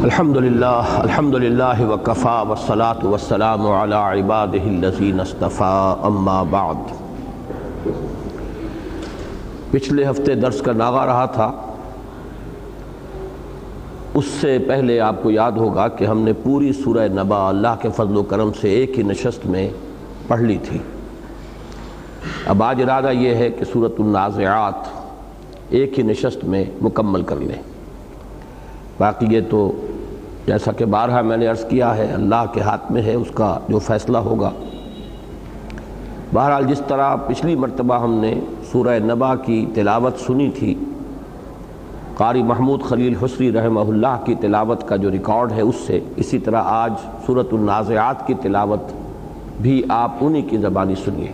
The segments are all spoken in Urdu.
الحمدللہ وکفا والصلاة والسلام علی عبادہ الذین اصطفیٰ، اما بعد۔ پچھلے ہفتے درس کا ناغہ رہا تھا، اس سے پہلے آپ کو یاد ہوگا کہ ہم نے پوری سورہ نبا اللہ کے فضل و کرم سے ایک ہی نشست میں پڑھ لی تھی۔ اب آج ارادہ یہ ہے کہ سورۃ النازعات ایک ہی نشست میں مکمل کر لیں۔ باقی یہ تو جیسا کہ بارہا میں نے عرض کیا ہے، اللہ کے ہاتھ میں ہے، اس کا جو فیصلہ ہوگا۔ بہرحال جس طرح پچھلی مرتبہ ہم نے سورہ نبا کی تلاوت سنی تھی، قاری محمود خلیل حسری رحمہ اللہ کی تلاوت کا جو ریکارڈ ہے اس سے، اسی طرح آج سورۃ النازعات کی تلاوت بھی آپ انہی کی زبانی سنیے۔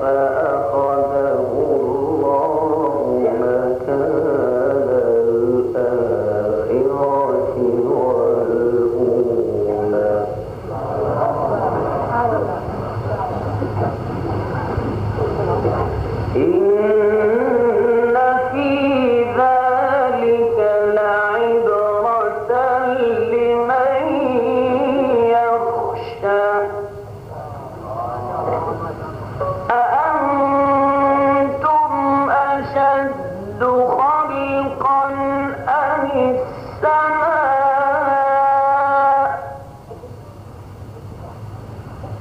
فأخذهم إن في ذلك لعبرة لمن يخشى أأنتم أشد خلقا أم السماء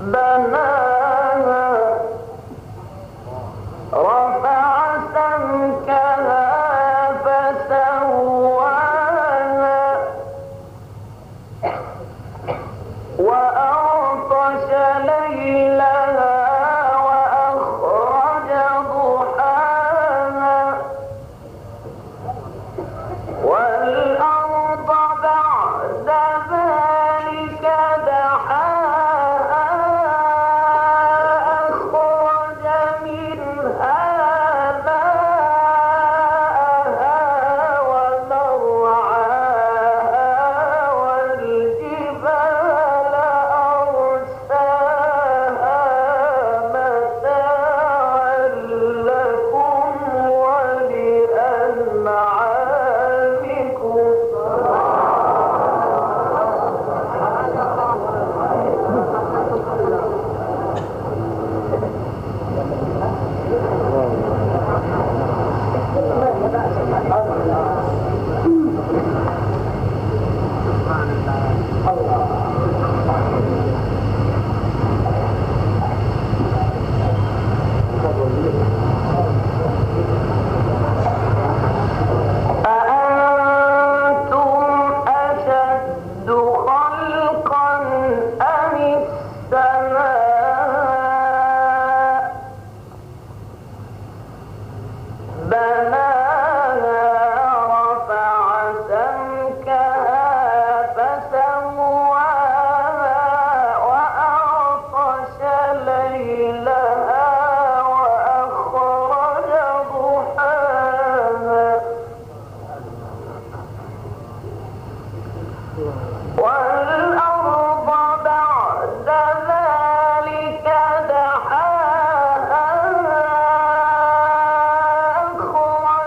بناها رفع سمكها فسواها وأغطش ليلها وأخرج ضحاها والأرض بعد ذلك دحاها أخرج منها ماءها ومرعاها والجبال أرساها متاعا لكم ولأنعامكم أأنتم أشد خلقا أم السماء بناها رفع سمكها فسواها وأغطش ليلها وأخرج ضحاها والأرض بعد ذلك دحاها أخرج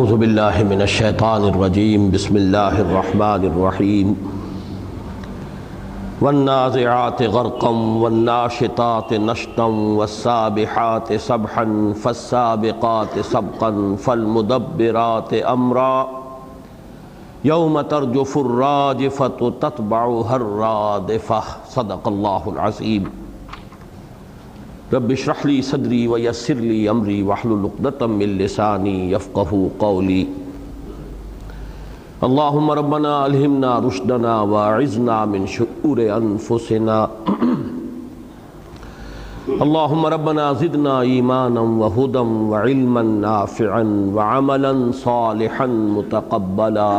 اعوذ باللہ من الشیطان الرجیم بسم اللہ الرحمن الرحیم والنازعات غرقا والناشطات نشطا والسابحات سبحا فالسابقات سبقا فالمدبرات امرا یوم ترجف الراجفة تتبعها الرادفة صدق اللہ العظیم رب اشرح لی صدری ویسر لی امری واحلل عقدۃ من لسانی یفقہوا قولی اللہم ربنا الہمنا رشدنا واعذنا من شرور انفسنا اللہم ربنا زدنا ایمانا وہدا وعلما نافعا وعملا صالحا متقبلا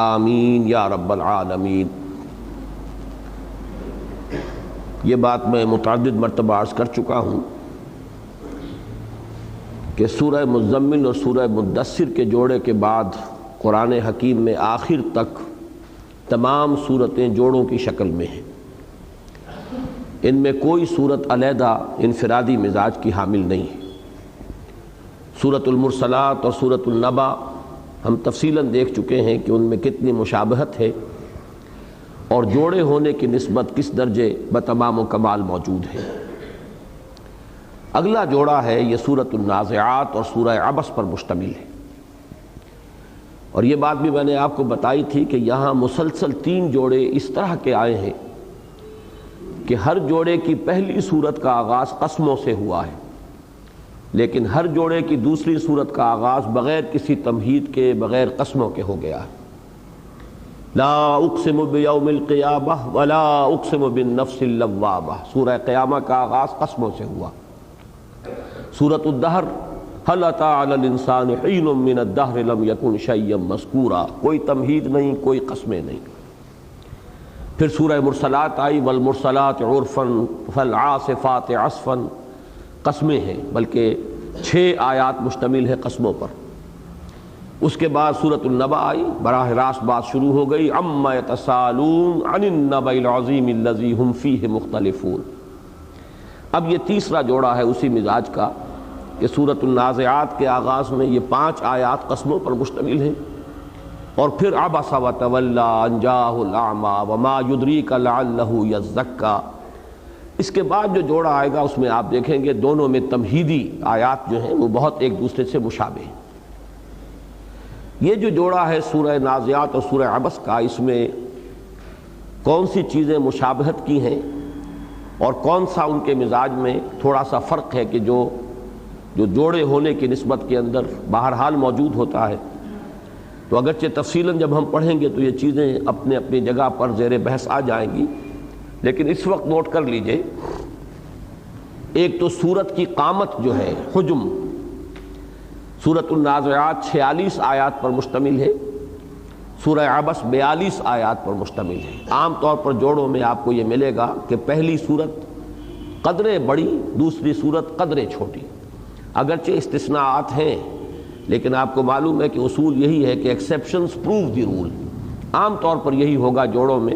آمین یا رب العالمین۔ یہ بات میں متعدد مرتبہ عرض کر چکا ہوں کہ سورہ مزمل اور سورہ مدثر کے جوڑے کے بعد قرآن حکیم میں آخر تک تمام صورتیں جوڑوں کی شکل میں ہیں۔ ان میں کوئی صورت علیحدہ انفرادی مزاج کی حامل نہیں ہے۔ سورۃ المرسلات اور سورۃ النبا ہم تفصیلاً دیکھ چکے ہیں کہ ان میں کتنی مشابہت ہے اور جوڑے ہونے کی نسبت کس درجے بتمام و کمال موجود ہے۔ اگلا جوڑا ہے یہ سورۃ النازعات اور سورہ عبس پر مشتمل ہے، اور یہ بات بھی میں نے آپ کو بتائی تھی کہ یہاں مسلسل 3 جوڑے اس طرح کے آئے ہیں کہ ہر جوڑے کی پہلی سورت کا آغاز قسموں سے ہوا ہے، لیکن ہر جوڑے کی دوسری سورت کا آغاز بغیر کسی تمہید کے، بغیر قسموں کے ہو گیا ہے۔ لا اقسم بیوم القیامہ ولا اقسم بالنفس اللوامہ، سورہ قیامہ کا آغاز قسموں سے ہوا۔ سورۃ الدہر هل اتى علی الانسان حین من الدہر لم یکن شیئا مذکورا، کوئی تمہید نہیں، کوئی قسمیں نہیں۔ پھر سورہ مرسلات آئی، والمرسلات عرفا فالعاصفات عصفا، قسمیں ہیں، بلکہ 6 آیات مشتمل ہے قسموں پر۔ اس کے بعد سورۃ النبا آئی، براہ راست بات شروع ہو گئی، عما یتساءلون عن النبأ العظیم الذی هم فیہ مختلفون۔ اب یہ تیسرا جوڑا ہے اسی مزاج کا کہ سورۃ النازعات کے آغاز میں یہ 5 آیات قسموں پر مشتمل ہیں، اور پھر عبس وتولی ان جاءہ الاعمی وما یدریک لعلہ یزکیٰ۔ اس کے بعد جو جوڑا آئے گا اس میں آپ دیکھیں گے دونوں میں تمہیدی آیات جو ہیں وہ بہت ایک دوسرے سے مشابہ ہیں۔ یہ جو جوڑا ہے سورہ نازعات اور سورہ عبس کا، اس میں کون سی چیزیں مشابہت کی ہیں اور کون سا ان کے مزاج میں تھوڑا سا فرق ہے کہ جو جوڑے ہونے کی نسبت کے اندر بہرحال موجود ہوتا ہے، تو اگرچہ تفصیلاً جب ہم پڑھیں گے تو یہ چیزیں اپنے اپنی جگہ پر زیر بحث آ جائیں گی، لیکن اس وقت نوٹ کر لیجئے۔ ایک تو سورت کی قامت جو ہے، حجم، سورۃ النازعات 46 آیات پر مشتمل ہے، سورہ عبس 42 آیات پر مشتمل ہے۔ عام طور پر جوڑوں میں آپ کو یہ ملے گا کہ پہلی سورت قدرے بڑی، دوسری سورت قدرے چھوٹی، اگرچہ استثناءات ہیں، لیکن آپ کو معلوم ہے کہ اصول یہی ہے کہ ایکسیپشنز پروو دی رول۔ عام طور پر یہی ہوگا جوڑوں میں۔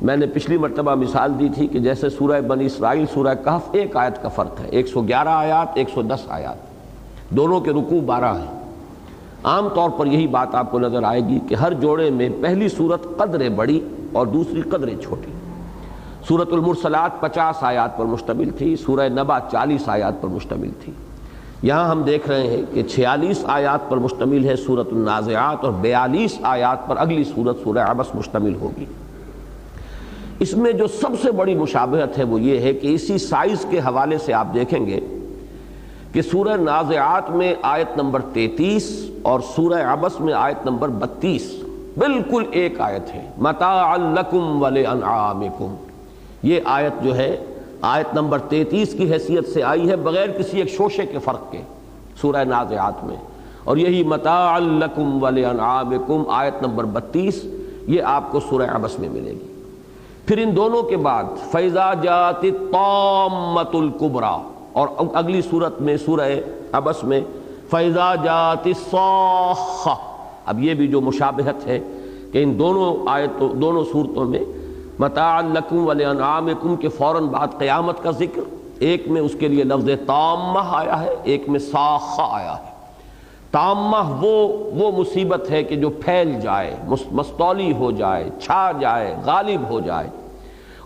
میں نے پچھلی مرتبہ مثال دی تھی کہ جیسے سورہ بنی اسرائیل، سورہ کہف 1 آیت کا فرق ہے، 111 آیات، 110 آیات، دونوں کے رکوع 12 ہیں۔ عام طور پر یہی بات آپ کو نظر آئے گی کہ ہر جوڑے میں پہلی سورت قدرے بڑی اور دوسری قدرے چھوٹی۔ سورۃ المرسلات 50 آیات پر مشتمل تھی، سورہ نبا 40 آیات پر مشتمل تھی۔ یہاں ہم دیکھ رہے ہیں کہ 46 آیات پر مشتمل ہے سورۃ النازعات، اور 42 آیات پر اگلی سورت سورہ عبس مشتمل ہوگی۔ اس میں جو سب سے بڑی مشابہت ہے وہ یہ ہے کہ اسی سائز کے حوالے سے آپ دیکھیں گے کہ سورہ نازعات میں آیت نمبر 33 اور سورہ عبس میں آیت نمبر 32 بالکل ایک آیت ہے، متاعا لکم ولانعامکم۔ یہ آیت جو ہے آیت نمبر 33 کی حیثیت سے آئی ہے بغیر کسی ایک شوشے کے فرق کے سورہ نازعات میں، اور یہی متاعا لکم ولانعامکم آیت نمبر 32 یہ آپ کو سورہ عبس میں ملے گی۔ پھر ان دونوں کے بعد فَإِذَا جَاءَتِ الطَّامَّةُ الْكُبْرَى، اور اگلی صورت میں سورہ عبس میں فَإِذَا جَاءَتِ الصَّاخَّةُ۔ اب یہ بھی جو مشابہت ہے کہ ان دونوں صورتوں میں متاعا لکم ولانعامکم کے فوراً بعد قیامت کا ذکر، ایک میں اس کے لیے لفظ تامہ آیا ہے، ایک میں صاخہ آیا ہے۔ تامہ وہ مصیبت ہے کہ جو پھیل جائے، مستولی ہو جائے، چھا جائے، غالب ہو جائے،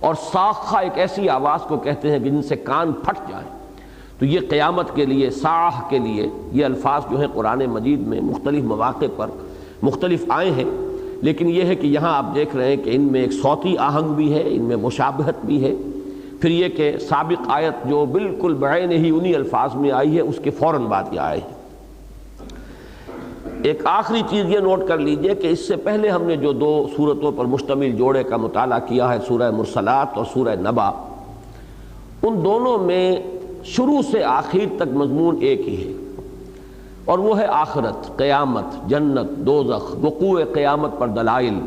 اور صاخہ ایک ایسی آواز کو کہتے ہیں کہ جن سے کان پھٹ جائیں۔ تو یہ قیامت کے لیے، ساعہ کے لیے، یہ الفاظ جو ہیں قرآن مجید میں مختلف مواقع پر مختلف آئے ہیں، لیکن یہ ہے کہ یہاں آپ دیکھ رہے ہیں کہ ان میں ایک صوتی آہنگ بھی ہے، ان میں مشابہت بھی ہے، پھر یہ کہ سابق آیت جو بالکل بعین ہی انہی الفاظ میں آئی ہے اس کے فوراً بعد یہ آئے ہیں۔ ایک آخری چیز یہ نوٹ کر لیجئے کہ اس سے پہلے ہم نے جو 2 سورتوں پر مشتمل جوڑے کا مطالعہ کیا ہے، سورہ مرسلات اور سورہ نبا، ان دونوں میں شروع سے آخر تک مضمون ایک ہی ہے، اور وہ ہے آخرت، قیامت، جنت، دوزخ، وقوع قیامت پر دلائل،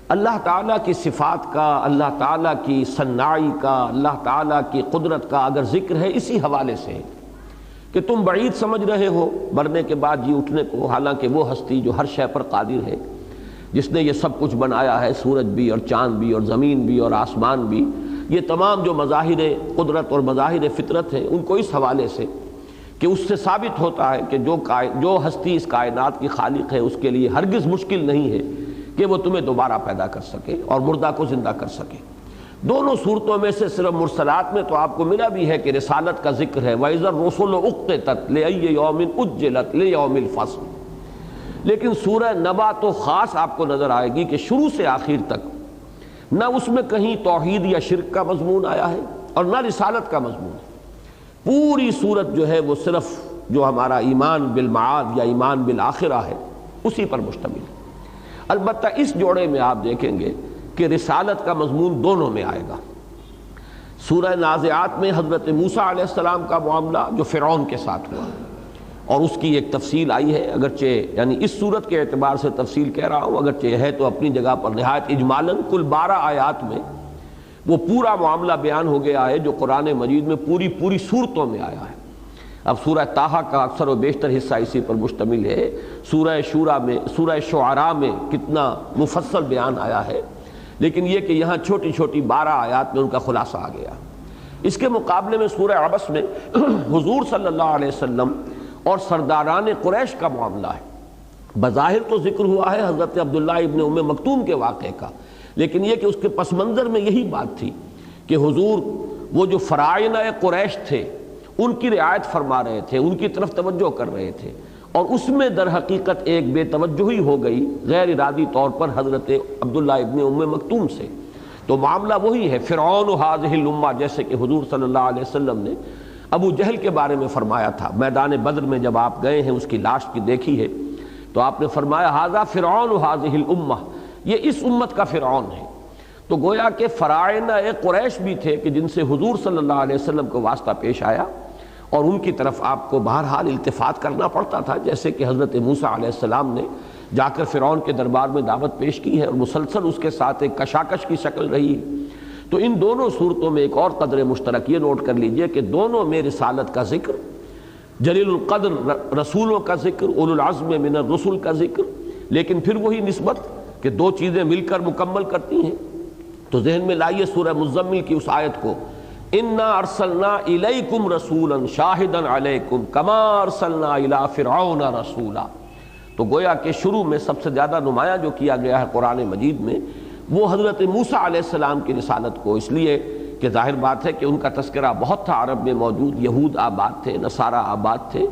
اللہ تعالیٰ کی صفات کا، اللہ تعالیٰ کی صناعی کا، اللہ تعالیٰ کی قدرت کا اگر ذکر ہے اسی حوالے سے کہ تم بعید سمجھ رہے ہو مرنے کے بعد جی اٹھنے کو، حالانکہ وہ ہستی جو ہر شے پر قادر ہے، جس نے یہ سب کچھ بنایا ہے، سورج بھی اور چاند بھی اور زمین بھی اور آسمان بھی، یہ تمام جو مظاہر قدرت اور مظاہر فطرت ہیں، ان کو اس حوالے سے کہ اس سے ثابت ہوتا ہے کہ جو ہستی اس کائنات کی خالق ہے اس کے لیے ہرگز مشکل نہیں ہے کہ وہ تمہیں دوبارہ پیدا کر سکے اور مردہ کو زندہ کر سکے۔ دونوں صورتوں میں سے صرف مرسلات میں تو آپ کو ملا بھی ہے کہ رسالت کا ذکر ہے، وَإِذَا الرُّسُلُ أُقِّتَتْ لِأَيِّ يَوْمٍ أُجِّلَتْ لِيَوْمِ الْفَصْلِ، لیکن سورہ نبا تو خاص آپ کو نظر آئے گی کہ شروع سے آخر تک نہ اس میں کہیں توحید یا شرک کا مضمون آیا ہے اور نہ رسالت کا مضمون ہے۔ پوری صورت جو ہے وہ صرف جو ہمارا ایمان بالمعاد یا ایمان بالآخرہ ہے اسی پر مشتمل ہے۔ البتہ اس جوڑے میں آپ دیکھیں گے کہ رسالت کا مضمون دونوں میں آئے گا۔ سورہ نازعات میں حضرت موسیٰ علیہ السلام کا معاملہ جو فرعون کے ساتھ ہوا اور اس کی ایک تفصیل آئی ہے، اگرچہ یعنی اس صورت کے اعتبار سے تفصیل کہہ رہا ہوں، اگرچہ ہے تو اپنی جگہ پر نہایت اجمالاً کل 12 آیات میں وہ پورا معاملہ بیان ہو گیا ہے جو قرآن مجید میں پوری صورتوں میں آیا ہے۔ اب سورہ طٰہٰ کا اکثر و بیشتر حصہ اسی پر مشتمل ہے، سورہ شعراء میں کتنا مفصل بیان آیا ہے، لیکن یہ کہ یہاں چھوٹی 12 آیات میں ان کا خلاصہ آ گیا۔ اس کے مقابلے میں سورہ عبس میں حضور صلی اللہ علیہ وسلم اور سرداران قریش کا معاملہ ہے۔ بظاہر تو ذکر ہوا ہے حضرت عبداللہ ابن ام مکتوم کے واقعے کا، لیکن یہ کہ اس کے پس منظر میں یہی بات تھی کہ حضور وہ جو فرائض قریش تھے ان کی رعایت فرما رہے تھے، ان کی طرف توجہ کر رہے تھے، اور اس میں در حقیقت ایک بے توجہی ہو گئی غیر ارادی طور پر حضرت عبداللہ ابن ام مکتوم سے۔ تو معاملہ وہی ہے، فرعون هذه الامہ، جیسے کہ حضور صلی اللہ علیہ وسلم نے ابو جہل کے بارے میں فرمایا تھا۔ میدان بدر میں جب آپ گئے ہیں، اس کی لاش کی دیکھی ہے، تو آپ نے فرمایا ھذا فرعون هذه الامہ، یہ اس امت کا فرعون ہے۔ تو گویا کہ فرائض قریش بھی تھے کہ جن سے حضور صلی اللہ علیہ وسلم کو واسطہ پیش آیا، اور ان کی طرف آپ کو بہرحال التفات کرنا پڑتا تھا، جیسے کہ حضرت موسیٰ علیہ السلام نے جا کر فرعون کے دربار میں دعوت پیش کی ہے اور مسلسل اس کے ساتھ ایک کشاکش کی شکل رہی ہے۔ تو ان دونوں صورتوں میں ایک اور قدر مشترک یہ نوٹ کر لیجئے کہ دونوں میں رسالت کا ذکر، جلیل القدر رسولوں کا ذکر، اولو العزم من الرسل کا ذکر، لیکن پھر وہی نسبت کہ دو چیزیں مل کر مکمل کرتی ہیں۔ تو ذہن میں لائیے سورہ مزمل کی اس آیت کو، انا ارسلنا الیکم رسولا شاہدا علیکم کما ارسلنا الی فرعون رسولا۔ تو گویا کہ شروع میں سب سے زیادہ نمایاں جو کیا گیا ہے قرآن مجید میں وہ حضرت موسیٰ علیہ السلام کی رسالت کو، اس لیے کہ ظاہر بات ہے کہ ان کا تذکرہ بہت تھا عرب میں موجود، یہود آباد تھے، نصارہ آباد تھے،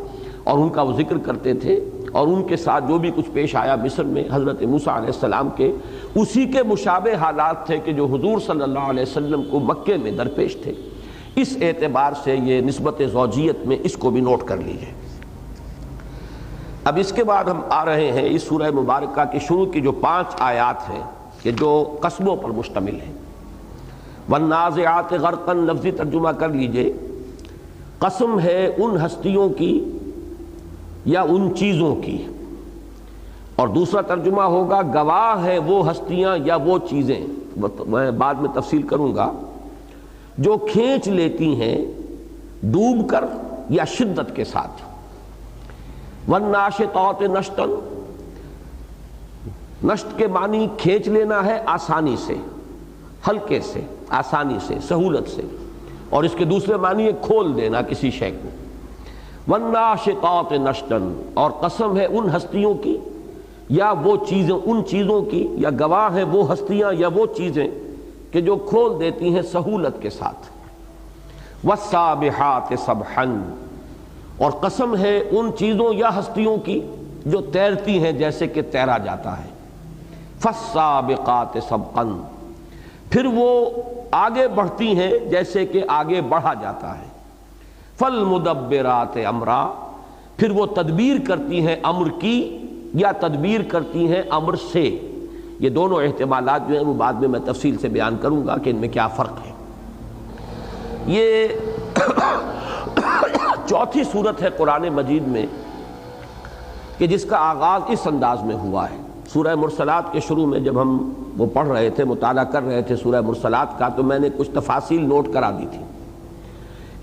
اور ان کا وہ ذکر کرتے تھے، اور ان کے ساتھ جو بھی کچھ پیش آیا مصر میں حضرت موسیٰ علیہ السلام کے اسی کے مشابہ حالات تھے کہ جو حضور صلی اللہ علیہ وسلم کو مکے میں درپیش تھے۔ اس اعتبار سے یہ نسبت زوجیت میں اس کو بھی نوٹ کر لیجیے۔ اب اس کے بعد ہم آ رہے ہیں اس سورہ مبارکہ کی شروع کی جو 5 آیات ہیں کہ جو قسموں پر مشتمل ہیں۔ والنازعات غرقا لفظی ترجمہ کر لیجئے، قسم ہے ان ہستیوں کی یا ان چیزوں کی، اور دوسرا ترجمہ ہوگا گواہ ہے وہ ہستیاں یا وہ چیزیں، میں بعد میں تفصیل کروں گا، جو کھینچ لیتی ہیں ڈوب کر یا شدت کے ساتھ۔ والناشطات نشطا، نشط کے معنی کھینچ لینا ہے آسانی سے، ہلکے سے، آسانی سے، سہولت سے، اور اس کے دوسرے معنی ہے کھول دینا کسی شے کو۔ والناشطات نشطا، اور قسم ہے ان ہستیوں کی یا وہ چیزیں، ان چیزوں کی، یا گواہ ہیں وہ ہستیاں یا وہ چیزیں کہ جو کھول دیتی ہیں سہولت کے ساتھ۔ والسابحات سبحا، اور قسم ہے ان چیزوں یا ہستیوں کی جو تیرتی ہیں جیسے کہ تیرا جاتا ہے۔ فالسابقات سبقا، پھر وہ آگے بڑھتی ہیں جیسے کہ آگے بڑھا جاتا ہے۔ فالمدبرات امرا، پھر وہ تدبیر کرتی ہیں امر کی یا تدبیر کرتی ہیں امر سے۔ یہ دونوں احتمالات جو ہیں وہ بعد میں میں تفصیل سے بیان کروں گا کہ ان میں کیا فرق ہے۔ یہ چوتھی صورت ہے قرآن مجید میں کہ جس کا آغاز اس انداز میں ہوا ہے۔ سورہ مرسلات کے شروع میں جب ہم وہ پڑھ رہے تھے، مطالعہ کر رہے تھے سورہ مرسلات کا، تو میں نے کچھ تفاصیل نوٹ کرا دی تھی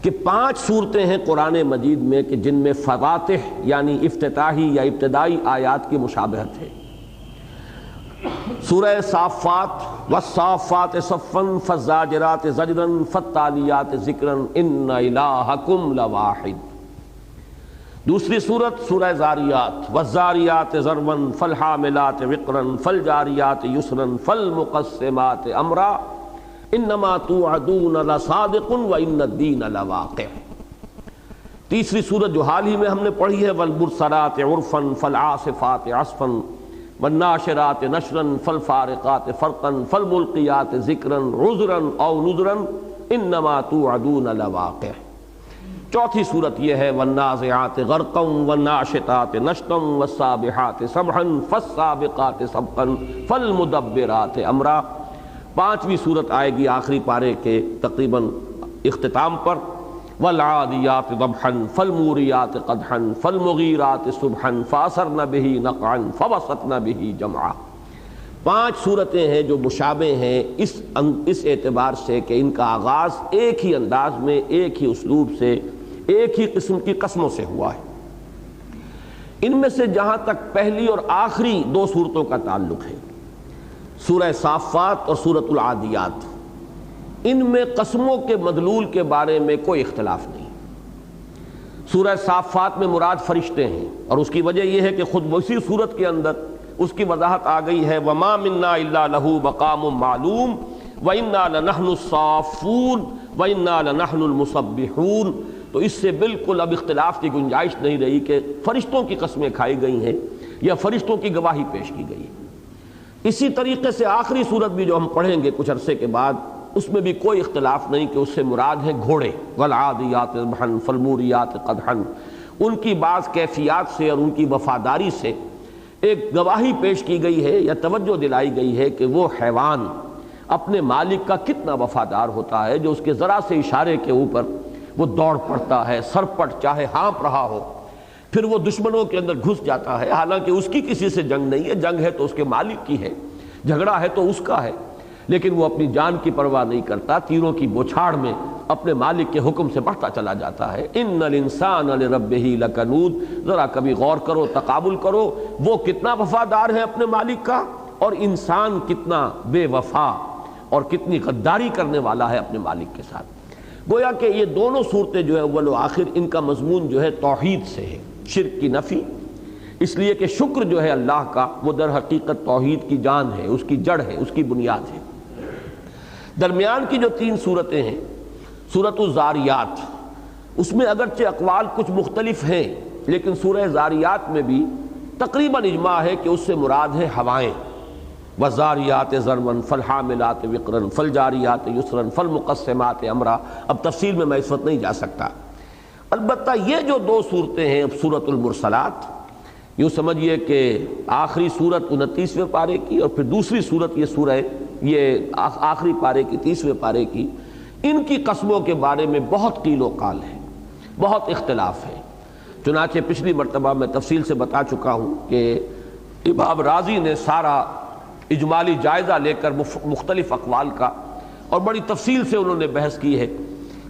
کہ 5 صورتیں ہیں قرآن مجید میں کہ جن میں فواتح یعنی افتتاحی یا ابتدائی آیات کی مشابہت ہے۔ سورہ صافات، والصافات صفا فالزاجرات زجرا فالتالیات ذکرا ان الہکم لواحد۔ دوسری صورت سورہ زاریات، والزاریات ذروا فالحاملات وقرا فالجاریات یسرا فالمقسمات امرا انما توعدون لصادق وان الدین لواقع۔ تیسری صورت جو حال ہی میں ہم نے پڑھی ہے، والمرسلات عرفا فالعاصفات عصفا والناشرات نشرا فالفارقات فرقا فالملقیات ذکرا عذرا او نذرا انما توعدون لواقع۔ چوتھی صورت یہ ہے، والنازعات غرقا والناشطات نشطا والسابحات سبحا فالسابقات سبقا فالمدبرات امرا۔ 5ویں صورت آئے گی آخری پارے کے تقریباً اختتام پر، والعادیات ضبحا فالموریات قدحا فالمغیرات صبحا فاثرن به نقعا فوسطن به جمعا۔ 5 صورتیں ہیں جو مشابہ ہیں اس اعتبار سے کہ ان کا آغاز ایک ہی انداز میں، ایک ہی اسلوب سے، ایک ہی قسم کی قسموں سے ہوا ہے۔ ان میں سے جہاں تک پہلی اور آخری 2 صورتوں کا تعلق ہے، سورہ صافات اور سورۃ العادیات، ان میں قسموں کے مدلول کے بارے میں کوئی اختلاف نہیں۔ سورہ صافات میں مراد فرشتے ہیں، اور اس کی وجہ یہ ہے کہ خود اسی صورت کے اندر اس کی وضاحت آ گئی ہے، وَمَا مِنَّا إِلَّا لَهُ مَقَامٌ مَعْلُومٌ وَإِنَّا لَنَحْنُ الصَّافُّونَ وَإِنَّا لَنَحْنُ الْمُسَبِّحُونَ۔ تو اس سے بالکل اب اختلاف کی گنجائش نہیں رہی کہ فرشتوں کی قسمیں کھائی گئی ہیں یا فرشتوں کی گواہی پیش کی گئی ہے۔ اسی طریقے سے آخری صورت بھی جو ہم پڑھیں گے کچھ عرصے کے بعد، اس میں بھی کوئی اختلاف نہیں کہ اس سے مراد ہیں گھوڑے، والعادیات ضبحا فالموریات قدحا۔ ان کی بعض کیفیات سے اور ان کی وفاداری سے ایک گواہی پیش کی گئی ہے یا توجہ دلائی گئی ہے کہ وہ حیوان اپنے مالک کا کتنا وفادار ہوتا ہے، جو اس کے ذرا سے اشارے کے اوپر وہ دوڑ پڑتا ہے، سرپٹ چاہے ہانپ رہا ہو، پھر وہ دشمنوں کے اندر گھس جاتا ہے، حالانکہ اس کی کسی سے جنگ نہیں ہے، جنگ ہے تو اس کے مالک کی ہے، جھگڑا ہے تو اس کا ہے، لیکن وہ اپنی جان کی پرواہ نہیں کرتا، تیروں کی بوچھاڑ میں اپنے مالک کے حکم سے بڑھتا چلا جاتا ہے۔ ان الانسان لربہ لکنود، ذرا کبھی غور کرو، تقابل کرو، وہ کتنا وفادار ہے اپنے مالک کا، اور انسان کتنا بے وفا اور کتنی غداری کرنے والا ہے اپنے مالک کے ساتھ۔ گویا کہ یہ دونوں صورتیں جو ہے اول و آخر ان کا مضمون جو ہے توحید سے ہے، شرک کی نفی، اس لیے کہ شکر جو ہے اللہ کا وہ در حقیقت توحید کی جان ہے، اس کی جڑ ہے، اس کی بنیاد ہے۔ درمیان کی جو 3 صورتیں ہیں، سورۃ الزاریات، اس میں اگرچہ اقوال کچھ مختلف ہیں، لیکن سورہ زاریات میں بھی تقریباً اجماع ہے کہ اس سے مراد ہے ہوائیں، والزاریات ذروا فالحاملات وقرا فالجاریات یسرا فالمقسمات امرا۔ اب تفصیل میں اس وقت نہیں جا سکتا۔ البتہ یہ جو 2 صورتیں ہیں، سورۃ المرسلات، یوں سمجھیے کہ آخری صورت 29ویں پارے کی، اور پھر دوسری صورت یہ آخری پارے کی 30ویں پارے کی، ان کی قسموں کے بارے میں بہت قیل و قال ہے، بہت اختلاف ہے۔ چنانچہ پچھلی مرتبہ میں تفصیل سے بتا چکا ہوں کہ امام رازی نے سارا اجمالی جائزہ لے کر مختلف اقوال کا اور بڑی تفصیل سے انہوں نے بحث کی ہے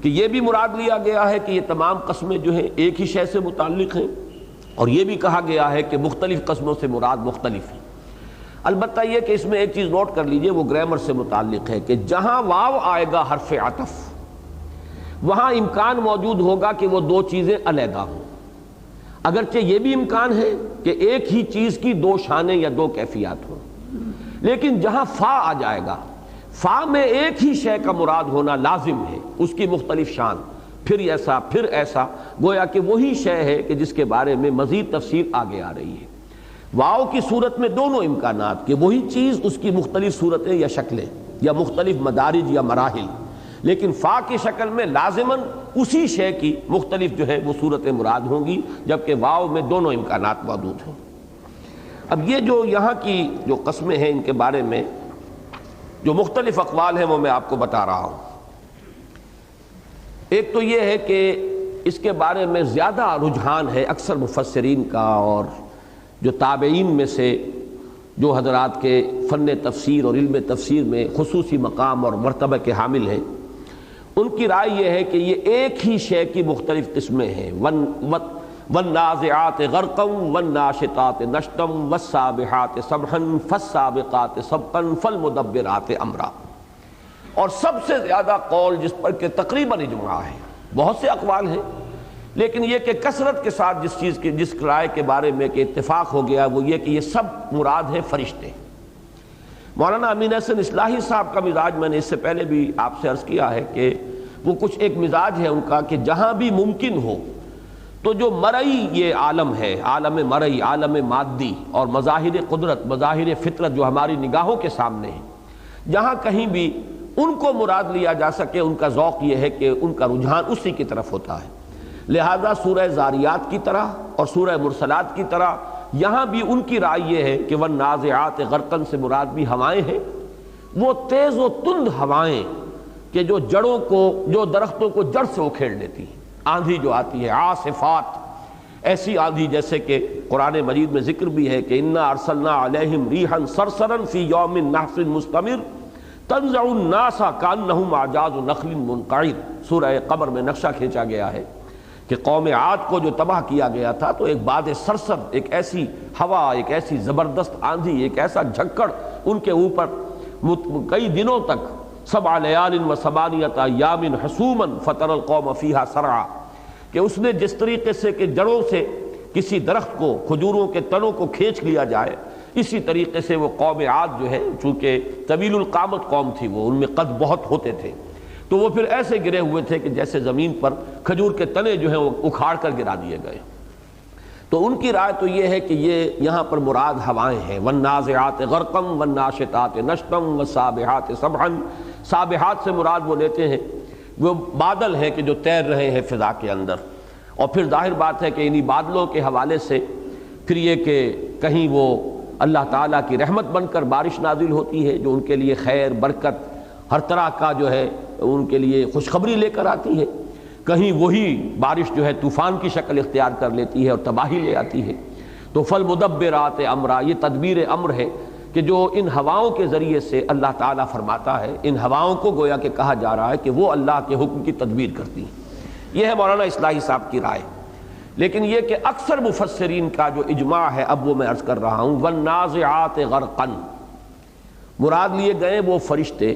کہ یہ بھی مراد لیا گیا ہے کہ یہ تمام قسمیں جو ہیں ایک ہی شے سے متعلق ہیں، اور یہ بھی کہا گیا ہے کہ مختلف قسموں سے مراد مختلف ہیں۔ البتہ یہ کہ اس میں ایک چیز نوٹ کر لیجئے، وہ گرامر سے متعلق ہے کہ جہاں واو آئے گا حرف عطف، وہاں امکان موجود ہوگا کہ وہ 2 چیزیں علیحدہ ہوں۔ اگرچہ یہ بھی امکان ہے کہ ایک ہی چیز کی دو شانیں یا دو کیفیات ہوں، لیکن جہاں فا آ جائے گا، فا میں ایک ہی شے کا مراد ہونا لازم ہے، اس کی مختلف شان، پھر ایسا پھر ایسا، گویا کہ وہی شے ہے کہ جس کے بارے میں مزید تفصیل آگے آ رہی ہے۔ واو کی صورت میں دونوں امکانات کہ وہی چیز اس کی مختلف صورتیں یا شکلیں یا مختلف مدارج یا مراحل، لیکن فا کی شکل میں لازماً اسی شے کی مختلف جو ہے وہ صورتیں مراد ہوں گی، جبکہ واو میں دونوں امکانات موجود ہیں۔ اب یہ جو یہاں کی جو قسمیں ہیں ان کے بارے میں جو مختلف اقوال ہیں وہ میں آپ کو بتا رہا ہوں۔ ایک تو یہ ہے کہ اس کے بارے میں زیادہ رجحان ہے اکثر مفسرین کا، اور جو تابعین میں سے جو حضرات کے فن تفسیر اور علم تفسیر میں خصوصی مقام اور مرتبہ کے حامل ہیں، ان کی رائے یہ ہے کہ یہ ایک ہی شے کی مختلف قسمیں ہیں، والنازعات غرقا والناشطات نشطا والسابحات سبحا فالسابقات سبقا فالمدبرات امرا۔ اور سب سے زیادہ قول جس پر کہ تقریباً اجماع ہے، بہت سے اقوال ہیں لیکن یہ کہ کثرت کے ساتھ جس رائے کے بارے میں کہ اتفاق ہو گیا وہ یہ کہ یہ سب مراد ہے فرشتے۔ مولانا امین احسن اصلاحی صاحب کا مزاج میں نے اس سے پہلے بھی آپ سے عرض کیا ہے کہ وہ کچھ ایک مزاج ہے ان کا کہ جہاں بھی ممکن ہو تو جو مرئی یہ عالم ہے، عالم مرئی، عالم مادی اور مظاہر قدرت، مظاہر فطرت جو ہماری نگاہوں کے سامنے ہیں، جہاں کہیں بھی ان کو مراد لیا جا سکے، ان کا ذوق یہ ہے کہ ان کا رجحان اسی کی طرف ہوتا ہے۔ لہذا سورہ زاریات کی طرح اور سورہ مرسلات کی طرح یہاں بھی ان کی رائے یہ ہے کہ والنازعات غرقا سے مراد بھی ہوائیں ہیں، وہ تیز و تند ہوائیں کہ جو جڑوں کو، جو درختوں کو جڑ سے اکھیڑ لیتی ہیں، آندھی جو آتی ہے، عاصفات، ایسی آندھی جیسے کہ قرآن مجید میں ذکر بھی ہے کہ انا ارسلنا علیہم ریحا صرصرا فی یوم نحس مستمر تنزع الناس کانہم اعجاز نخل منقعر۔ سورہ قمر میں نقشہ کھینچا گیا ہے کہ قوم عاد کو جو تباہ کیا گیا تھا تو ایک باد سرسر، ایک ایسی ہوا، ایک ایسی زبردست آندھی، ایک ایسا جھکڑ ان کے اوپر کئی دنوں تک، 7 لیال و 8 ایام حسوما فطر القوم فیہا سرعا، کہ اس نے جس طریقے سے کہ جڑوں سے کسی درخت کو، کھجوروں کے تنوں کو کھینچ لیا جائے، اسی طریقے سے وہ قوم عاد جو ہے، چونکہ طویل القامت قوم تھی، وہ ان میں قد بہت ہوتے تھے، تو وہ پھر ایسے گرے ہوئے تھے کہ جیسے زمین پر کھجور کے تنے جو ہیں وہ اکھاڑ کر گرا دیے گئے۔ تو ان کی رائے تو یہ ہے کہ یہ یہاں پر مراد ہوائیں ہیں، والنازعات غرقا والناشطات نشطا والسابحات سبحا۔ سابحات سے مراد وہ لیتے ہیں وہ بادل ہیں کہ جو تیر رہے ہیں فضا کے اندر، اور پھر ظاہر بات ہے کہ انہی بادلوں کے حوالے سے پھر یہ کہ کہیں وہ اللہ تعالیٰ کی رحمت بن کر بارش نازل ہوتی ہے جو ان کے لیے خیر، برکت، ہر طرح کا جو ہے ان کے لیے خوشخبری لے کر آتی ہے، کہیں وہی بارش جو ہے طوفان کی شکل اختیار کر لیتی ہے اور تباہی لے آتی ہے۔ تو فالمدبرات امرا، یہ تدبیر امر ہے کہ جو ان ہواؤں کے ذریعے سے اللہ تعالیٰ فرماتا ہے، ان ہواؤں کو گویا کہ کہا جا رہا ہے کہ وہ اللہ کے حکم کی تدبیر کرتی ہیں۔ یہ ہے مولانا اصلاحی صاحب کی رائے۔ لیکن یہ کہ اکثر مفسرین کا جو اجماع ہے، اب وہ میں عرض کر رہا ہوں، والنازعات غرقا، مراد لیے گئے وہ فرشتے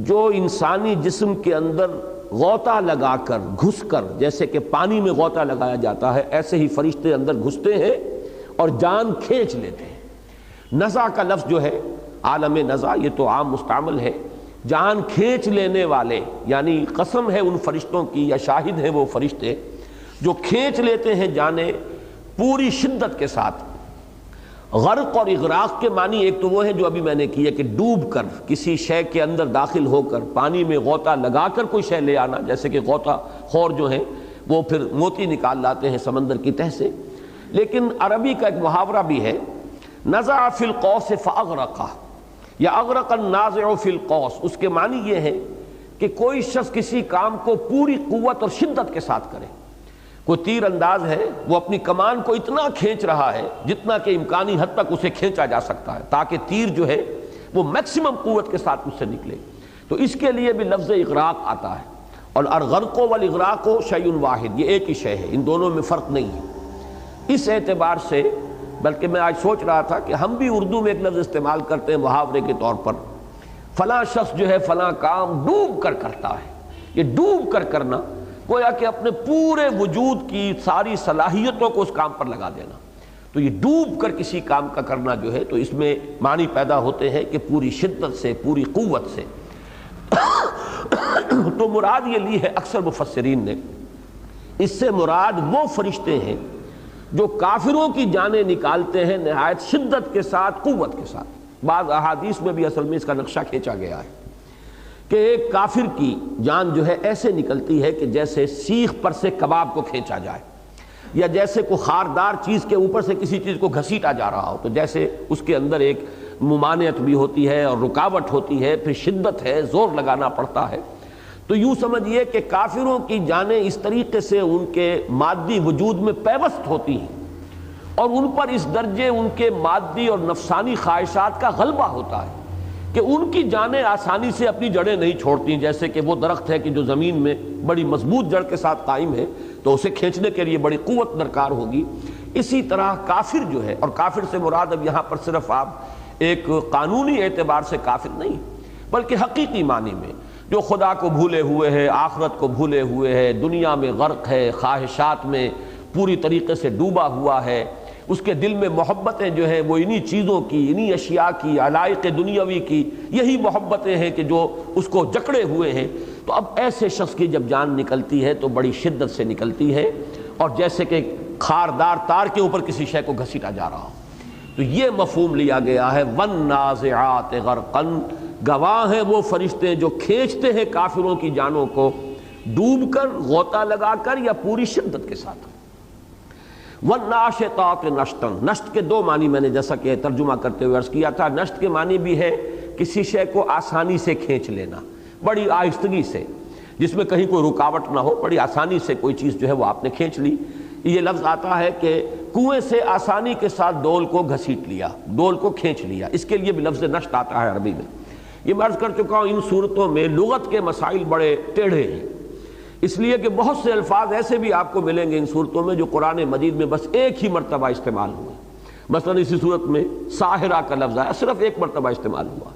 جو انسانی جسم کے اندر غوطہ لگا کر، گھس کر، جیسے کہ پانی میں غوطہ لگایا جاتا ہے ایسے ہی فرشتے اندر گھستے ہیں اور جان کھینچ لیتے ہیں۔ نزع کا لفظ جو ہے، عالم نزع، یہ تو عام مستعمل ہے، جان کھینچ لینے والے، یعنی قسم ہے ان فرشتوں کی یا شاہد ہیں وہ فرشتے جو کھینچ لیتے ہیں جانیں پوری شدت کے ساتھ۔ غرق اور اغراق کے معنی ایک تو وہ ہے جو ابھی میں نے کی ہے کہ ڈوب کر، کسی شے کے اندر داخل ہو کر، پانی میں غوطہ لگا کر کوئی شے لے آنا، جیسے کہ غوطہ خور جو ہیں وہ پھر موتی نکال لاتے ہیں سمندر کی تہ سے۔ لیکن عربی کا ایک محاورہ بھی ہے، نزع فی القوس فاغرقہ، یا اغرق النازع فی القوس، اس کے معنی یہ ہے کہ کوئی شخص کسی کام کو پوری قوت اور شدت کے ساتھ کرے۔ کوئی تیر انداز ہے، وہ اپنی کمان کو اتنا کھینچ رہا ہے جتنا کہ امکانی حد تک اسے کھینچا جا سکتا ہے، تاکہ تیر جو ہے وہ میکسیمم قوت کے ساتھ اس سے نکلے، تو اس کے لیے بھی لفظ اغراق آتا ہے۔ اور الغرق والاغراق شیء واحد، یہ ایک ہی شے ہے، ان دونوں میں فرق نہیں ہے۔ اس اعتبار سے بلکہ میں آج سوچ رہا تھا کہ ہم بھی اردو میں ایک لفظ استعمال کرتے ہیں محاورے کے طور پر، فلاں شخص جو ہے فلاں کام ڈوب کر کرتا ہے۔ یہ ڈوب کر کرنا گویا کہ اپنے پورے وجود کی ساری صلاحیتوں کو اس کام پر لگا دینا. تو یہ ڈوب کر کسی کام کا کرنا جو ہے تو اس میں معنی پیدا ہوتے ہیں کہ پوری شدت سے، پوری قوت سے. تو مراد یہ لی ہے اکثر مفسرین نے، اس سے مراد وہ فرشتے ہیں جو کافروں کی جانیں نکالتے ہیں نہایت شدت کے ساتھ، قوت کے ساتھ. بعض احادیث میں بھی اصل میں اس کا نقشہ کھینچا گیا ہے کہ ایک کافر کی جان جو ہے ایسے نکلتی ہے کہ جیسے سیخ پر سے کباب کو کھینچا جائے، یا جیسے کوئی خاردار چیز کے اوپر سے کسی چیز کو گھسیٹا جا رہا ہو. تو جیسے اس کے اندر ایک ممانعت بھی ہوتی ہے اور رکاوٹ ہوتی ہے، پھر شدت ہے، زور لگانا پڑتا ہے. تو یوں سمجھیے کہ کافروں کی جانیں اس طریقے سے ان کے مادی وجود میں پیوست ہوتی ہیں اور ان پر اس درجے ان کے مادی اور نفسانی خواہشات کا غلبہ ہوتا ہے کہ ان کی جانیں آسانی سے اپنی جڑیں نہیں چھوڑتی. جیسے کہ وہ درخت ہے کہ جو زمین میں بڑی مضبوط جڑ کے ساتھ قائم ہے تو اسے کھینچنے کے لیے بڑی قوت درکار ہوگی. اسی طرح کافر جو ہے، اور کافر سے مراد اب یہاں پر صرف آپ ایک قانونی اعتبار سے کافر نہیں بلکہ حقیقی معنی میں جو خدا کو بھولے ہوئے ہے، آخرت کو بھولے ہوئے ہے، دنیا میں غرق ہے، خواہشات میں پوری طریقے سے ڈوبا ہوا ہے، اس کے دل میں محبتیں جو ہیں وہ انہی چیزوں کی، انہی اشیاء کی، علائق دنیاوی کی، یہی محبتیں ہیں کہ جو اس کو جکڑے ہوئے ہیں. تو اب ایسے شخص کی جب جان نکلتی ہے تو بڑی شدت سے نکلتی ہے اور جیسے کہ خاردار تار کے اوپر کسی شے کو گھسیٹا جا رہا ہو. تو یہ مفہوم لیا گیا ہے وَالنَّازِعَاتِ غَرْقًا. گواہ ہیں وہ فرشتے جو کھینچتے ہیں کافروں کی جانوں کو ڈوب کر، غوطہ لگا کر، یا پوری شدت کے ساتھ. وَالنَّاشِطَاتِ نَشْطًا. نشط کے دو معنی میں نے جیسا کہ ترجمہ کرتے ہوئے عرض کیا تھا. نشط کے معنی بھی ہے کسی شے کو آسانی سے کھینچ لینا، بڑی آہستگی سے، جس میں کہیں کوئی رکاوٹ نہ ہو، بڑی آسانی سے کوئی چیز جو ہے وہ آپ نے کھینچ لی. یہ لفظ آتا ہے کہ کنویں سے آسانی کے ساتھ ڈول کو گھسیٹ لیا، ڈول کو کھینچ لیا. اس کے لیے بھی لفظ نشط آتا ہے عربی میں. یہ میں عرض کر چکا ہوں ان صورتوں میں لغت کے مسائل بڑے ٹیڑھے ہیں، اس لیے کہ بہت سے الفاظ ایسے بھی آپ کو ملیں گے ان صورتوں میں جو قرآن مجید میں بس ایک ہی مرتبہ استعمال ہوئے. مثلا اسی صورت میں ساحرہ کا لفظ آیا، صرف ایک مرتبہ استعمال ہوا.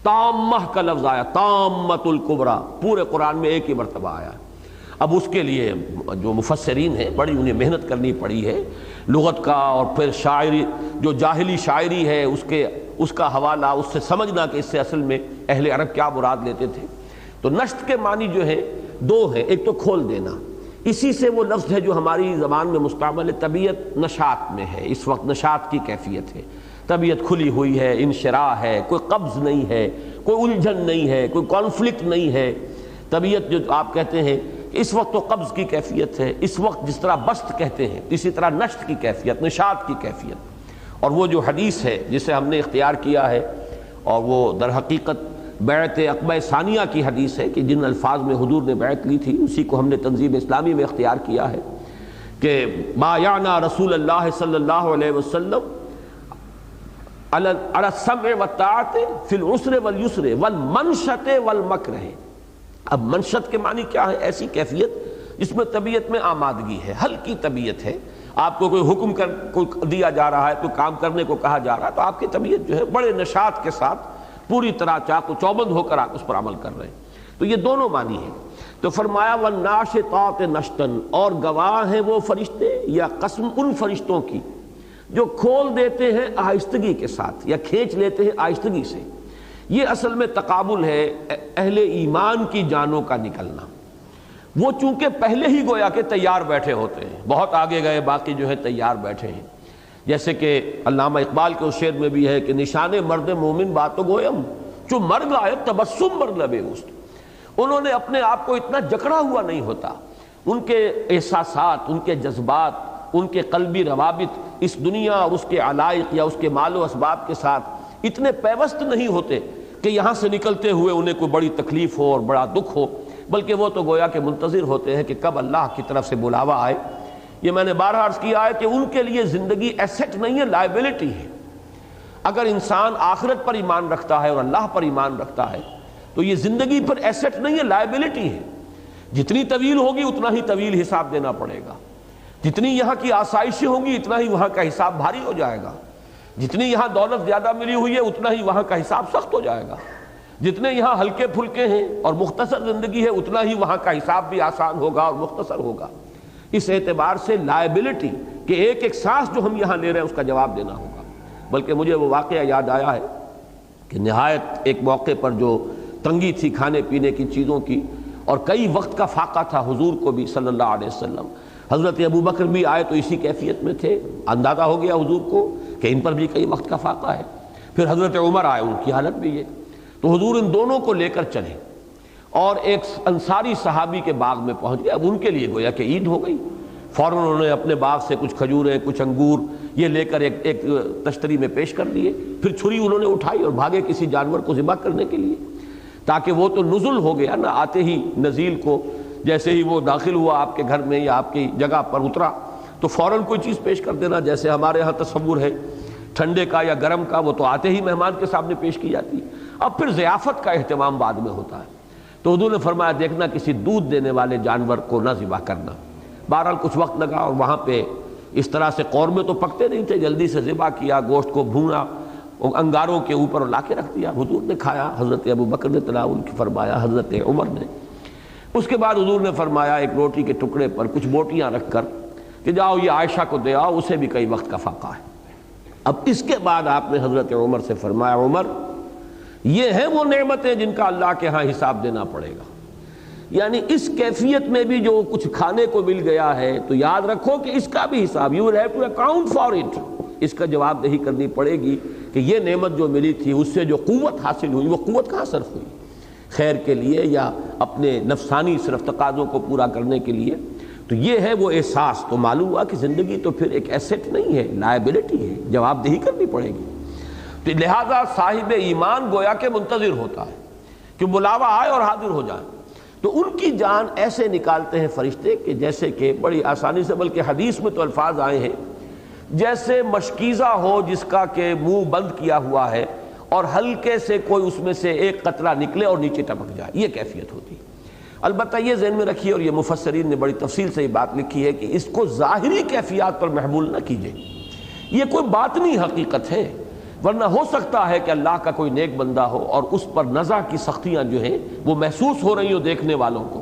تامہ کا لفظ آیا، تامۃ الکبریٰ، پورے قرآن میں ایک ہی مرتبہ آیا. اب اس کے لیے جو مفسرین ہیں بڑی انہیں محنت کرنی پڑی ہے لغت کا، اور پھر شاعری جو جاہلی شاعری ہے اس کا حوالہ، اس سے سمجھنا کہ اس سے اصل میں اہل عرب کیا مراد لیتے تھے. تو نشط کے معنی جو ہے دو ہیں. ایک تو کھول دینا، اسی سے وہ لفظ ہے جو ہماری زبان میں مستعمل ہے. طبیعت نشاط میں ہے، اس وقت نشاط کی کیفیت ہے، طبیعت کھلی ہوئی ہے، انشراح ہے، کوئی قبض نہیں ہے، کوئی الجھن نہیں ہے، کوئی کانفلکٹ نہیں ہے. طبیعت جو آپ کہتے ہیں اس وقت تو قبض کی کیفیت ہے، اس وقت جس طرح بسط کہتے ہیں اسی طرح نشط کی کیفیت، نشاط کی کیفیت. اور وہ جو حدیث ہے جسے ہم نے اختیار کیا ہے، اور وہ در حقیقت بیعت عقبہ ثانیہ کی حدیث ہے کہ جن الفاظ میں حضور نے بیعت لی تھی اسی کو ہم نے تنظیم اسلامی میں اختیار کیا ہے کہ بایعنا رسول اللہ صلی اللہ علیہ وسلم علی السمع والطاعۃ فی العسر والیسر والمنشط والمکرہ. اب منشط کے معنی کیا ہے؟ ایسی کیفیت جس میں طبیعت میں آمادگی ہے، ہلکی طبیعت ہے. آپ کو کوئی حکم کوئی دیا جا رہا ہے، کوئی کام کرنے کو کہا جا رہا ہے تو آپ کی طبیعت جو ہے بڑے نشاط کے ساتھ پوری طرح چاق و چوبند ہو کر آپ اس پر عمل کر رہے ہیں. تو یہ دونوں معنی ہیں. تو فرمایا وَالنَّاشِطَاتِ نَشْطًا، اور گواہ ہیں وہ فرشتے یا قسم ان فرشتوں کی جو کھول دیتے ہیں آہستگی کے ساتھ یا کھینچ لیتے ہیں آہستگی سے. یہ اصل میں تقابل ہے اہل ایمان کی جانوں کا نکلنا. وہ چونکہ پہلے ہی گویا کہ تیار بیٹھے ہوتے ہیں، بہت آگے گئے، باقی جو ہے تیار بیٹھے ہیں. جیسے کہ علامہ اقبال کے اس شعر میں بھی ہے کہ نشان مرد مومن باتو گویم جو مرگ آئے تبسم بر لبے اوست. انہوں نے اپنے آپ کو اتنا جکڑا ہوا نہیں ہوتا، ان کے احساسات، ان کے جذبات، ان کے قلبی روابط اس دنیا اور اس کے علائق یا اس کے مال و اسباب کے ساتھ اتنے پیوست نہیں ہوتے کہ یہاں سے نکلتے ہوئے انہیں کوئی بڑی تکلیف ہو اور بڑا دکھ ہو، بلکہ وہ تو گویا کہ منتظر ہوتے ہیں کہ کب اللہ کی طرف سے بلاوا آئے. یہ میں نے بارہا عرض کیا ہے کہ ان کے لیے زندگی ایسٹ نہیں ہے، لائبلٹی ہے. اگر انسان آخرت پر ایمان رکھتا ہے اور اللہ پر ایمان رکھتا ہے تو یہ زندگی پر ایسٹ نہیں ہے، لائبلٹی ہے. جتنی طویل ہوگی اتنا ہی طویل حساب دینا پڑے گا، جتنی یہاں کی آسائشیں ہوں گی اتنا ہی وہاں کا حساب بھاری ہو جائے گا، جتنی یہاں دولت زیادہ ملی ہوئی ہے اتنا ہی وہاں کا حساب سخت ہو جائے گا، جتنے یہاں ہلکے پھلکے ہیں اور مختصر زندگی ہے اتنا ہی وہاں کا حساب بھی آسان ہوگا اور مختصر ہوگا۔ اس اعتبار سے لائبلٹی کہ ایک ایک سانس جو ہم یہاں لے رہے ہیں اس کا جواب دینا ہوگا۔ بلکہ مجھے وہ واقعہ یاد آیا ہے کہ نہایت ایک موقع پر جو تنگی تھی کھانے پینے کی چیزوں کی اور کئی وقت کا فاقہ تھا حضور کو بھی صلی اللہ علیہ وسلم، حضرت ابو بکر بھی آئے تو اسی کیفیت میں تھے، اندازہ ہو گیا حضور کو کہ ان پر بھی کئی وقت کا فاقہ ہے۔ پھر حضرت عمر آئے، ان کی حالت بھی یہ، تو حضور ان دونوں کو لے کر چلے اور ایک انصاری صحابی کے باغ میں پہنچ گئے۔ اب ان کے لیے گویا کہ عید ہو گئی، فوراً انہوں نے اپنے باغ سے کچھ کھجوریں کچھ انگور یہ لے کر ایک تشتری میں پیش کر دیے، پھر چھری انہوں نے اٹھائی اور بھاگے کسی جانور کو ذبح کرنے کے لیے، تاکہ وہ تو نزل ہو گیا نا، آتے ہی نزیل کو جیسے ہی وہ داخل ہوا آپ کے گھر میں یا آپ کی جگہ پر اترا تو فوراً کوئی چیز پیش کر دینا، جیسے ہمارے ہاں تصور ہے ٹھنڈے کا یا گرم کا، وہ تو آتے ہی مہمان کے سامنے پیش کی جاتی ہے۔ اب پھر ضیافت کا اہتمام بعد میں ہوتا ہے، تو حضور نے فرمایا دیکھنا کسی دودھ دینے والے جانور کو نہ ذبح کرنا۔ بہرحال کچھ وقت لگا اور وہاں پہ اس طرح سے قورمے تو پکتے نہیں تھے، جلدی سے ذبح کیا، گوشت کو بھونا انگاروں کے اوپر لا کے رکھ دیا، حضور نے کھایا، حضرت ابو بکر نے تناول فرمایا، حضرت عمر نے۔ اس کے بعد حضور نے فرمایا ایک روٹی کے ٹکڑے پر کچھ بوٹیاں رکھ کر کہ جاؤ یہ عائشہ کو دے آؤ، اسے بھی کئی وقت کا فاقہ ہے۔ اب اس کے بعد آپ نے حضرت عمر سے فرمایا عمر یہ ہیں وہ نعمتیں جن کا اللہ کے ہاں حساب دینا پڑے گا، یعنی اس کیفیت میں بھی جو کچھ کھانے کو مل گیا ہے تو یاد رکھو کہ اس کا بھی حساب، you have to account for it, اس کا جواب دہی کرنی پڑے گی کہ یہ نعمت جو ملی تھی اس سے جو قوت حاصل ہوئی وہ قوت کہاں صرف ہوئی، خیر کے لیے یا اپنے نفسانی صرف تقاضوں کو پورا کرنے کے لیے۔ تو یہ ہے وہ احساس، تو معلوم ہوا کہ زندگی تو پھر ایک ایسٹ نہیں ہے، لائبلٹی ہے، جواب دہی کرنی پڑے گی۔ تو لہذا صاحب ایمان گویا کہ منتظر ہوتا ہے کہ بلاوا آئے اور حاضر ہو جائے، تو ان کی جان ایسے نکالتے ہیں فرشتے کہ جیسے کہ بڑی آسانی سے، بلکہ حدیث میں تو الفاظ آئے ہیں جیسے مشکیزہ ہو جس کا کہ منہ بند کیا ہوا ہے اور ہلکے سے کوئی اس میں سے ایک قطرہ نکلے اور نیچے ٹپک جائے، یہ کیفیت ہوتی ہے۔ البتہ یہ ذہن میں رکھیے، اور یہ مفسرین نے بڑی تفصیل سے یہ بات لکھی ہے کہ اس کو ظاہری کیفیات پر محمول نہ کیجیے، یہ کوئی باطنی حقیقت ہے، ورنہ ہو سکتا ہے کہ اللہ کا کوئی نیک بندہ ہو اور اس پر نزع کی سختیاں جو ہیں وہ محسوس ہو رہی ہوں دیکھنے والوں کو،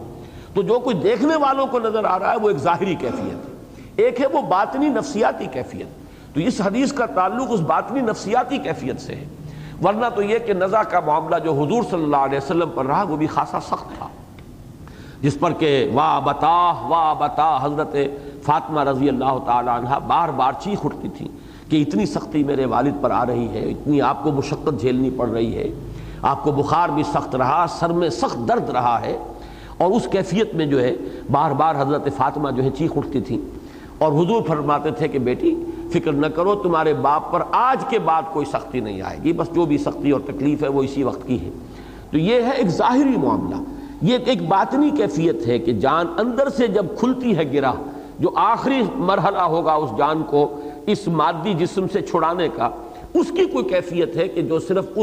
تو جو کچھ دیکھنے والوں کو نظر آ رہا ہے وہ ایک ظاہری کیفیت ہے، ایک ہے وہ باطنی نفسیاتی کیفیت۔ تو اس حدیث کا تعلق اس باطنی نفسیاتی کیفیت سے ہے، ورنہ تو یہ کہ نزع کا معاملہ جو حضور صلی اللہ علیہ وسلم پر رہا وہ بھی خاصا سخت تھا، جس پر کہ واہ بتا حضرت فاطمہ رضی اللہ تعالی عنہ بار بار چیخ اٹھتی تھی کہ اتنی سختی میرے والد پر آ رہی ہے، اتنی آپ کو مشقت جھیلنی پڑ رہی ہے، آپ کو بخار بھی سخت رہا، سر میں سخت درد رہا ہے، اور اس کیفیت میں جو ہے بار بار حضرت فاطمہ جو ہے چیخ اٹھتی تھی، اور حضور فرماتے تھے کہ بیٹی فکر نہ کرو، تمہارے باپ پر آج کے بعد کوئی سختی نہیں آئے گی، بس جو بھی سختی اور تکلیف ہے وہ اسی وقت کی ہے۔ تو یہ ہے ایک ظاہری معاملہ، یہ ایک باطنی کیفیت ہے کہ جان اندر سے جب کھلتی ہے گرہ، جو آخری مرحلہ ہوگا اس جان کو اس مادی جسم سے چھڑانے کا، اس کی کوئی کیفیت ہے کہ جو صرف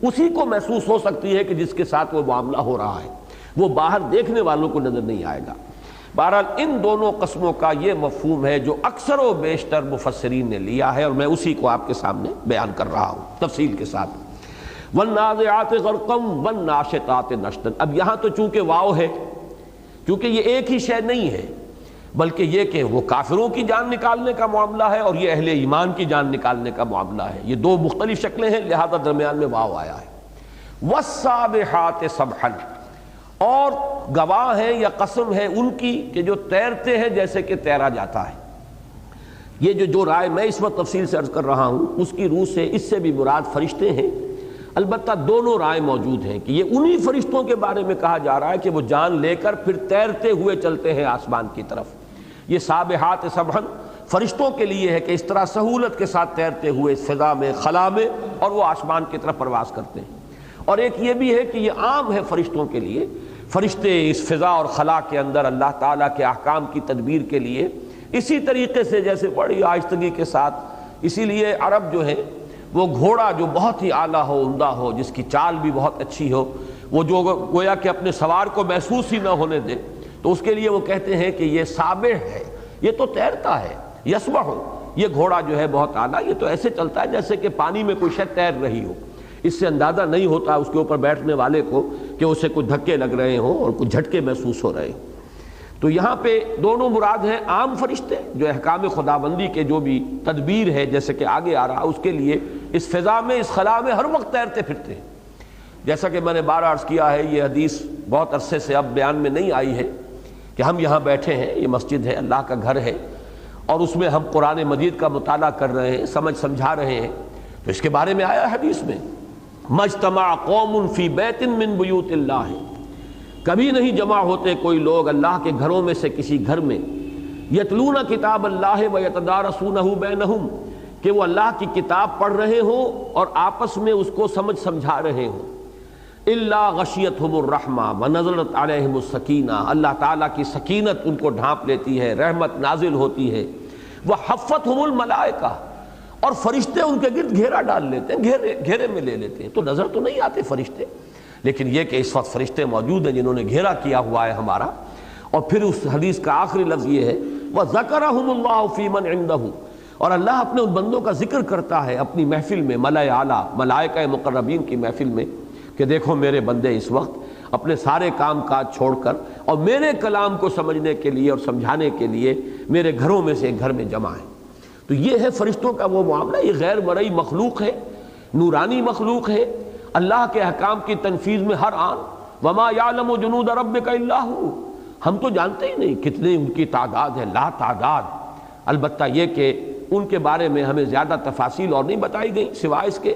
اسی کو محسوس ہو سکتی ہے کہ جس کے ساتھ وہ معاملہ ہو رہا ہے، وہ باہر دیکھنے والوں کو نظر نہیں آئے گا۔ بہرحال ان دونوں قسموں کا یہ مفہوم ہے جو اکثر و بیشتر مفسرین نے لیا ہے، اور میں اسی کو آپ کے سامنے بیان کر رہا ہوں تفصیل کے ساتھ۔ وَالنَّازِعَاتِ غَرْقًا وَالنَّاشِطَاتِ نَشْطًا، اب یہاں تو چونکہ واو ہے، کیونکہ یہ ایک ہی شے نہیں ہے، بلکہ یہ کہ وہ کافروں کی جان نکالنے کا معاملہ ہے اور یہ اہل ایمان کی جان نکالنے کا معاملہ ہے، یہ دو مختلف شکلیں ہیں، لہذا درمیان میں واو آیا ہے۔ وَالسَّابِحَاتِ سَبْحًا، اور گواہ ہیں یا قسم ہے ان کی کہ جو تیرتے ہیں جیسے کہ تیرا جاتا ہے۔ یہ جو رائے میں اس وقت تفصیل سے عرض کر رہا ہوں اس کی روح سے اس سے بھی مراد فرشتے ہیں، البتہ دونوں رائے موجود ہیں کہ یہ انہی فرشتوں کے بارے میں کہا جا رہا ہے کہ وہ جان لے کر پھر تیرتے ہوئے چلتے ہیں آسمان کی طرف۔ یہ سابحات سبحن فرشتوں کے لیے ہے کہ اس طرح سہولت کے ساتھ تیرتے ہوئے فضا میں خلا میں اور وہ آسمان کی طرف پرواز کرتے ہیں، اور ایک یہ بھی ہے کہ یہ عام ہے فرشتوں کے لیے، فرشتے اس فضا اور خلا کے اندر اللہ تعالیٰ کے احکام کی تدبیر کے لیے اسی طریقے سے جیسے بڑی آہستگی کے ساتھ، اسی لیے عرب جو ہے وہ گھوڑا جو بہت ہی اعلیٰ ہو، عمدہ ہو، جس کی چال بھی بہت اچھی ہو، وہ جو گویا کہ اپنے سوار کو محسوس ہی نہ ہونے دے، تو اس کے لیے وہ کہتے ہیں کہ یہ سابح ہے، یہ تو تیرتا ہے، یسبح، یہ گھوڑا جو ہے بہت اعلیٰ، یہ تو ایسے چلتا ہے جیسے کہ پانی میں کوئی شے تیر رہی ہو، اس سے اندازہ نہیں ہوتا اس کے اوپر بیٹھنے والے کو کہ اسے کچھ دھکے لگ رہے ہوں اور کچھ جھٹکے محسوس ہو رہے ہوں۔ تو یہاں پہ دونوں مراد ہیں عام فرشتے جو احکام خداوندی کے جو بھی تدبیر ہے جیسے کہ آگے آ رہا اس کے لیے اس فضا میں اس خلا میں ہر وقت تیرتے پھرتے ہیں۔ جیسا کہ میں نے بار عرض کیا ہے، یہ حدیث بہت عرصے سے اب بیان میں نہیں آئی ہے کہ ہم یہاں بیٹھے ہیں، یہ مسجد ہے، اللہ کا گھر ہے، اور اس میں ہم قرآن مجید کا مطالعہ کر رہے ہیں، سمجھا رہے ہیں، تو اس کے بارے میں آیا حدیث میں مجتمع قوم فی بیت من بیوت اللہ، کبھی نہیں جمع ہوتے کوئی لوگ اللہ کے گھروں میں سے کسی گھر میں، یتلون کتاب اللہ ویتدارسونہ بینہم، کہ وہ اللہ کی کتاب پڑھ رہے ہوں اور آپس میں اس کو سمجھا رہے ہوں، الا غشیتہم الرحمہ ونزلت علیہم السکینہ، اللہ تعالیٰ کی سکینت ان کو ڈھانپ لیتی ہے، رحمت نازل ہوتی ہے، وحفتہم الملائکہ، اور فرشتے ان کے گرد گھیرا ڈال لیتے ہیں، گھیرے میں لے لیتے ہیں۔ تو نظر تو نہیں آتے فرشتے، لیکن یہ کہ اس وقت فرشتے موجود ہیں جنہوں نے گھیرا کیا ہوا ہے ہمارا۔ اور پھر اس حدیث کا آخری لفظ یہ ہے وَذَكَرَهُمُ اللَّهُ فِي مَنْ عِنْدَهُ، اور اللہ اپنے ان بندوں کا ذکر کرتا ہے اپنی محفل میں، ملائے اعلیٰ ملائکہ مقربین کی محفل میں، کہ دیکھو میرے بندے اس وقت اپنے سارے کام کاج چھوڑ کر اور میرے کلام کو سمجھنے کے لیے اور سمجھانے کے لیے میرے گھروں میں سے ایک گھر میں جمع ہیں۔ تو یہ ہے فرشتوں کا وہ معاملہ، یہ غیر مرئی مخلوق ہے، نورانی مخلوق ہے، اللہ کے احکام کی تنفیذ میں ہر آن۔ وما یعلم جنود ربک الا ھو، ہم تو جانتے ہی نہیں کتنے ان کی تعداد ہے، لا تعداد۔ البتہ یہ کہ ان کے بارے میں ہمیں زیادہ تفاصیل اور نہیں بتائی گئی سوائے اس کے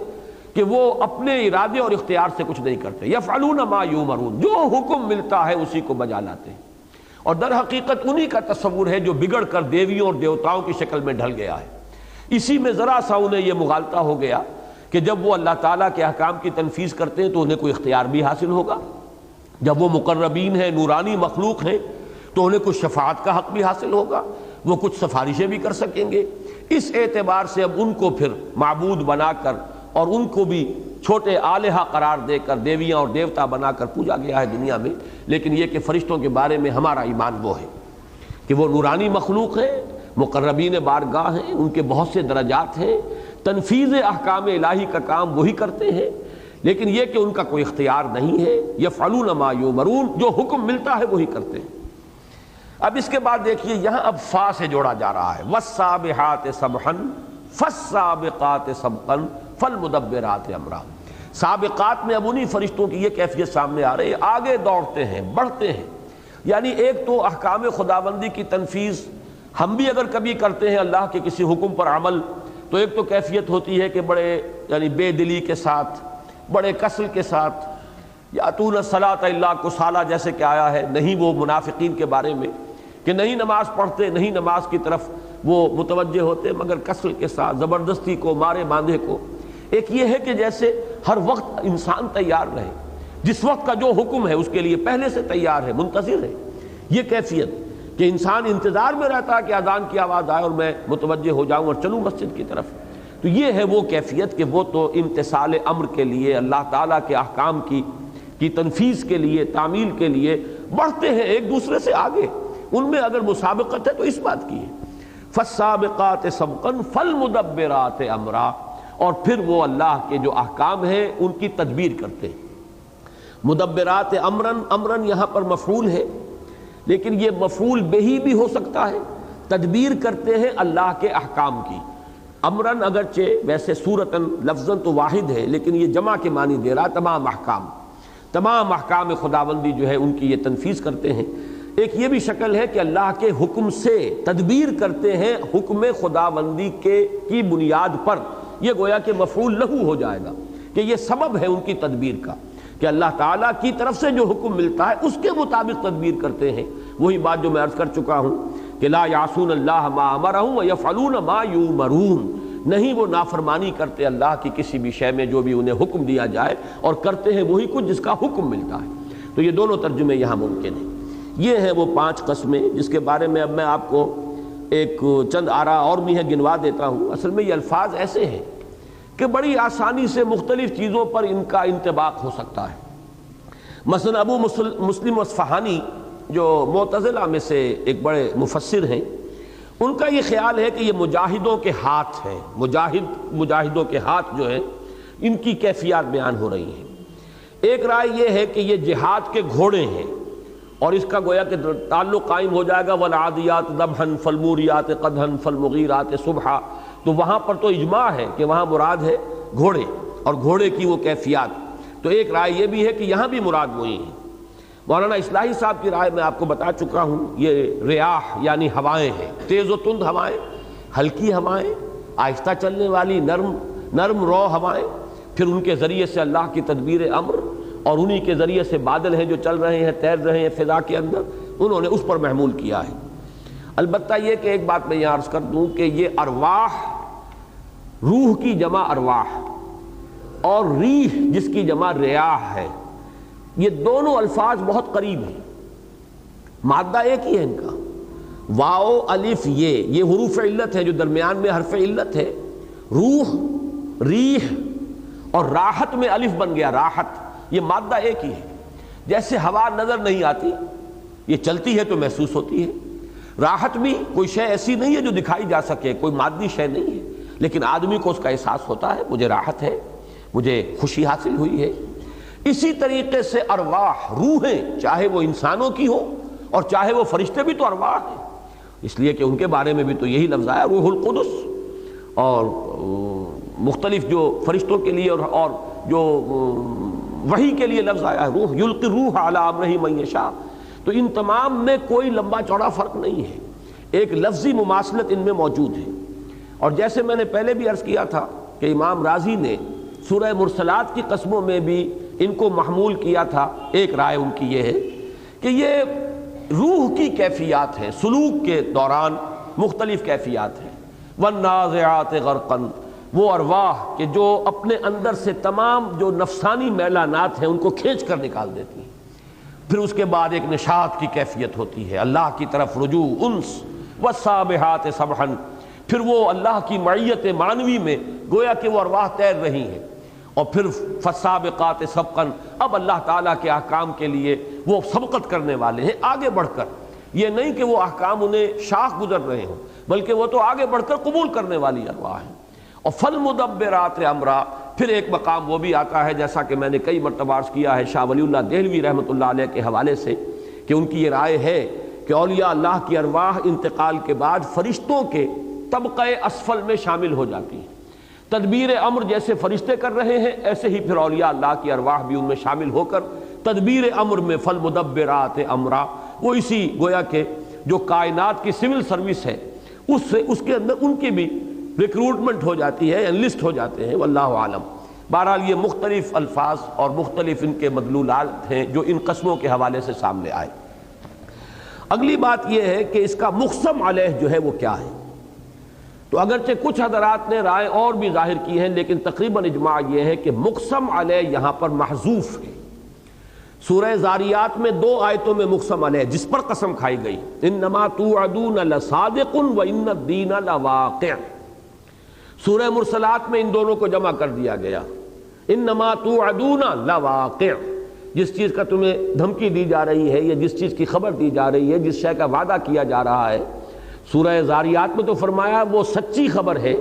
کہ وہ اپنے ارادے اور اختیار سے کچھ نہیں کرتے، یفعلون ما یؤمرون، جو حکم ملتا ہے اسی کو بجا لاتے ہیں۔ اور در حقیقت انہی کا تصور ہے جو بگڑ کر دیویوں اور دیوتاؤں کی شکل میں ڈھل گیا ہے۔ اسی میں ذرا سا انہیں یہ مغالطہ ہو گیا کہ جب وہ اللہ تعالیٰ کے احکام کی تنفیذ کرتے ہیں تو انہیں کوئی اختیار بھی حاصل ہوگا، جب وہ مقربین ہیں، نورانی مخلوق ہیں، تو انہیں کچھ شفاعت کا حق بھی حاصل ہوگا، وہ کچھ سفارشیں بھی کر سکیں گے۔ اس اعتبار سے اب ان کو پھر معبود بنا کر اور ان کو بھی چھوٹے آلہہ قرار دے کر دیویاں اور دیوتا بنا کر پوجا گیا ہے دنیا میں۔ لیکن یہ کہ فرشتوں کے بارے میں ہمارا ایمان وہ ہے کہ وہ نورانی مخلوق ہیں، مقربین بارگاہ ہیں، ان کے بہت سے درجات ہیں، تنفیذ احکام الہی کا کام وہی کرتے ہیں، لیکن یہ کہ ان کا کوئی اختیار نہیں ہے، یفعلون ما یؤمرون، جو حکم ملتا ہے وہی کرتے ہیں۔ اب اس کے بعد دیکھیے یہاں اب فا سے جوڑا جا رہا ہے، والسابحات سبحا فالسابقات سبقا فالمدبرات امرا۔ سابقات میں اب انہی فرشتوں کی یہ کیفیت سامنے آ رہی ہے، آگے دوڑتے ہیں، بڑھتے ہیں۔ یعنی ایک تو احکام خداوندی کی تنفیذ ہم بھی اگر کبھی کرتے ہیں اللہ کے کسی حکم پر عمل، تو ایک تو کیفیت ہوتی ہے کہ بڑے یعنی بے دلی کے ساتھ، بڑے کسل کے ساتھ، یاتون الصلاۃ الا کسالى جیسے کہ آیا ہے، نہیں وہ منافقین کے بارے میں کہ نہیں نماز پڑھتے، نہیں نماز کی طرف وہ متوجہ ہوتے، مگر کسل کے ساتھ، زبردستی کو، مارے باندھے کو۔ ایک یہ ہے کہ جیسے ہر وقت انسان تیار رہے، جس وقت کا جو حکم ہے اس کے لیے پہلے سے تیار ہے، منتظر ہے۔ یہ کیفیت کہ انسان انتظار میں رہتا ہے کہ اذان کی آواز آئے اور میں متوجہ ہو جاؤں اور چلوں مسجد کی طرف۔ تو یہ ہے وہ کیفیت کہ وہ تو امتثال امر کے لیے، اللہ تعالیٰ کے احکام کی تنفیذ کے لیے، تعمیل کے لیے بڑھتے ہیں ایک دوسرے سے آگے۔ ان میں اگر مسابقت ہے تو اس بات کی ہے، فالسابقات سبقا فالمدبرات امرا، اور پھر وہ اللہ کے جو احکام ہیں ان کی تدبیر کرتے ہیں۔ مدبرات امرن، امرن یہاں پر مفعول ہے، لیکن یہ مفعول بہی بھی ہو سکتا ہے۔ تدبیر کرتے ہیں اللہ کے احکام کی۔ امرن اگرچہ ویسے صورتاً لفظاً تو واحد ہے، لیکن یہ جمع کے معنی دے رہا، تمام احکام خداوندی جو ہے ان کی یہ تنفیذ کرتے ہیں۔ ایک یہ بھی شکل ہے کہ اللہ کے حکم سے تدبیر کرتے ہیں، حکم خداوندی کی بنیاد پر، یہ گویا کہ مفعول لہو ہو جائے گا کہ یہ سبب ہے ان کی تدبیر کا، کہ اللہ تعالیٰ کی طرف سے جو حکم ملتا ہے اس کے مطابق تدبیر کرتے ہیں۔ وہی بات جو میں عرض کر چکا ہوں کہ لا یعصون اللہ ما امرہم ویفعلون ما یؤمرون، نہیں وہ نافرمانی کرتے اللہ کی کسی بھی شے میں جو بھی انہیں حکم دیا جائے، اور کرتے ہیں وہی کچھ جس کا حکم ملتا ہے۔ تو یہ دونوں ترجمے یہاں ممکن ہیں۔ یہ ہیں وہ 5 قسمیں جس کے بارے میں اب میں آپ کو ایک چند آراء اور بھی ہیں گنوا دیتا ہوں۔ اصل میں یہ الفاظ ایسے ہیں کہ بڑی آسانی سے مختلف چیزوں پر ان کا انطباق ہو سکتا ہے۔ مثلا ابو مسلم اصفہانی جو معتزلہ میں سے ایک بڑے مفسر ہیں، ان کا یہ خیال ہے کہ یہ مجاہدوں کے ہاتھ ہیں، مجاہدوں کے ہاتھ جو ہیں ان کی کیفیات بیان ہو رہی ہیں۔ ایک رائے یہ ہے کہ یہ جہاد کے گھوڑے ہیں، اور اس کا گویا کہ تعلق قائم ہو جائے گا والعادیات ضبحا فالموریات قدحا فالمغیرات صبحا، تو وہاں پر تو اجماع ہے کہ وہاں مراد ہے گھوڑے اور گھوڑے کی وہ کیفیات۔ تو ایک رائے یہ بھی ہے کہ یہاں بھی مراد وہی ہیں۔ مولانا اصلاحی صاحب کی رائے میں آپ کو بتا چکا ہوں، یہ ریاح یعنی ہوائیں ہیں، تیز و تند ہوائیں، ہلکی ہوائیں، آہستہ چلنے والی نرم رو ہوائیں، پھر ان کے ذریعے سے اللہ کی تدبیر امر، اور انہی کے ذریعے سے بادل ہیں جو چل رہے ہیں، تیر رہے ہیں فضا کے اندر، انہوں نے اس پر محمول کیا ہے۔ البتہ یہ کہ ایک بات میں یہ عرض کر دوں کہ یہ ارواح، روح کی جمع ارواح اور ریح جس کی جمع ریاح ہے، یہ دونوں الفاظ بہت قریب ہیں، مادہ ایک ہی ہے ان کا، واو الف یہ حروف علت ہے جو درمیان میں حرف علت ہے، روح، ریح اور راحت میں الف بن گیا راحت، یہ مادہ ایک ہی ہے۔ جیسے ہوا نظر نہیں آتی، یہ چلتی ہے تو محسوس ہوتی ہے، راحت بھی کوئی شے ایسی نہیں ہے جو دکھائی جا سکے، کوئی مادی شے نہیں ہے، لیکن آدمی کو اس کا احساس ہوتا ہے، مجھے راحت ہے، مجھے خوشی حاصل ہوئی ہے۔ اسی طریقے سے ارواح، روحیں، چاہے وہ انسانوں کی ہو اور چاہے وہ فرشتے بھی تو ارواح ہیں، اس لیے کہ ان کے بارے میں بھی تو یہی لفظ آیا روح القدس، اور مختلف جو فرشتوں کے لیے اور جو وحی کے لیے لفظ آیا ہے روح، یلقی الروح علی امرہ من یشاء، تو ان تمام میں کوئی لمبا چوڑا فرق نہیں ہے، ایک لفظی مماثلت ان میں موجود ہے۔ اور جیسے میں نے پہلے بھی عرض کیا تھا کہ امام رازی نے سورہ مرسلات کی قسموں میں بھی ان کو محمول کیا تھا، ایک رائے ان کی یہ ہے کہ یہ روح کی کیفیات ہیں، سلوک کے دوران مختلف کیفیات ہیں۔ والنازعات غرقا، وہ ارواح کہ جو اپنے اندر سے تمام جو نفسانی میلانات ہیں ان کو کھینچ کر نکال دیتی ہیں، پھر اس کے بعد ایک نشاط کی کیفیت ہوتی ہے، اللہ کی طرف رجوع، انس، والسابحات سبحا، پھر وہ اللہ کی معیت معنوی میں گویا کہ وہ ارواح تیر رہی ہیں، اور پھر فالسابقات سبقا، اب اللہ تعالیٰ کے احکام کے لیے وہ سبقت کرنے والے ہیں آگے بڑھ کر، یہ نہیں کہ وہ احکام انہیں شاخ گزر رہے ہوں، بلکہ وہ تو آگے بڑھ کر قبول کرنے والی ارواح ہیں۔ اور فالمدبرات امرا، پھر ایک مقام وہ بھی آتا ہے جیسا کہ میں نے کئی مرتبہ عرض کیا ہے شاہ ولی اللہ دہلوی رحمۃ اللہ علیہ کے حوالے سے کہ ان کی یہ رائے ہے کہ اولیاء اللہ کی ارواح انتقال کے بعد فرشتوں کے طبقہ اسفل میں شامل ہو جاتی ہیں، تدبیر امر جیسے فرشتے کر رہے ہیں ایسے ہی پھر اولیاء اللہ کی ارواح بھی ان میں شامل ہو کر تدبیر امر میں فالمدبرات امرا، وہ اسی گویا کہ جو کائنات کی سول سروس ہے اس کے اندر ان کی بھی ریکروٹمنٹ ہو جاتی ہے، انلسٹ ہو جاتے ہیں، واللہ عالم۔ بہرحال یہ مختلف الفاظ اور مختلف ان کے مدلولات ہیں جو ان قسموں کے حوالے سے سامنے آئے۔ اگلی بات یہ ہے کہ اس کا مقسم علیہ جو ہے وہ کیا ہے، تو اگرچہ کچھ حضرات نے رائے اور بھی ظاہر کی ہیں لیکن تقریباً اجماع یہ ہے کہ مقسم علیہ یہاں پر محذوف ہے۔ سورہ زاریات میں 2 آیتوں میں مقسم علیہ جس پر قسم کھائی گئی، انما توعدون لصادق وان الدین لواقع، سورہ مرسلات میں ان دونوں کو جمع کر دیا گیا، انما توعدون لواقع، جس چیز کا تمہیں دھمکی دی جا رہی ہے یا جس چیز کی خبر دی جا رہی ہے، جس شے کا وعدہ کیا جا رہا ہے، سورہ زاریات میں تو فرمایا وہ سچی خبر ہے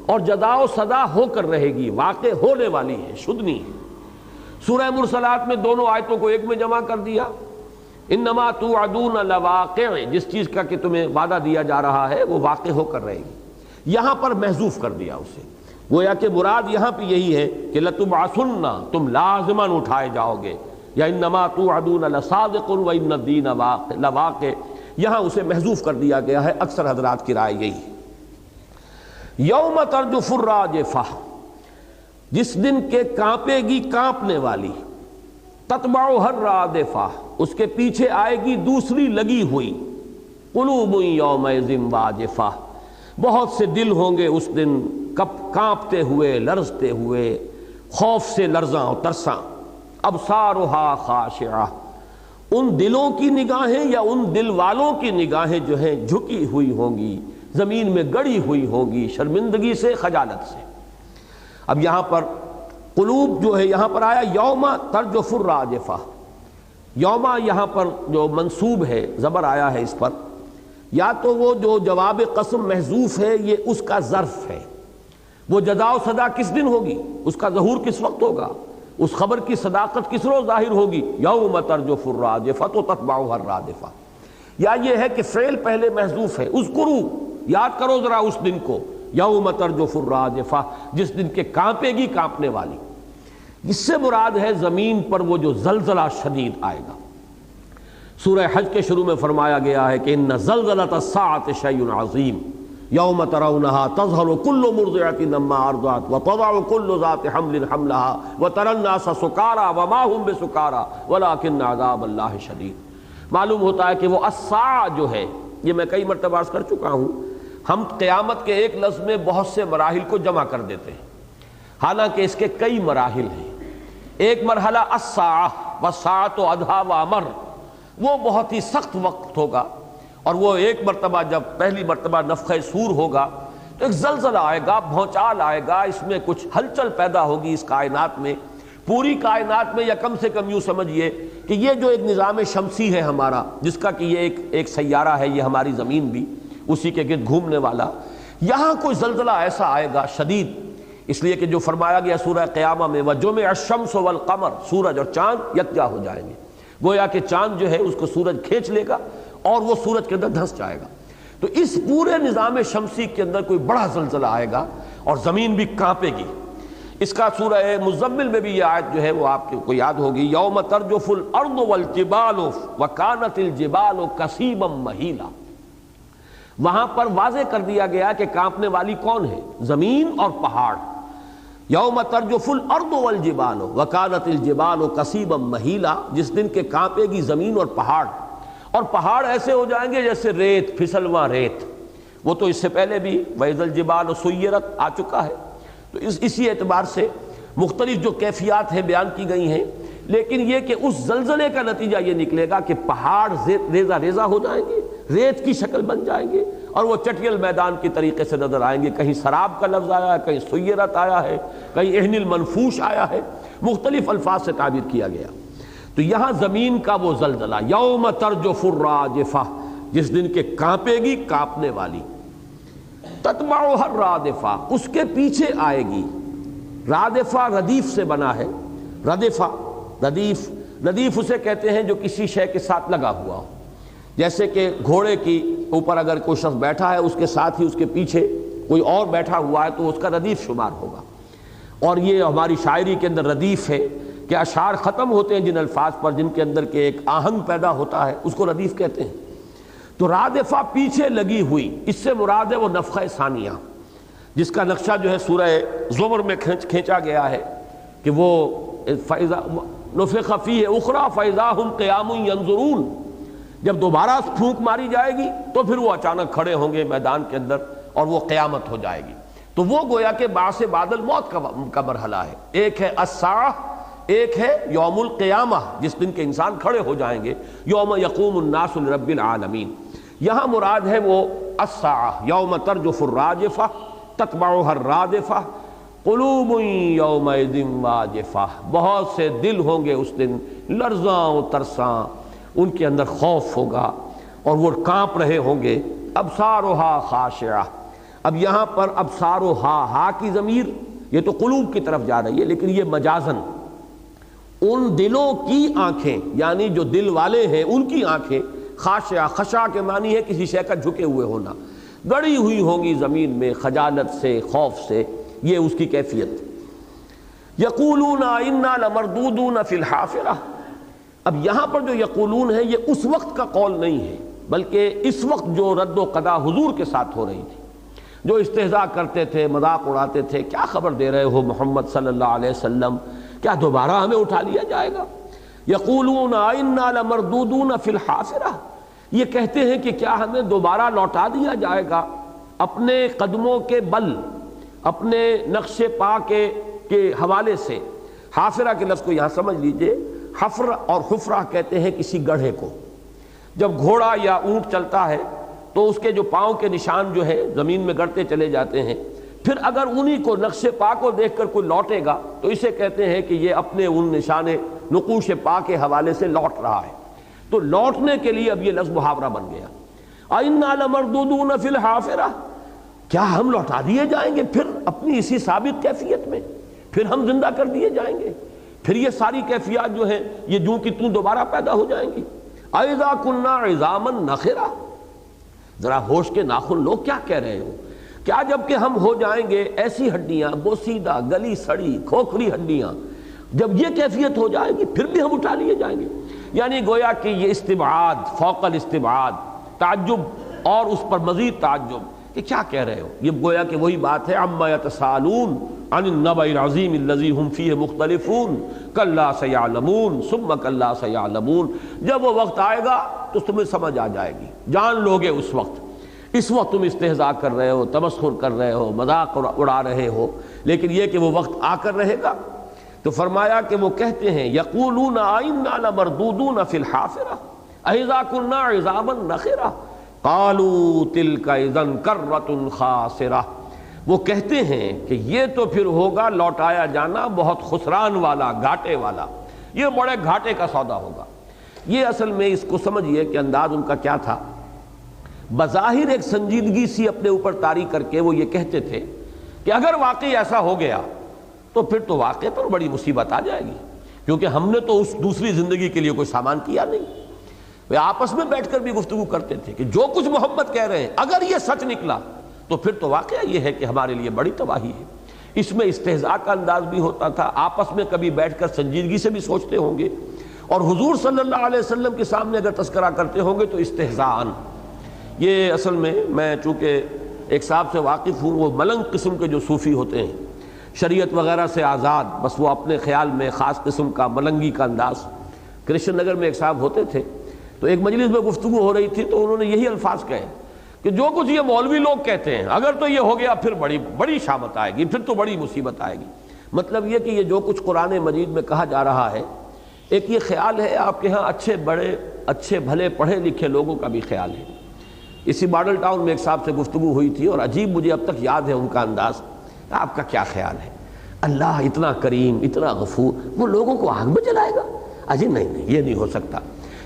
اور جزا و سزا ہو کر رہے گی، واقع ہونے والی ہے، شدنی ہے۔ سورہ مرسلات میں دونوں آیتوں کو ایک میں جمع کر دیا، انما توعدون لواقع، جس چیز کا کہ تمہیں وعدہ دیا جا رہا ہے وہ واقع ہو کر رہے گی، یہاں پر محذوف کر دیا اسے، گویا کہ مراد یہاں پہ یہی ہے کہ لتبعثن، تم لازماً اٹھائے جاؤ گے، یا انما توعدون لصادق وان الدین لواقع، یہاں اسے محذوف کر دیا گیا ہے، اکثر حضرات کی رائے یہی ہے۔ یوم ترجف الراجفہ، جس دن کے کانپے گی کانپنے والی، تتبعها الرادفہ، اس کے پیچھے آئے گی دوسری لگی ہوئی، قلوب یومئذ واجفہ، بہت سے دل ہوں گے اس دن کانپتے ہوئے، لرزتے ہوئے، خوف سے لرزاں و ترساں، ابصارها خاشعہ، ان دلوں کی نگاہیں یا ان دل والوں کی نگاہیں جو ہیں جھکی ہوئی ہوں گی، زمین میں گڑی ہوئی ہوں گی، شرمندگی سے، خجالت سے۔ اب یہاں پر قلوب جو ہے یہاں پر آیا یوم ترجف الراجفہ، یوم یہاں پر جو منصوب ہے زبر آیا ہے اس پر، یا تو وہ جو جواب قسم محذوف ہے یہ اس کا ظرف ہے، وہ جزا و سزا کس دن ہوگی، اس کا ظہور کس وقت ہوگا، اس خبر کی صداقت کس روز ظاہر ہوگی، یوم ترجف الراجفۃ تتبعها الرادفہ۔ یا یہ ہے کہ فعل پہلے محذوف ہے، اذکروا، یاد کرو ذرا اس دن کو، یوم ترجف الراجفہ، جس دن کے کانپے گی کانپنے والی۔ اس سے مراد ہے زمین پر وہ جو زلزلہ شدید آئے گا۔ سورہ حج کے شروع میں فرمایا گیا ہے کہ ان زلزلۃ الساعۃ شیء عظیم یوم ترونہا تذہل کل مرضعۃ عما ارضعت وتضع کل ذات حمل حملها وتری الناس سکارى وما هم بسکارى ولکن عذاب اللہ شدید۔ معلوم ہوتا ہے کہ وہ الساعہ جو ہے، یہ میں کئی مرتبہ عرض کر چکا ہوں، ہم قیامت کے ایک لفظ میں بہت سے مراحل کو جمع کر دیتے ہیں، حالانکہ اس کے کئی مراحل ہیں۔ ایک مرحلہ الساعہ والساعۃ ادھیٰ وامر، وہ بہت ہی سخت وقت ہوگا، اور وہ ایک مرتبہ جب پہلی مرتبہ نفخہ صور ہوگا تو ایک زلزلہ آئے گا، بھونچال آئے گا، اس میں کچھ ہلچل پیدا ہوگی اس کائنات میں، پوری کائنات میں، یا کم سے کم یوں سمجھیے کہ یہ جو ایک نظام شمسی ہے ہمارا، جس کا کہ یہ ایک سیارہ ہے، یہ ہماری زمین بھی اسی کے گرد گھومنے والا، یہاں کوئی زلزلہ ایسا آئے گا شدید، اس لیے کہ جو فرمایا گیا سورہ قیامہ میں وَجُمِعَ الشَّمْسُ وَالْقَمَرُ، سورج اور چاند یکجا ہو جائیں گے، گویا کہ چاند جو ہے اس کو سورج کھینچ لے گا اور وہ سورج کے اندر دھنس جائے گا۔ تو اس پورے نظام شمسی کے اندر کوئی بڑا زلزلہ آئے گا اور زمین بھی کانپے گی۔ اس کا سورہ مزمل میں بھی یہ آیت جو ہے وہ آپ کو یاد ہوگی، یوم ترجف الارض والجبال وکانت الجبال کثیبا مہیلا۔ وہاں پر واضح کر دیا گیا کہ کانپنے والی کون ہے، زمین اور پہاڑ۔ یوم ترجف الارض والجبال وکانت الجبال کثیبا مہیلا، جس دن کے کانپے گی زمین اور پہاڑ، اور پہاڑ ایسے ہو جائیں گے جیسے ریت، پھسلواں ریت۔ وہ تو اس سے پہلے بھی وَإِذَا الْجِبَالُ سُيِّرَتْ آ چکا ہے، تو اسی اعتبار سے مختلف جو کیفیات ہیں بیان کی گئی ہیں، لیکن یہ کہ اس زلزلے کا نتیجہ یہ نکلے گا کہ پہاڑ ریزہ ریزہ ہو جائیں گے، ریت کی شکل بن جائیں گے، اور وہ چٹیل میدان کی طریقے سے نظر آئیں گے۔ کہیں سراب کا لفظ آیا ہے، کہیں سیرت آیا ہے، کہیں اہن المنفوش آیا ہے، مختلف الفاظ سے تعبیر کیا گیا۔ تو یہاں زمین کا وہ زلزلہ یوم ترجف الراجفہ، جس دن کے کانپے گی کانپنے والی، تتبعها الرادفہ، اس کے پیچھے آئے گی۔ رادفہ ردیف سے بنا ہے، ردفہ، ردیف اسے کہتے ہیں جو کسی شے کے ساتھ لگا ہوا ہو، جیسے کہ گھوڑے کی اوپر اگر کوئی شخص بیٹھا ہے، اس کے ساتھ ہی اس کے پیچھے کوئی اور بیٹھا ہوا ہے تو اس کا ردیف شمار ہوگا۔ اور یہ ہماری شاعری کے اندر ردیف ہے کہ اشعار ختم ہوتے ہیں جن الفاظ پر جن کے اندر کے ایک آہنگ پیدا ہوتا ہے، اس کو ردیف کہتے ہیں۔ تو رادفہ پیچھے لگی ہوئی، اس سے مراد ہے وہ نفخہ ثانیہ، جس کا نقشہ جو ہے سورہ زمر میں کھینچا گیا ہے کہ وہ نفخ فیہ اخری فاذا ھم قیام ینظرون، جب دوبارہ پھونک ماری جائے گی تو پھر وہ اچانک کھڑے ہوں گے میدان کے اندر اور وہ قیامت ہو جائے گی۔ تو وہ گویا کہ بعث بعد الموت کا مرحلہ ہے۔ ایک ہے الساعہ، ایک ہے یوم القیامہ، جس دن کے انسان کھڑے ہو جائیں گے، یوم یقوم الناس لرب العالمین۔ یہاں مراد ہے وہ الساعہ، یوم ترجف الراجفہ تتبعها الرادفہ قلوب یومئذ واجفہ، بہت سے دل ہوں گے اس دن لرزاں و ترساں، ان کے اندر خوف ہوگا اور وہ کانپ رہے ہوں گے۔ ابصارها خاشعہ، اب یہاں پر ابصارها، ہا کی ضمیر یہ تو قلوب کی طرف جا رہی ہے، لیکن یہ مجازن ان دلوں کی آنکھیں، یعنی جو دل والے ہیں ان کی آنکھیں، خاشعہ، خشع کے معنی ہے کسی شے کا جھکے ہوئے ہونا، گڑی ہوئی ہوں گی زمین میں خجالت سے، خوف سے، یہ اس کی کیفیت۔ یقولون انا لمردودون فی الحافرہ، اب یہاں پر جو یقولون ہے یہ اس وقت کا قول نہیں ہے، بلکہ اس وقت جو رد و قضا حضور کے ساتھ ہو رہی تھی، جو استہزاء کرتے تھے، مذاق اڑاتے تھے، کیا خبر دے رہے ہو محمد صلی اللہ علیہ وسلم، کیا دوبارہ ہمیں اٹھا لیا جائے گا؟ یقولون انا لمردودون فی الحافرہ، یہ کہتے ہیں کہ کیا ہمیں دوبارہ لوٹا دیا جائے گا اپنے قدموں کے بل، اپنے نقش پا کے حوالے سے۔ حافرہ کے لفظ کو یہاں سمجھ لیجئے، حفر اور حفرہ کہتے ہیں کسی گڑھے کو۔ جب گھوڑا یا اونٹ چلتا ہے تو اس کے جو پاؤں کے نشان جو ہے زمین میں گڑتے چلے جاتے ہیں، پھر اگر انہی کو نقش پا کو دیکھ کر کوئی لوٹے گا تو اسے کہتے ہیں کہ یہ اپنے ان نشان نقوش پا کے حوالے سے لوٹ رہا ہے۔ تو لوٹنے کے لیے اب یہ لفظ محاورہ بن گیا۔ اَإِنَّا لَمَرْدُودُونَ فِي الْحَافِرَةِ، کیا ہم لوٹا دیے جائیں گے پھر اپنی اسی سابق کیفیت میں؟ پھر ہم زندہ کر دیے جائیں گے؟ پھر یہ ساری کیفیات جو ہیں یہ جوں کی توں دوبارہ پیدا ہو جائیں گی؟ اَإِذَا كُنَّا عِظَامًا نَخِرَةً، ذرا ہوش کے ناخن لوگ کیا کہہ رہے ہو؟ کیا جب کہ ہم ہو جائیں گے ایسی ہڈیاں بوسیدہ گلی سڑی کھوکھری ہڈیاں، جب یہ کیفیت ہو جائے گی پھر بھی ہم اٹھا لیے جائیں گے؟ یعنی گویا کہ یہ استبعاد فوق الاستبعاد، تعجب اور اس پر مزید تعجب کہ کیا کہہ رہے ہو؟ یہ گویا کہ وہی بات ہے عما یتساءلون عن النبأ العظیم الذی ہم فیہ مختلفون کلا سیعلمون ثم کلا سیعلمون۔ جب وہ وقت آئے گا تو تمہیں سمجھ آ جائے گی، جان لوگے اس وقت۔ اس وقت تم استہزاء کر رہے ہو، تمسخر کر رہے ہو، مذاق اڑا رہے ہو، لیکن یہ کہ وہ وقت آ کر رہے گا۔ تو فرمایا کہ وہ کہتے ہیں یقولون ائنا لمردودون فی الحافرہ اذا کنا عظاما نخرہ قالوا تلک اذا کرۃ خاسرہ۔ وہ کہتے ہیں کہ یہ تو پھر ہوگا لوٹایا جانا بہت خسران والا، گھاٹے والا، یہ بڑے گھاٹے کا سودا ہوگا۔ یہ اصل میں اس کو سمجھیے کہ انداز ان کا کیا تھا، بظاہر ایک سنجیدگی سی اپنے اوپر طاری کر کے وہ یہ کہتے تھے کہ اگر واقعی ایسا ہو گیا تو پھر تو واقعی پر بڑی مصیبت آ جائے گی، کیونکہ ہم نے تو اس دوسری زندگی کے لیے کوئی سامان کیا نہیں۔ وہ آپس میں بیٹھ کر بھی گفتگو کرتے تھے کہ جو کچھ محمد کہہ رہے ہیں اگر یہ سچ نکلا تو پھر تو واقعہ یہ ہے کہ ہمارے لیے بڑی تباہی ہے۔ اس میں استہزاء کا انداز بھی ہوتا تھا، آپس میں کبھی بیٹھ کر سنجیدگی سے بھی سوچتے ہوں گے، اور حضور صلی اللہ علیہ وسلم کے سامنے اگر تذکرہ کرتے ہوں گے تو استہزاءً۔ یہ اصل میں چونکہ ایک صاحب سے واقف ہوں، وہ ملنگ قسم کے جو صوفی ہوتے ہیں، شریعت وغیرہ سے آزاد، بس وہ اپنے خیال میں خاص قسم کا ملنگی کا انداز۔ کرشن نگر میں ایک صاحب ہوتے تھے، تو ایک مجلس میں گفتگو ہو رہی تھی تو انہوں نے یہی الفاظ کہے کہ جو کچھ یہ مولوی لوگ کہتے ہیں اگر تو یہ ہو گیا پھر بڑی شامت آئے گی، پھر تو بڑی مصیبت آئے گی۔ مطلب یہ کہ یہ جو کچھ قرآن مجید میں کہا جا رہا ہے، ایک یہ خیال ہے آپ کے ہاں اچھے بھلے پڑھے لکھے لوگوں کا بھی خیال ہے۔ اسی ماڈل ٹاؤن میں ایک صاحب سے گفتگو ہوئی تھی اور عجیب مجھے اب تک یاد ہے ان کا انداز، آپ کا کیا خیال ہے؟ اللہ اتنا کریم اتنا غفور، وہ لوگوں کو آگ میں جلائے گا؟ اجی نہیں، یہ نہیں ہو سکتا۔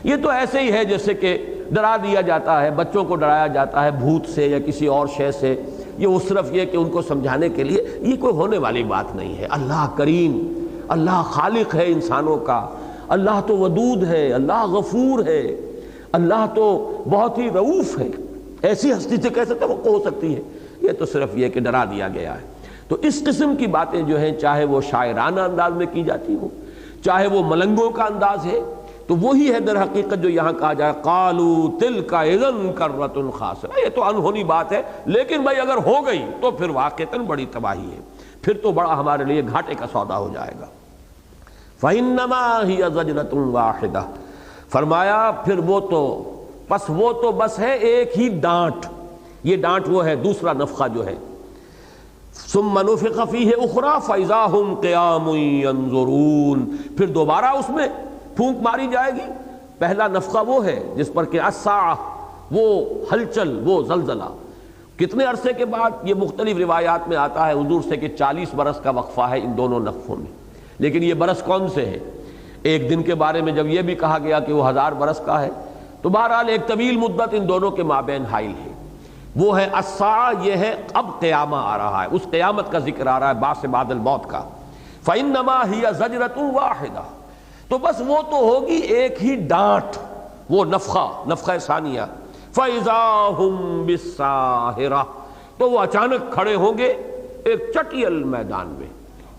یہ تو ایسے ہی ہے جیسے کہ ڈرا دیا جاتا ہے، بچوں کو ڈرایا جاتا ہے بھوت سے یا کسی اور شے سے، یہ وہ صرف یہ کہ ان کو سمجھانے کے لیے، یہ کوئی ہونے والی بات نہیں ہے۔ اللہ کریم، اللہ خالق ہے انسانوں کا، اللہ تو ودود ہے، اللہ غفور ہے، اللہ تو بہت ہی رؤوف ہے، ایسی ہستی سے کیسے توقع ہو سکتی ہے؟ یہ تو صرف یہ کہ ڈرا دیا گیا ہے۔ تو اس قسم کی باتیں جو ہیں چاہے وہ شاعرانہ انداز میں کی جاتی ہوں، چاہے وہ ملنگوں کا انداز ہے، تو وہی ہے در حقیقت جو یہاں کہا جائے قالوا تلک اذا کرۃ خاسرہ۔ یہ تو انہونی بات ہے، لیکن بھائی اگر ہو گئی تو پھر واقعتاً بڑی تباہی ہے، پھر تو بڑا ہمارے لیے گھاٹے کا سودا ہو جائے گا۔ فإنما ہی زجرۃ واحدہ، فرمایا پھر وہ تو بس ہے ایک ہی ڈانٹ۔ یہ ڈانٹ وہ ہے دوسرا نفخہ جو ہے، ثم نفخ فیہ اخری فاذا ھم قیام ینظرون، پھر دوبارہ اس میں پھونک ماری جائے گی۔ پہلا نفخہ وہ ہے جس پر کہ الساعہ، وہ ہلچل، وہ زلزلہ، کتنے عرصے کے بعد؟ یہ مختلف روایات میں آتا ہے حضور سے کہ 40 برس کا وقفہ ہے ان دونوں نفخوں میں، لیکن یہ برس کون سے ہے؟ ایک دن کے بارے میں جب یہ بھی کہا گیا کہ وہ 1000 برس کا ہے، تو بہرحال ایک طویل مدت ان دونوں کے مابین حائل ہے۔ وہ ہے الساعہ، یہ ہے اب قیامہ آ رہا ہے، اس قیامت کا ذکر آ رہا ہے بعث بعد الموت کا۔ فإنما ہی زجرۃ واحدہ، تو بس وہ تو ہوگی ایک ہی ڈانٹ، وہ نفخہ ثانیہ۔ فإذا ھم بالساہرہ، تو وہ اچانک کھڑے ہوں گے ایک چٹیل میدان میں۔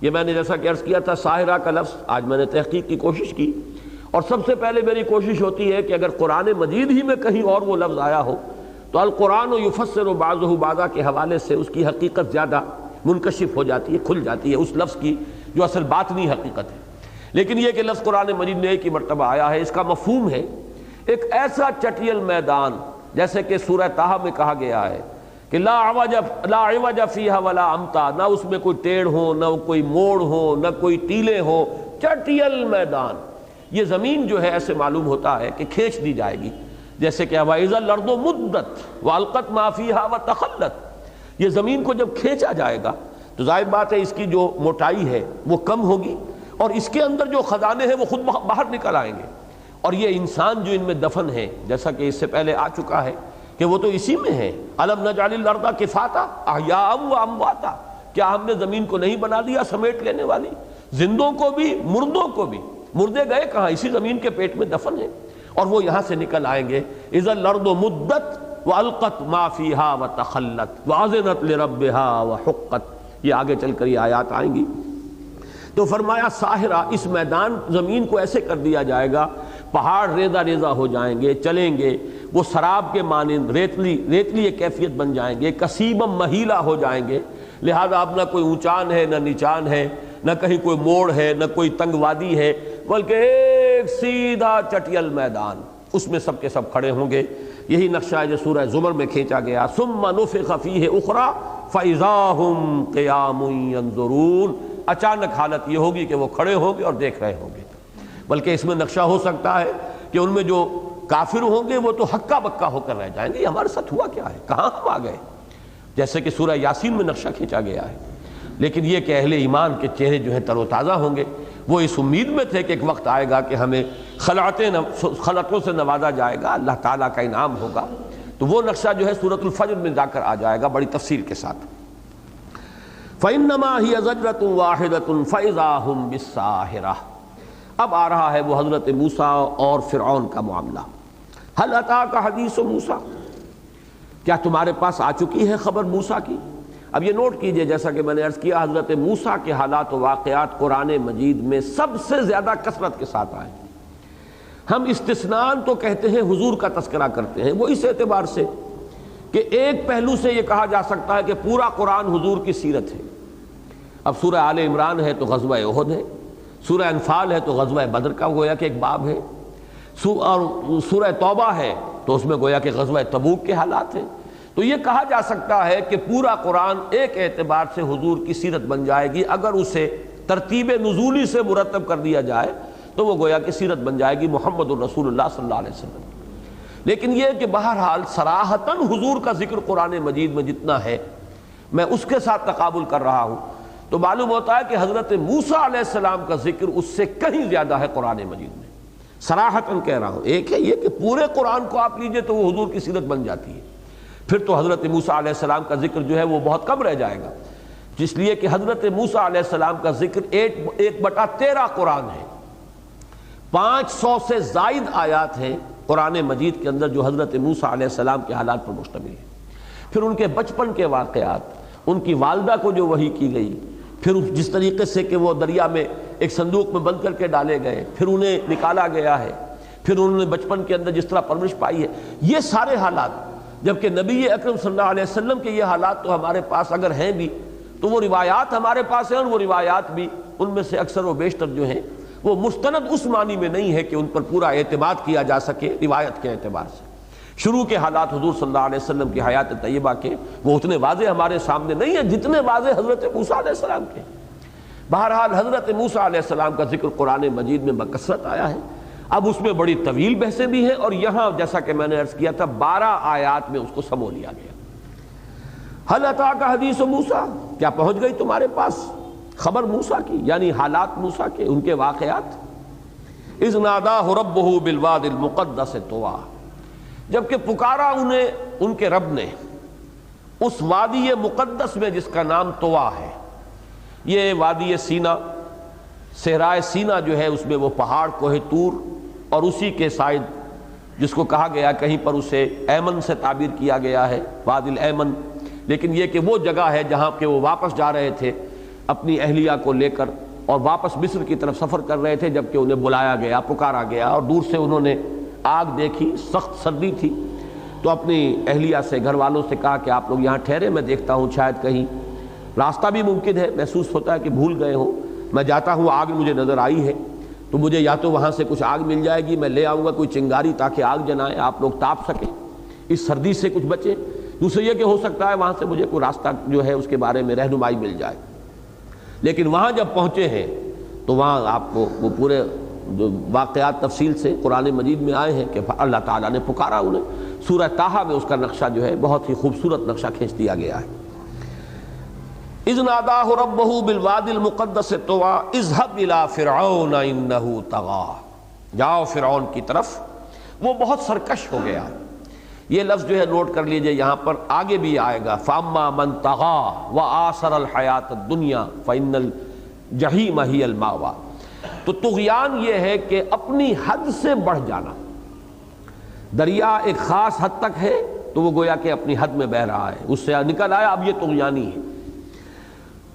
یہ میں نے جیسا کہ عرض کیا تھا، ساحرہ کا لفظ آج میں نے تحقیق کی کوشش کی، اور سب سے پہلے میری کوشش ہوتی ہے کہ اگر قرآن مجید ہی میں کہیں اور وہ لفظ آیا ہو تو القرآن یفسر بعضہ بعضا کے حوالے سے اس کی حقیقت زیادہ منکشف ہو جاتی ہے، کھل جاتی ہے اس لفظ کی جو اصل باطنی حقیقت ہے۔ لیکن یہ کہ لفظ قرآن مجید میں ایک ہی مرتبہ آیا ہے، اس کا مفہوم ہے ایک ایسا چٹیل میدان، جیسے کہ سورہ طٰہٰ میں کہا گیا ہے کہ لا عوج فیہا ولا امتا، نہ اس میں کوئی ٹیڑھ ہو، نہ کوئی موڑ ہو، نہ کوئی ٹیلے ہو، چٹیل میدان۔ یہ زمین جو ہے ایسے معلوم ہوتا ہے کہ کھینچ دی جائے گی، جیسے کہ وَإِذَا الْأَرْضُ مُدَّتْ وَأَلْقَتْ مَا فِيهَا وَتَخَلَّتْ، یہ زمین کو جب کھینچا جائے گا تو ظاہر بات ہے اس کی جو موٹائی ہے وہ کم ہوگی، اور اس کے اندر جو خزانے ہیں وہ خود باہر نکل آئیں گے۔ اور یہ انسان جو ان میں دفن ہے، جیسا کہ اس سے پہلے آ چکا ہے کہ وہ تو اسی میں ہے. الم نجعل الارض کفاتا احیاء و امواتا، کیا ہم نے زمین کو نہیں بنا دیا سمیٹ لینے والی، زندوں کو بھی مردوں کو بھی. مردے گئے کہاں؟ اسی زمین کے پیٹ میں دفن ہیں، اور وہ یہاں سے نکل آئیں گے. اذا الارض مدت والقت ما فیہا وتخلت واذنت لربها وحقت. یہ آگے چل کر یہ آیات آئیں گی. تو فرمایا ساحرہ، اس میدان زمین کو ایسے کر دیا جائے گا، پہاڑ ریزہ ریزہ ہو جائیں گے، چلیں گے، وہ سراب کے مانند ریتلی ایک کیفیت بن جائیں گے، کسیبم مہیلا ہو جائیں گے. لہذا اب نہ کوئی اونچان ہے، نہ نیچان ہے، نہ کہیں کوئی موڑ ہے، نہ کوئی تنگ وادی ہے، بلکہ ایک سیدھا چٹیل میدان، اس میں سب کے سب کھڑے ہوں گے. یہی نقشہ ہے جو سورہ زمر میں کھینچا گیا. ثم نفخ فیہ اخری فاذا ہم قیام ینظرون. اچانک حالت یہ ہوگی کہ وہ کھڑے ہوں گے اور دیکھ رہے ہوں گے. بلکہ اس میں نقشہ ہو سکتا ہے کہ ان میں جو کافر ہوں گے وہ تو ہکا بکا ہو کر رہ جائیں گے، یہ ہمارے ساتھ ہوا کیا ہے، کہاں ہم آ گئے، جیسے کہ سورہ یاسین میں نقشہ کھینچا گیا ہے. لیکن یہ کہ اہل ایمان کے چہرے جو ہیں تر و تازہ ہوں گے. وہ اس امید میں تھے کہ ایک وقت آئے گا کہ ہمیں خلعتوں سے نوازا جائے گا، اللہ تعالیٰ کا انعام ہوگا. تو وہ نقشہ جو ہے سورۃ الفجر میں جا کر آ جائے گا بڑی تفصیل کے ساتھ. فَإِنَّمَا هِيَ زَجْرَةٌ وَاحِدَةٌ فَإِذَا هُمْ بِالسَّاهِرَةِ. اب آ رہا ہے وہ حضرت موسیٰ اور فرعون کا معاملہ. هَلْ أَتَاكَ حَدِيثُ موسیٰ، کیا تمہارے پاس آ چکی ہے خبر موسیٰ کی؟ اب یہ نوٹ کیجئے، جیسا کہ میں نے عرض کیا، حضرت موسیٰ کے حالات و واقعات قرآن مجید میں سب سے زیادہ کثرت کے ساتھ آئے. ہم استثناءً تو کہتے ہیں حضور کا تذکرہ کرتے ہیں، وہ اس اعتبار سے کہ ایک پہلو سے یہ کہا جا سکتا ہے کہ پورا قرآن حضور کی سیرت ہے. اب سورہ آل عمران ہے تو غزوہ احد ہے، سورہ انفال ہے تو غزوہ بدر کا گویا کہ ایک باب ہے، اور سورہ توبہ ہے تو اس میں گویا کہ غزوہ تبوک کے حالات ہیں. تو یہ کہا جا سکتا ہے کہ پورا قرآن ایک اعتبار سے حضور کی سیرت بن جائے گی. اگر اسے ترتیب نزولی سے مرتب کر دیا جائے تو وہ گویا کہ سیرت بن جائے گی محمد الرسول اللہ صلی اللہ علیہ وسلم. لیکن یہ کہ بہرحال صراحتاً حضور کا ذکر قرآن مجید میں جتنا ہے میں اس کے ساتھ تقابل کر رہا ہوں، تو معلوم ہوتا ہے کہ حضرت موسیٰ علیہ السلام کا ذکر اس سے کہیں زیادہ ہے قرآن مجید میں. صراحتاً کہہ رہا ہوں. ایک ہے یہ کہ پورے قرآن کو آپ لیجئے تو وہ حضور کی سیرت بن جاتی ہے، پھر تو حضرت موسیٰ علیہ السلام کا ذکر جو ہے وہ بہت کم رہ جائے گا، جس لیے کہ حضرت موسیٰ علیہ السلام کا ذکر 1/13 قرآن ہے. 500 سے زائد آیات ہیں قرآن مجید کے اندر جو حضرت موسیٰ علیہ السلام کے حالات پر مشتمل ہے. پھر ان کے بچپن کے واقعات، ان کی والدہ کو جو وحی کی گئی، پھر جس طریقے سے کہ وہ دریا میں ایک صندوق میں بند کر کے ڈالے گئے، پھر انہیں نکالا گیا ہے، پھر انہوں نے بچپن کے اندر جس طرح پرورش پائی ہے، یہ سارے حالات. جبکہ نبی اکرم صلی اللہ علیہ وسلم کے یہ حالات تو ہمارے پاس اگر ہیں بھی تو وہ روایات ہمارے پاس ہیں، اور وہ روایات بھی ان میں سے اکثر و بیشتر جو ہیں وہ مستند اس معنی میں نہیں ہے کہ ان پر پورا اعتماد کیا جا سکے روایت کے اعتبار سے. شروع کے حالات حضور صلی اللہ علیہ وسلم کی حیات طیبہ کے وہ اتنے واضح ہمارے سامنے نہیں ہیں جتنے واضح حضرت موسیٰ علیہ السلام کے. بہرحال حضرت موسیٰ علیہ السلام کا ذکر قرآن مجید میں بکثرت آیا ہے. اب اس میں بڑی طویل بحثیں بھی ہیں، اور یہاں جیسا کہ میں نے عرض کیا تھا 12 آیات میں اس کو سمو لیا گیا. هل اتاک حدیث موسیٰ، کیا پہنچ گئی تمہارے پاس خبر موسیٰ کی، یعنی حالات موسیٰ کے، ان کے واقعات. اذ ناداہ ربہ بالواد المقدس طویٰ، جبکہ پکارا انہیں ان کے رب نے اس وادی مقدس میں جس کا نام طویٰ ہے. یہ وادی سینا، صحرائے سینا جو ہے اس میں وہ پہاڑ کوہ طور اور اسی کے سائد جس کو کہا گیا کہیں پر اسے ایمن سے تعبیر کیا گیا ہے، وادی الایمن. لیکن یہ کہ وہ جگہ ہے جہاں کہ وہ واپس جا رہے تھے اپنی اہلیہ کو لے کر، اور واپس مصر کی طرف سفر کر رہے تھے، جبکہ انہیں بلایا گیا، پکارا گیا، اور دور سے انہوں نے آگ دیکھی، سخت سردی تھی، تو اپنی اہلیہ سے، گھر والوں سے کہا کہ آپ لوگ یہاں ٹھہرے، میں دیکھتا ہوں شاید کہیں راستہ بھی ممکن ہے، محسوس ہوتا ہے کہ بھول گئے ہوں، میں جاتا ہوں، آگ مجھے نظر آئی ہے تو مجھے یا تو وہاں سے کچھ آگ مل جائے گی، میں لے آؤں گا کوئی چنگاری تاکہ آگ جلائیں، آپ لوگ تاپ سکیں، اس سردی سے کچھ بچیں. دوسرے یہ کہ ہو سکتا ہے وہاں سے مجھے کوئی راستہ جو ہے اس کے بارے میں رہنمائی مل جائے. لیکن وہاں جب پہنچے ہیں تو وہاں آپ کو وہ پورے جو واقعات تفصیل سے قرآن مجید میں آئے ہیں کہ اللہ تعالیٰ نے پکارا انہیں. سورہ طٰہٰ میں اس کا نقشہ جو ہے بہت ہی خوبصورت نقشہ کھینچ دیا گیا ہے. اذ ناداہ ربہ بالوادی المقدس طویٰ اذهب الی فرعون انہ طغیٰ، جاؤ فرعون کی طرف، وہ بہت سرکش ہو گیا. یہ لفظ جو ہے نوٹ کر لیجئے، یہاں پر آگے بھی آئے گا فَأَمَّا مَنْ طَغَىٰ وَآثَرَ الْحَيَاةَ الدُّنْيَا فَإِنَّ الْجَحِيمَ هِيَ الْمَأْوَىٰ۔ تو طغیان یہ ہے کہ اپنی حد سے بڑھ جانا۔ دریا ایک خاص حد تک ہے تو وہ گویا کہ اپنی حد میں بہہ رہا ہے، اس سے نکل آیا، اب یہ طغیانی ہے۔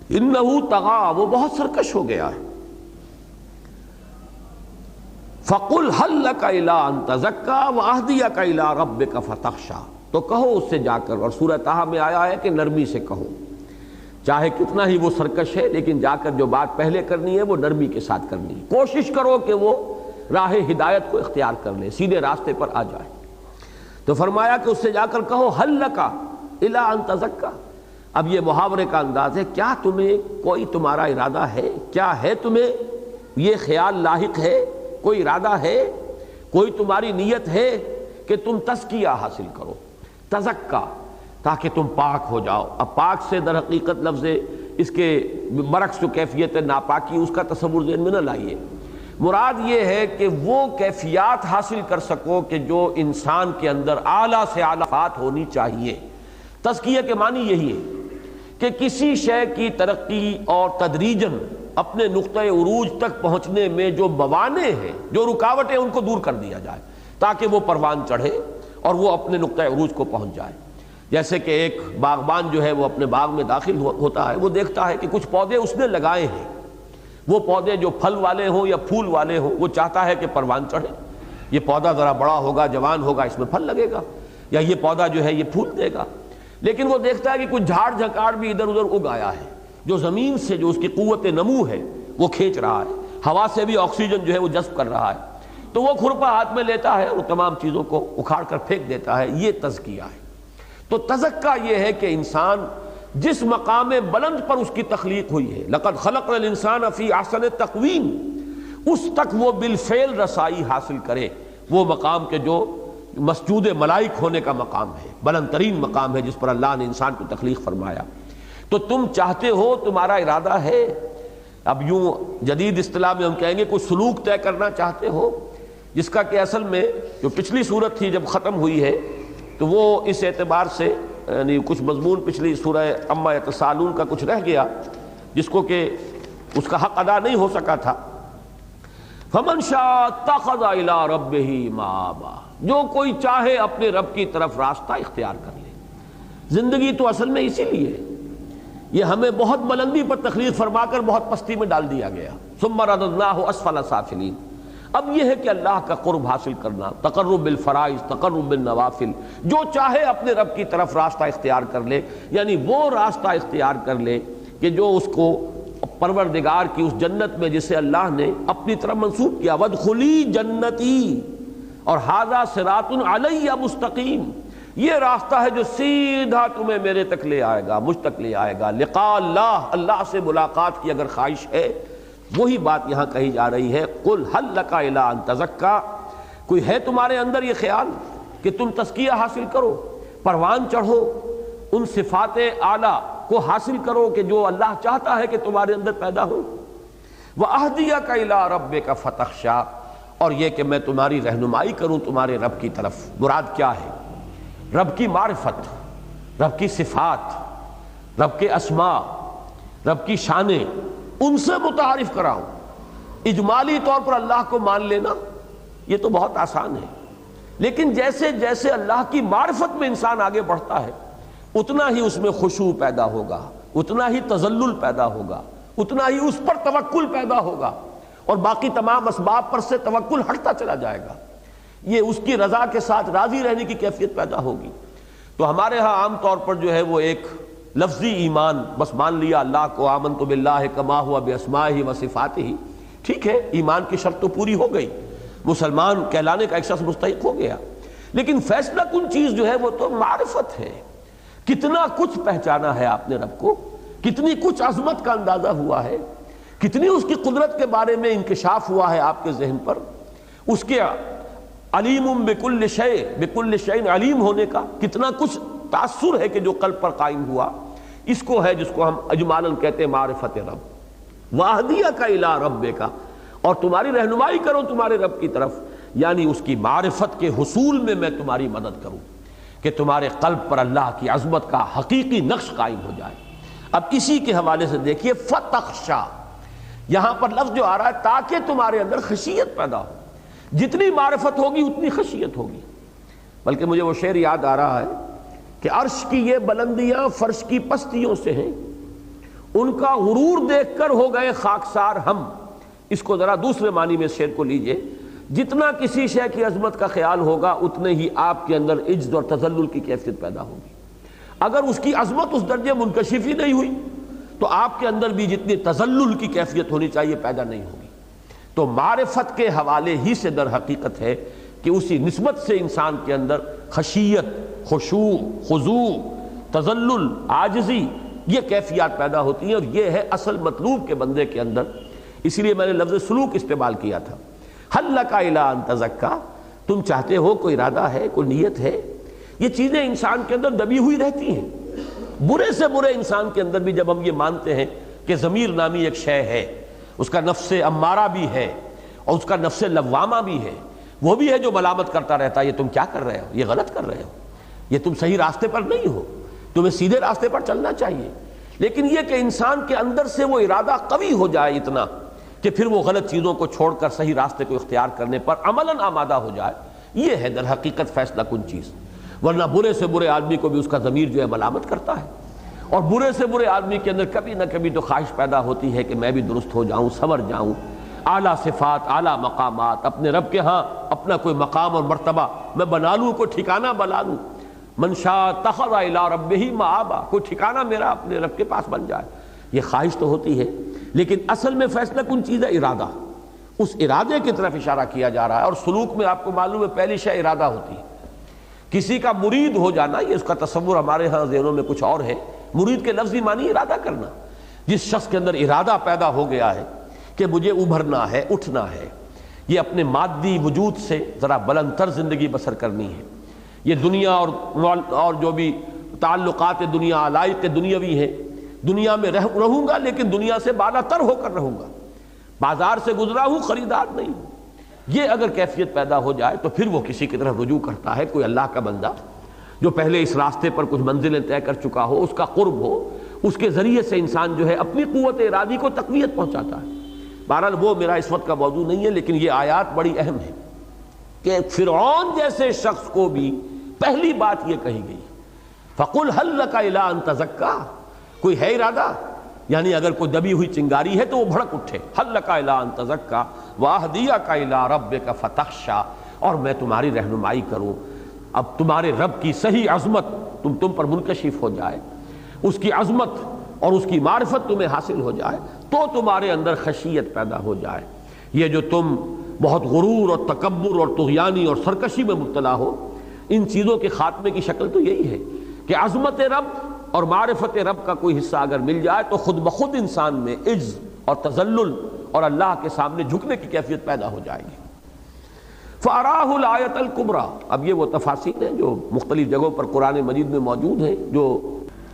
إِنَّهُ طَغَىٰ، وہ بہت سرکش ہو گیا ہے۔ فَقُلْ هَلْ لَكَ إِلَىٰ أَن تَزَكَّىٰ وَأَهْدِيَكَ إِلَىٰ رَبِّكَ فَتَخْشَىٰ، تو کہو اس سے جا کر، اور سورہ طٰہٰ میں آیا ہے کہ نرمی سے کہو، چاہے کتنا ہی وہ سرکش ہے لیکن جا کر جو بات پہلے کرنی ہے وہ نرمی کے ساتھ کرنی ہے۔ کوشش کرو کہ وہ راہ ہدایت کو اختیار کر لے، سیدھے راستے پر آ جائے۔ تو فرمایا کہ اس سے جا کر کہو هَلْ لَكَ إِلَىٰ أَن تَزَكَّىٰ۔ اب یہ محاورے کا انداز ہے، کیا تمہیں کوئی تمہارا ارادہ ہے، کیا ہے تمہیں یہ خیال لاحق ہے، کوئی ارادہ ہے، کوئی تمہاری نیت ہے کہ تم تزکیہ حاصل کرو، تزکا، تاکہ تم پاک ہو جاؤ۔ اب پاک سے در حقیقت لفظ اس کے برعکس جو کیفیت ناپاکی اس کا تصور ذہن میں نہ لائیے، مراد یہ ہے کہ وہ کیفیات حاصل کر سکو کہ جو انسان کے اندر اعلیٰ سے اعلیٰ صفات ہونی چاہیے۔ تزکیہ کے معنی یہی ہے کہ کسی شے کی ترقی اور تدریجاً اپنے نقطۂ عروج تک پہنچنے میں جو موانع ہیں، جو رکاوٹیں، ان کو دور کر دیا جائے تاکہ وہ پروان چڑھے اور وہ اپنے نقطۂ عروج کو پہنچ جائے۔ جیسے کہ ایک باغبان جو ہے وہ اپنے باغ میں داخل ہوتا ہے، وہ دیکھتا ہے کہ کچھ پودے اس نے لگائے ہیں، وہ پودے جو پھل والے ہوں یا پھول والے ہوں، وہ چاہتا ہے کہ پروان چڑھے، یہ پودا ذرا بڑا ہوگا، جوان ہوگا، اس میں پھل لگے گا، یا یہ پودا جو ہے یہ پھول دے گا۔ لیکن وہ دیکھتا ہے کہ کچھ جھاڑ جھکاڑ بھی ادھر ادھر اگ آیا ہے، جو زمین سے جو اس کی قوت نمو ہے وہ کھینچ رہا ہے، ہوا سے بھی آکسیجن جو ہے وہ جذب کر رہا ہے، تو وہ کھرپا ہاتھ میں لیتا ہے اور تمام چیزوں کو اکھاڑ کر پھینک دیتا ہے۔ یہ تزکیہ ہے۔ تو تزکیہ یہ ہے کہ انسان جس مقام بلند پر اس کی تخلیق ہوئی ہے، لقد خلقنا الانسان فی احسن تقویم، اس تک وہ بالفعل رسائی حاصل کرے، وہ مقام کے جو مسجود ملائک ہونے کا مقام ہے، بلند ترین مقام ہے جس پر اللہ نے انسان کو تخلیق فرمایا۔ تو تم چاہتے ہو، تمہارا ارادہ ہے، اب یوں جدید اصطلاح میں ہم کہیں گے کوئی سلوک طے کرنا چاہتے ہو، جس کا کہ اصل میں جو پچھلی صورت تھی جب ختم ہوئی ہے تو وہ اس اعتبار سے یعنی کچھ مضمون پچھلی سورہ عما یتساءلون کا کچھ رہ گیا جس کو کہ اس کا حق ادا نہیں ہو سکا تھا۔ فمن شاء اتخذ الی ربہ مآبا، جو کوئی چاہے اپنے رب کی طرف راستہ اختیار کر لے۔ زندگی تو اصل میں اسی لیے ہے، یہ ہمیں بہت بلندی پر تخلیق فرما کر بہت پستی میں ڈال دیا گیا، ثم رددناہ اسفل سافلین۔ اب یہ ہے کہ اللہ کا قرب حاصل کرنا، تقرب بالفرائض، تقرب بالنوافل، جو چاہے اپنے رب کی طرف راستہ اختیار کر لے، یعنی وہ راستہ اختیار کر لے کہ جو اس کو پروردگار کی اس جنت میں جسے اللہ نے اپنی طرف منسوب کیا، وادخلی جنتی، اور ھذا صراط علی مستقیم، یہ راستہ ہے جو سیدھا تمہیں میرے تک لے آئے گا، مجھ تک لے آئے گا۔ لقاء اللہ، اللہ سے ملاقات کی اگر خواہش ہے، وہی بات یہاں کہی جا رہی ہے، قل هل لک الی ان تزکا، کوئی ہے تمہارے اندر یہ خیال کہ تم تزکیہ حاصل کرو، پروان چڑھو، ان صفات اعلیٰ کو حاصل کرو کہ جو اللہ چاہتا ہے کہ تمہارے اندر پیدا ہو۔ وَأَهْدِيَكَ إِلَىٰ رَبِّكَ فَتَخْشَىٰ، اور یہ کہ میں تمہاری رہنمائی کروں تمہارے رب کی طرف۔ مراد کیا ہے؟ رب کی معرفت، رب کی صفات، رب کے اسماء، رب کی شانیں، ان سے متعارف کراؤں۔ اجمالی طور پر اللہ کو مان لینا یہ تو بہت آسان ہے، لیکن جیسے جیسے اللہ کی معرفت میں انسان آگے بڑھتا ہے اتنا ہی اس میں خشوع پیدا ہوگا، اتنا ہی تذلل پیدا ہوگا، اتنا ہی اس پر توکل پیدا ہوگا، اور باقی تمام اسباب پر سے توکل ہٹتا چلا جائے گا، یہ اس کی رضا کے ساتھ راضی رہنے کی کیفیت پیدا ہوگی۔ تو ہمارے ہاں عام طور پر جو ہے وہ ایک لفظی ایمان، بس مان لیا اللہ کو، آمنت باللہ کما ہوا باسمائہ و صفاتہ، ٹھیک ہے، ایمان کی شرط تو پوری ہو گئی، مسلمان کہلانے کا ایک شخص مستحق ہو گیا، لیکن فیصلہ کن چیز جو ہے وہ تو معرفت ہے۔ کتنا کچھ پہچانا ہے آپ نے رب کو، کتنی کچھ عظمت کا اندازہ ہوا ہے، کتنی اس کی قدرت کے بارے میں انکشاف ہوا ہے آپ کے ذہن پر، اس کے علیم بکل شیء، بکل شیء علیم ہونے کا کتنا کچھ تاثر ہے کہ جو قلب پر قائم ہوا، اس کو ہے جس کو ہم اجمالاً کہتے ہیں معرفت رب۔ وَأَهْدِيَكَ إِلَىٰ رَبِّكَ، اور تمہاری رہنمائی کروں تمہارے رب کی طرف، یعنی اس کی معرفت کے حصول میں میں تمہاری مدد کروں۔ کہ تمہارے قلب پر اللہ کی عظمت کا حقیقی نقش قائم ہو جائے۔ اب اسی کے حوالے سے دیکھیے فتخشا، یہاں پر لفظ جو آ رہا ہے تاکہ تمہارے اندر خشیت پیدا ہو، جتنی معرفت ہوگی اتنی خشیت ہوگی۔ بلکہ مجھے وہ شعر یاد آ رہا ہے کہ عرش کی یہ بلندیاں فرش کی پستیوں سے ہیں، ان کا غرور دیکھ کر ہو گئے خاکسار ہم۔ اس کو ذرا دوسرے معنی میں شعر کو لیجئے، جتنا کسی شے کی عظمت کا خیال ہوگا اتنے ہی آپ کے اندر عجز اور تذلل کی کیفیت پیدا ہوگی۔ اگر اس کی عظمت اس درجے منکشف ہی نہیں ہوئی تو آپ کے اندر بھی جتنی تذلل کی کیفیت ہونی چاہیے پیدا نہیں ہوگی۔ تو معرفت کے حوالے ہی سے در حقیقت ہے کہ اسی نسبت سے انسان کے اندر خشیت، خشوع، خضوع، تذلل، عاجزی، یہ کیفیات پیدا ہوتی ہیں، اور یہ ہے اصل مطلوب کے بندے کے اندر۔ اسی لیے میں نے لفظ سلوک استعمال کیا تھا۔ حل لک الی ان تزکا، تم چاہتے ہو، کوئی ارادہ ہے، کوئی نیت ہے۔ یہ چیزیں انسان کے اندر دبی ہوئی رہتی ہیں۔ برے سے برے انسان کے اندر بھی جب ہم یہ مانتے ہیں کہ ضمیر نامی ایک شے ہے، اس کا نفس امارہ بھی ہے اور اس کا نفس لوامہ بھی ہے، وہ بھی ہے جو ملامت کرتا رہتا ہے، یہ تم کیا کر رہے ہو، یہ غلط کر رہے ہو، یہ تم صحیح راستے پر نہیں ہو، تمہیں سیدھے راستے پر چلنا چاہیے۔ لیکن یہ کہ انسان کے اندر سے وہ ارادہ قوی ہو جائے اتنا کہ پھر وہ غلط چیزوں کو چھوڑ کر صحیح راستے کو اختیار کرنے پر عملاً آمادہ ہو جائے، یہ ہے در حقیقت فیصلہ کن چیز۔ ورنہ برے سے برے آدمی کو بھی اس کا ضمیر جو ہے ملامت کرتا ہے، اور برے سے برے آدمی کے اندر کبھی نہ کبھی تو خواہش پیدا ہوتی ہے کہ میں بھی درست ہو جاؤں، سنور جاؤں، اعلیٰ صفات، اعلیٰ مقامات، اپنے رب کے ہاں اپنا کوئی مقام اور مرتبہ میں بنا لوں، کوئی ٹھکانہ بنا لوں۔ من شاء اتخذ الی ربہ مآبا، کوئی ٹھکانہ میرا اپنے رب کے پاس بن جائے، یہ خواہش تو ہوتی ہے۔ لیکن اصل میں فیصلہ کن چیز ہے ارادہ، اس ارادے کی طرف اشارہ کیا جا رہا ہے۔ اور سلوک میں آپ کو معلوم ہے پہلی شے ارادہ ہوتی ہے۔ کسی کا مرید ہو جانا، یہ اس کا تصور ہمارے ہاں ذہنوں میں کچھ اور ہے۔ مرید کے لفظی معنی ارادہ کرنا۔ جس شخص کے اندر ارادہ پیدا ہو گیا ہے کہ مجھے ابھرنا ہے، اٹھنا ہے، یہ اپنے مادی وجود سے ذرا بلند تر زندگی بسر کرنی ہے، یہ دنیا اور جو بھی تعلقات دنیا، علائق دنیاوی ہیں، دنیا میں رہوں گا لیکن دنیا سے بالا تر ہو کر رہوں گا، بازار سے گزرا ہوں، خریدار نہیں ہوں۔ یہ اگر کیفیت پیدا ہو جائے تو پھر وہ کسی کی طرف رجوع کرتا ہے، کوئی اللہ کا بندہ جو پہلے اس راستے پر کچھ منزلیں طے کر چکا ہو، اس کا قرب ہو، اس کے ذریعے سے انسان جو ہے اپنی قوت ارادی کو تقویت پہنچاتا ہے۔ بہرحال وہ میرا اس وقت کا موضوع نہیں ہے، لیکن یہ آیات بڑی اہم ہے کہ فرعون جیسے شخص کو بھی پہلی بات یہ کہی گئی، فَقُلْ هَلْ لَكَ إِلَىٰ أَن تَزَكَّىٰ، کوئی ہے ارادہ، یعنی اگر کوئی دبی ہوئی چنگاری ہے تو وہ بھڑک اٹھے، هَلْ لَكَ إِلَىٰ أَن تَزَكَّىٰ وَأَهْدِيَكَ إِلَىٰ رَبِّكَ فَتَخْشَىٰ، اور میں تمہاری رہنمائی کروں، اب تمہارے رب کی صحیح عظمت تم پر منکشف ہو جائے، اس کی عظمت اور اس کی معرفت تمہیں حاصل ہو جائے تو تمہارے اندر خشیت پیدا ہو جائے۔ یہ جو تم بہت غرور اور تکبر اور طغیانی اور سرکشی میں مبتلا ہو، ان چیزوں کے خاتمے کی شکل تو یہی ہے کہ عظمت رب اور معرفت رب کا کوئی حصہ اگر مل جائے تو خود بخود انسان میں عجز اور تذلل اور اللہ کے سامنے جھکنے کی کیفیت پیدا ہو جائے گی۔ فَأَرَاهُ الْآيَةَ الْكُبْرَىٰ، اب یہ وہ تفاصیل ہیں جو مختلف جگہوں پر قرآن مجید میں موجود ہیں، جو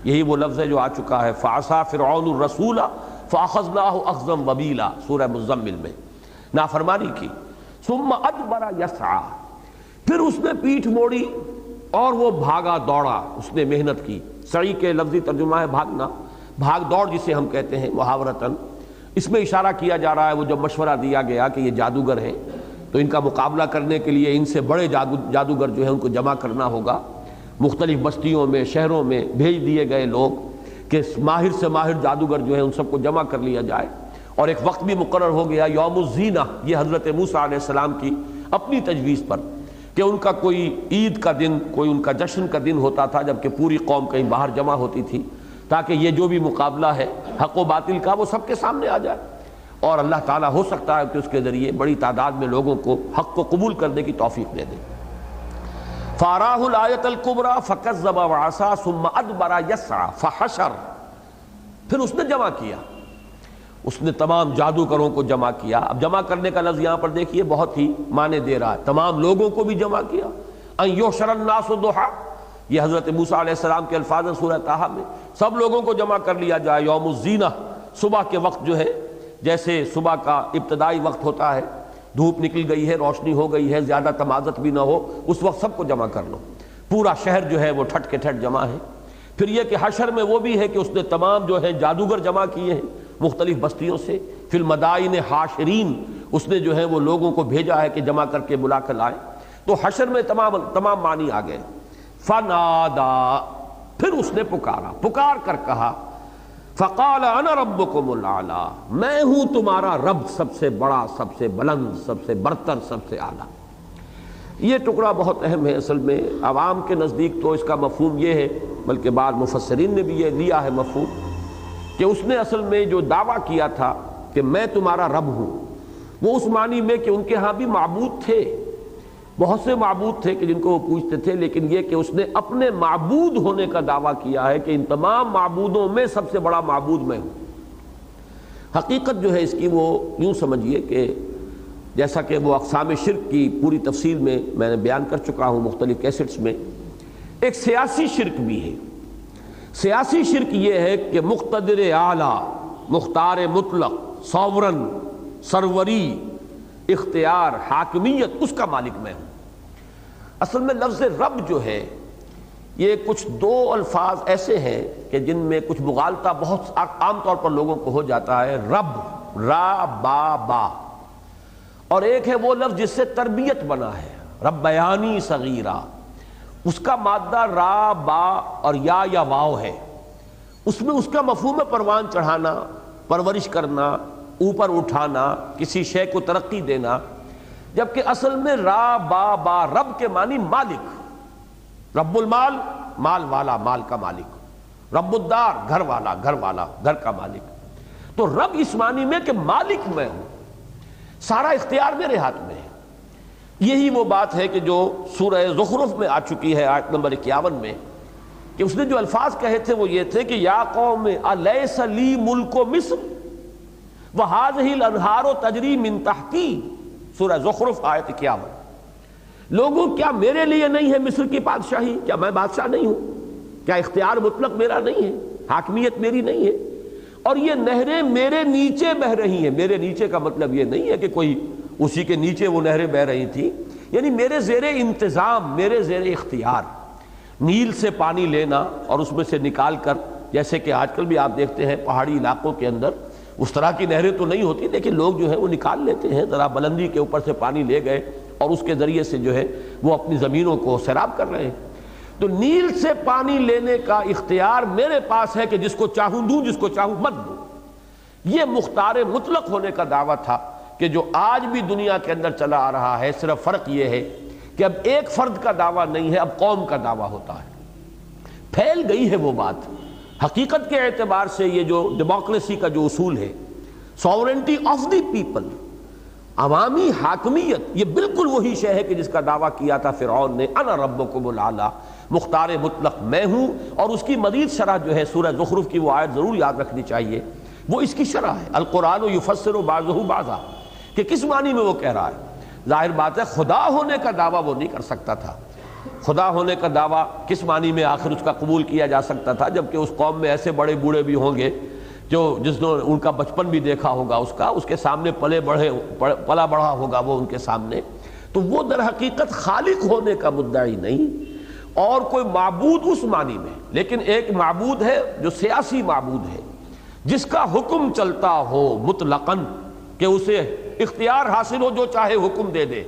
یہی وہ لفظ ہے جو آ چکا ہے فَعَصَىٰ فِرْعَوْنُ الرَّسُولَ فَأَخَذْنَاهُ أَخْذًا وَبِيلًا، سورہ مزمل میں نافرمانی کی۔ ثُمَّ أَدْبَرَ يَسْعَىٰ، پھر اس نے پیٹھ موڑی اور وہ بھاگا دوڑا، اس نے محنت کی۔ سعی کے لفظی ترجمہ ہے بھاگنا، بھاگ دوڑ جسے ہم کہتے ہیں محاورتاً۔ اس میں اشارہ کیا جا رہا ہے وہ جب مشورہ دیا گیا کہ یہ جادوگر ہیں تو ان کا مقابلہ کرنے کے لیے ان سے بڑے جادوگر جو ہیں ان کو جمع کرنا ہوگا، مختلف بستیوں میں، شہروں میں بھیج دیے گئے لوگ کہ ماہر سے ماہر جادوگر جو ہیں ان سب کو جمع کر لیا جائے، اور ایک وقت بھی مقرر ہو گیا یوم الزینہ، یہ حضرت موسیٰ علیہ السلام کی اپنی تجویز پر کہ ان کا کوئی عید کا دن، کوئی ان کا جشن کا دن ہوتا تھا جبکہ پوری قوم کہیں باہر جمع ہوتی تھی، تاکہ یہ جو بھی مقابلہ ہے حق و باطل کا وہ سب کے سامنے آ جائے، اور اللہ تعالیٰ ہو سکتا ہے کہ اس کے ذریعے بڑی تعداد میں لوگوں کو حق کو قبول کرنے کی توفیق دے دے۔ فَأَرَاهُ الْآيَةَ الْكُبْرَىٰ فَكَذَّبَ وَعَصَىٰ ثُمَّ أَدْبَرَ يَسْعَىٰ فَحَشَرَ، پھر اس نے جمع کیا، اس نے تمام جادوگروں کو جمع کیا۔ اب جمع کرنے کا لفظ یہاں پر دیکھیے بہت ہی معنی دے رہا ہے، تمام لوگوں کو بھی جمع کیا۔ أَن يُحْشَرَ النَّاسُ ضُحًى، یہ حضرت موسیٰ علیہ السلام کے الفاظ ہیں سورہ طٰہٰ میں، سب لوگوں کو جمع کر لیا جائے یوم الزینہ، صبح کے وقت جو ہے، جیسے صبح کا ابتدائی وقت ہوتا ہے، دھوپ نکل گئی ہے، روشنی ہو گئی ہے، زیادہ تمازت بھی نہ ہو، اس وقت سب کو جمع کر لو۔ پورا شہر جو ہے وہ ٹھٹ کے ٹھٹ جمع ہے۔ پھر یہ کہ حشر میں وہ بھی ہے کہ اس نے تمام جو ہے جادوگر جمع کیے ہیں مختلف بستیوں سے، فی المدائن حاشرین، اس نے جو ہے وہ لوگوں کو بھیجا ہے کہ جمع کر کے بلا کر لائیں۔ تو حشر میں تمام معنی آ گئے۔ فنادا، پھر اس نے پکار کر کہا، فقال انا ربکم الاعلی، میں ہوں تمہارا رب، سب سے بڑا، سب سے بلند، سب سے برتر، سب سے اعلیٰ۔ یہ ٹکڑا بہت اہم ہے اصل میں۔ عوام کے نزدیک تو اس کا مفہوم یہ ہے، بلکہ بعض مفسرین نے بھی یہ لیا ہے مفہوم، کہ اس نے اصل میں جو دعویٰ کیا تھا کہ میں تمہارا رب ہوں، وہ اس معنی میں کہ ان کے ہاں بھی معبود تھے، بہت سے معبود تھے کہ جن کو وہ پوجتے تھے، لیکن یہ کہ اس نے اپنے معبود ہونے کا دعویٰ کیا ہے کہ ان تمام معبودوں میں سب سے بڑا معبود میں ہوں۔ حقیقت جو ہے اس کی وہ یوں سمجھیے کہ جیسا کہ وہ اقسام شرک کی پوری تفصیل میں نے بیان کر چکا ہوں مختلف کیسٹس میں، ایک سیاسی شرک بھی ہے۔ سیاسی شرک یہ ہے کہ مقتدر اعلیٰ، مختار مطلق، ساورن، سروری، اختیار، حاکمیت، اس کا مالک میں ہوں۔ اصل میں لفظ رب جو ہے یہ کچھ دو الفاظ ایسے ہیں کہ جن میں کچھ مغالطہ بہت عام طور پر لوگوں کو ہو جاتا ہے۔ رب، را با با، اور ایک ہے وہ لفظ جس سے تربیت بنا ہے، ربیانی صغیرہ، اس کا مادہ را با اور یا واو ہے، اس میں اس کا مفہوم پروان چڑھانا، پرورش کرنا، اوپر اٹھانا، کسی شے کو ترقی دینا، جبکہ اصل میں را با با رب کے معنی مالک، رب المال، مال والا، مال کا مالک، رب الدار، گھر والا، گھر والا، گھر کا مالک۔ تو رب اس معنی میں کہ مالک میں ہوں، سارا اختیار میرے ہاتھ میں ہے۔ یہی وہ بات ہے کہ جو سورہ زخرف میں آ چکی ہے آیت نمبر 51 میں، کہ اس نے جو الفاظ کہے تھے وہ یہ تھے کہ یا قوم الیس لی ملک مصر وہذہ الانہار تجری من تحتی، سورہ زخرف آیت 51۔ لوگوں کیا میرے لیے نہیں ہے مصر کی بادشاہی؟ کیا میں بادشاہ نہیں ہوں؟ کیا اختیار مطلق میرا نہیں ہے؟ حاکمیت میری نہیں ہے؟ اور یہ نہریں میرے نیچے بہہ رہی ہیں۔ میرے نیچے کا مطلب یہ نہیں ہے کہ کوئی اسی کے نیچے وہ نہریں بہہ رہی تھیں، یعنی میرے زیر انتظام، میرے زیر اختیار۔ نیل سے پانی لینا اور اس میں سے نکال کر، جیسے کہ آج کل بھی آپ دیکھتے ہیں پہاڑی علاقوں کے اندر اس طرح کی نہریں تو نہیں ہوتی، لیکن لوگ جو ہے وہ نکال لیتے ہیں، ذرا بلندی کے اوپر سے پانی لے گئے اور اس کے ذریعے سے جو ہے وہ اپنی زمینوں کو سیراب کر رہے ہیں۔ تو نیل سے پانی لینے کا اختیار میرے پاس ہے کہ جس کو چاہوں دوں، جس کو چاہوں مت دوں۔ یہ مختار مطلق ہونے کا دعویٰ تھا کہ جو آج بھی دنیا کے اندر چلا آ رہا ہے، صرف فرق یہ ہے کہ اب ایک فرد کا دعویٰ نہیں ہے، اب قوم کا دعویٰ ہوتا ہے۔ پھیل گئی ہے وہ بات۔ حقیقت کے اعتبار سے یہ جو ڈیموکریسی کا جو اصول ہے، ساورنٹی آف دی پیپل، عوامی حاکمیت، یہ بالکل وہی شے ہے کہ جس کا دعویٰ کیا تھا فرعون نے، انا ربکم الاعلی، مختار مطلق میں ہوں۔ اور اس کی مزید شرح جو ہے سورہ زخرف کی وہ آیت ضرور یاد رکھنی چاہیے، وہ اس کی شرح ہے، القرآن یفسر بعضہ بعضا، کہ کس معنی میں وہ کہہ رہا ہے۔ ظاہر بات ہے خدا ہونے کا دعویٰ وہ نہیں کر سکتا تھا۔ خدا ہونے کا دعویٰ کس معنی میں آخر اس کا قبول کیا جا سکتا تھا، جبکہ اس قوم میں ایسے بڑے بوڑھے بھی ہوں گے جو جس نے ان کا بچپن بھی دیکھا ہوگا، اس کے سامنے پلا بڑھا ہوگا وہ ان کے سامنے۔ تو وہ در حقیقت خالق ہونے کا مدعی نہیں اور کوئی معبود اس معنی میں، لیکن ایک معبود ہے جو سیاسی معبود ہے، جس کا حکم چلتا ہو مطلقاً، کہ اسے اختیار حاصل ہو، جو چاہے حکم دے دے۔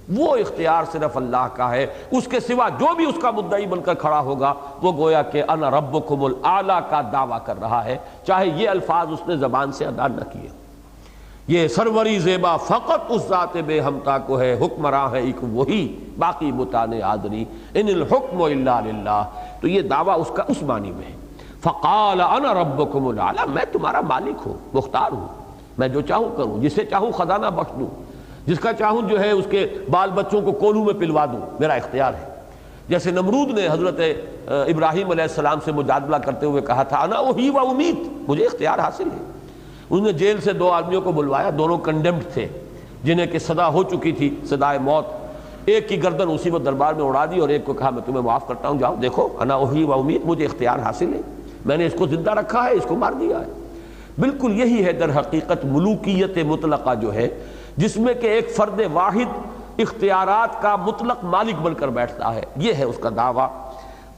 وہ اختیار صرف اللہ کا ہے، اس کے سوا جو بھی اس کا مدعی بن کر کھڑا ہوگا وہ گویا کہ انا ربکم الاعلی کا دعویٰ کر رہا ہے، چاہے یہ الفاظ اس نے زبان سے ادا نہ کیے۔ یہ سروری زیبا فقط اس ذات بے ہمتا کو ہے، حکمراں ہے ایک وہی، باقی بتانے آدری، ان الحکم الا للہ۔ تو یہ دعویٰ اس کا اس معنی میں ہے۔ فقال انا ربکم الاعلی، میں تمہارا مالک ہوں، مختار ہوں، میں جو چاہوں کروں، جسے چاہوں خزانہ بخش دوں، جس کا چاہوں جو ہے اس کے بال بچوں کو کولوں میں پلوا دوں، میرا اختیار ہے۔ جیسے نمرود نے حضرت ابراہیم علیہ السلام سے مجادلہ کرتے ہوئے کہا تھا انا احیی و امیت، مجھے اختیار حاصل ہے۔ انہوں نے جیل سے دو آدمیوں کو بلوایا، دونوں کنڈیمڈ تھے، جنہیں کہ سزا ہو چکی تھی، سزائے موت۔ ایک کی گردن اسی وقت دربار میں اڑا دی اور ایک کو کہا میں تمہیں معاف کرتا ہوں، جاؤ دیکھو انا احیی و امیت، مجھے اختیار حاصل ہے، میں نے اس کو زندہ رکھا ہے، اس کو مار دیا ہے۔ بالکل یہی ہے در حقیقت ملوکیت مطلقہ جو ہے، جس میں کہ ایک فرد واحد اختیارات کا مطلق مالک بن کر بیٹھتا ہے، یہ ہے اس کا دعویٰ۔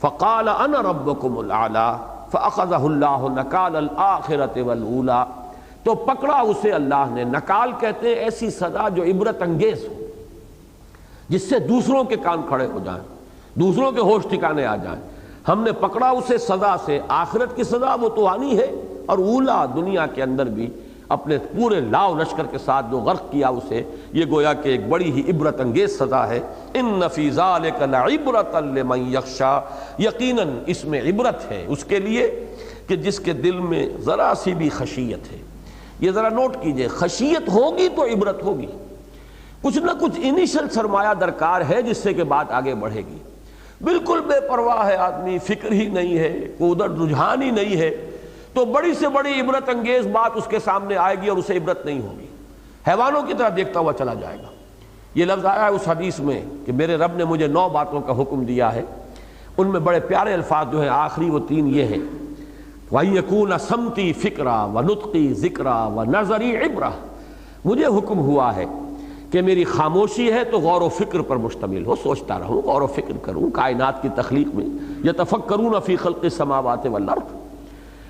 فقال انا ربکم الاعلی فاخذہ اللہ نکال الآخرۃ والأولی، تو پکڑا اسے اللہ نے۔ نکال کہتے ہیں ایسی سزا جو عبرت انگیز ہو، جس سے دوسروں کے کان کھڑے ہو جائیں، دوسروں کے ہوش ٹھکانے آ جائیں۔ ہم نے پکڑا اسے سزا سے، آخرت کی سزا وہ تو آنی ہے، اور اولا دنیا کے اندر بھی اپنے پورے لاؤ لشکر کے ساتھ جو غرق کیا اسے، یہ گویا کہ ایک بڑی ہی عبرت انگیز سزا ہے۔ ان فی ذلک لعبرۃ لمن یخشی، یقیناً اس میں عبرت ہے اس کے لیے کہ جس کے دل میں ذرا سی بھی خشیت ہے۔ یہ ذرا نوٹ کیجئے، خشیت ہوگی تو عبرت ہوگی، کچھ نہ کچھ انیشل سرمایہ درکار ہے جس سے کہ بات آگے بڑھے گی۔ بالکل بے پرواہ ہے آدمی، فکر ہی نہیں ہے، کوئی ادھر رجحان ہی نہیں ہے، تو بڑی سے بڑی عبرت انگیز بات اس کے سامنے آئے گی اور اسے عبرت نہیں ہوگی، حیوانوں کی طرح دیکھتا ہوا چلا جائے گا۔ یہ لفظ آیا ہے اس حدیث میں کہ میرے رب نے مجھے 9 باتوں کا حکم دیا ہے، ان میں بڑے پیارے الفاظ جو ہیں آخری وہ 3 یہ ہیں، وَيَكُونَ سَمْتِي فِكْرًا وَنُطْقِي ذِكْرًا وَنَظَرِي عِبْرَةً، مجھے حکم ہوا ہے کہ میری خاموشی ہے تو غور و فکر پر مشتمل ہو، سوچتا رہوں، غور و فکر کروں کائنات کی تخلیق میں، یتفکرون فی خلق السماوات والارض،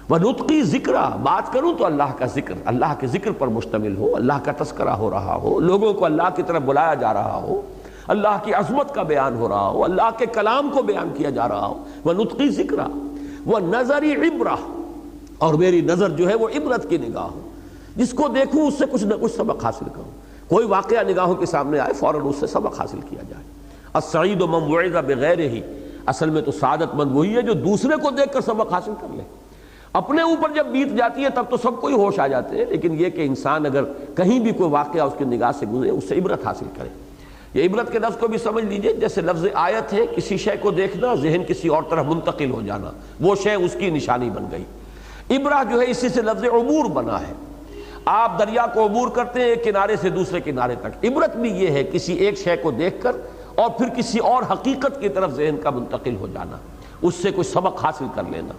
ونطقی ذکرہ، بات کروں تو اللہ کا ذکر، اللہ کے ذکر پر مشتمل ہو، اللہ کا تذکرہ ہو رہا ہو، لوگوں کو اللہ کی طرف بلایا جا رہا ہو، اللہ کی عظمت کا بیان ہو رہا ہو، اللہ کے کلام کو بیان کیا جا رہا ہو، ونطقی ذکرہ ونظری عبرہ، اور میری نظر جو ہے وہ عبرت کی نگاہ ہو، جس کو دیکھوں اس سے کچھ نہ کچھ سبق حاصل کروں، کوئی واقعہ نگاہوں کے سامنے آئے فوراً اس سے سبق حاصل کیا جائے۔ السعید من وعظ بغیرہ، اصل میں تو سعادت مند وہی ہے جو دوسرے کو دیکھ کر سبق حاصل کر لے۔ اپنے اوپر جب بیت جاتی ہے تب تو سب کو ہی ہوش آ جاتے ہیں، لیکن یہ کہ انسان اگر کہیں بھی کوئی واقعہ اس کی نگاہ سے گزرے اس سے عبرت حاصل کرے۔ یہ عبرت کے لفظ کو بھی سمجھ لیجئے، جیسے لفظ آیت ہے کسی شے کو دیکھنا، ذہن کسی اور طرف منتقل ہو جانا، وہ شے اس کی نشانی بن گئی۔ عبرہ جو ہے اسی سے لفظ عبور بنا ہے، آپ دریا کو عبور کرتے ہیں ایک کنارے سے دوسرے کنارے تک، عبرت بھی یہ ہے کسی ایک شے کو دیکھ کر اور پھر کسی اور حقیقت کی طرف ذہن کا منتقل ہو جانا، اس سے کوئی سبق حاصل کر لینا۔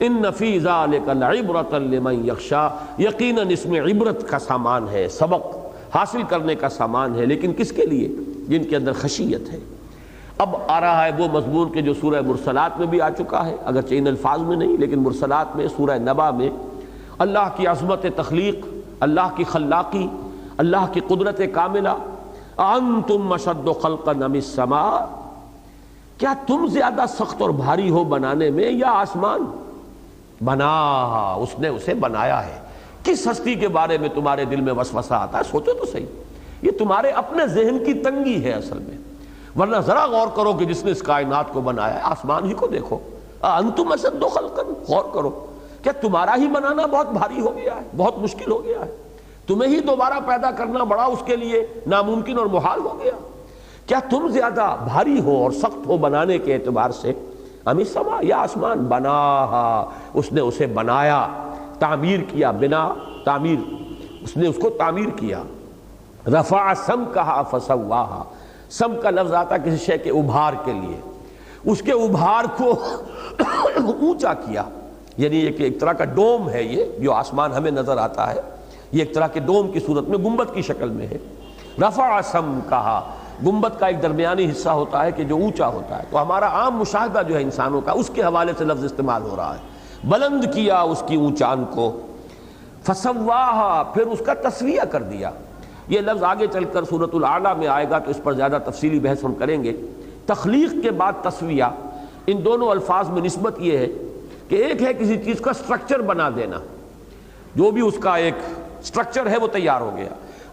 ان فی ذلک لعبرۃ لمن یخشی، یقیناً اس میں عبرت کا سامان ہے، سبق حاصل کرنے کا سامان ہے، لیکن کس کے لیے؟ جن کے اندر خشیت ہے۔ اب آ رہا ہے وہ مضمون کہ جو سورہ مرسلات میں بھی آ چکا ہے، اگرچہ ان الفاظ میں نہیں لیکن مرسلات میں سورہ نبا میں اللہ کی عظمت تخلیق، اللہ کی خلاقی، اللہ کی قدرت کاملہ۔ انتم اشد خلقا ام السماء، کیا تم زیادہ سخت اور بھاری ہو بنانے میں یا آسمان؟ بنا، اس نے اسے بنایا ہے۔ کس ہستی کے بارے میں تمہارے دل میں وسوسہ آتا ہے؟ سوچو تو صحیح، یہ تمہارے اپنے ذہن کی تنگی ہے اصل میں، ورنہ ذرا غور کرو کہ جس نے اس کائنات کو بنایا ہے، آسمان ہی کو دیکھو، انتم اشد خلقا، غور کرو، کیا تمہارا ہی بنانا بہت بھاری ہو گیا ہے، بہت مشکل ہو گیا ہے؟ تمہیں ہی دوبارہ پیدا کرنا بڑا اس کے لیے ناممکن اور محال ہو گیا؟ کیا تم زیادہ بھاری ہو اور سخت ہو بنانے کے اعتبار سے؟ ام السماء، یا آسمان؟ بناہا، اس نے اسے بنایا، تعمیر کیا، بنا تعمیر، اس نے اس کو تعمیر کیا۔ رفع سمکہا فسواہا، سم کا لفظ آتا کسی شے کے ابھار کے لیے، اس کے ابھار کو اونچا کیا، یعنی ایک طرح کا ڈوم ہے یہ جو آسمان ہمیں نظر آتا ہے، یہ ایک طرح کے ڈوم کی صورت میں گنبد کی شکل میں ہے۔ رفع سمکہا، گنبد کا ایک درمیانی حصہ ہوتا ہے کہ جو اونچا ہوتا ہے، تو ہمارا عام مشاہدہ جو ہے انسانوں کا اس کے حوالے سے لفظ استعمال ہو رہا ہے، بلند کیا اس کی اونچان کو، فسواہا، پھر اس کا تسویہ کر دیا۔ یہ لفظ آگے چل کر سورۃ الاعلیٰ میں آئے گا تو اس پر زیادہ تفصیلی بحث ہم کریں گے۔ تخلیق کے بعد تسویہ، ان دونوں الفاظ میں نسبت یہ ہے کہ ایک ہے کسی چیز کا سٹرکچر بنا دینا، جو بھی اس کا ایک سٹرکچر ہے وہ تیار ہو گیا،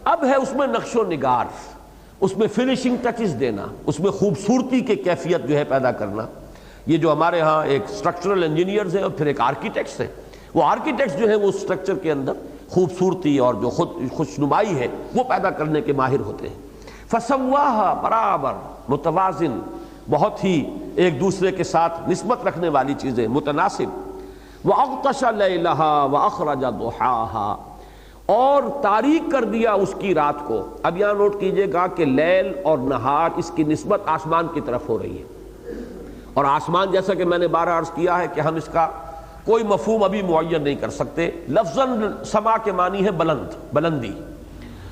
اب ہے اس میں نقش و نگار، اس میں فنیشنگ ٹچز دینا، اس میں خوبصورتی کی کیفیت جو ہے پیدا کرنا۔ یہ جو ہمارے ہاں ایک سٹرکچرل انجینئرز ہیں اور پھر ایک آرکیٹیکٹس ہیں، وہ آرکیٹیکٹس جو ہیں وہ سٹرکچر کے اندر خوبصورتی اور جو خوشنمائی ہے وہ پیدا کرنے کے ماہر ہوتے ہیں۔ فسواہا، برابر، متوازن، بہت ہی ایک دوسرے کے ساتھ نسبت رکھنے والی چیزیں، متناسب۔ وَأَغْطَشَ لَيْلَهَا وَأَخْرَجَ ضُحَاهَا، اور تاریک کر دیا اس کی رات کو۔ اب یہاں نوٹ کیجئے گا کہ لیل اور نہار اس کی نسبت آسمان کی طرف ہو رہی ہے، اور آسمان جیسا کہ میں نے بارہ عرض کیا ہے کہ ہم اس کا کوئی مفہوم ابھی معین نہیں کر سکتے۔ لفظاً سما کے معنی ہے بلند، بلندی،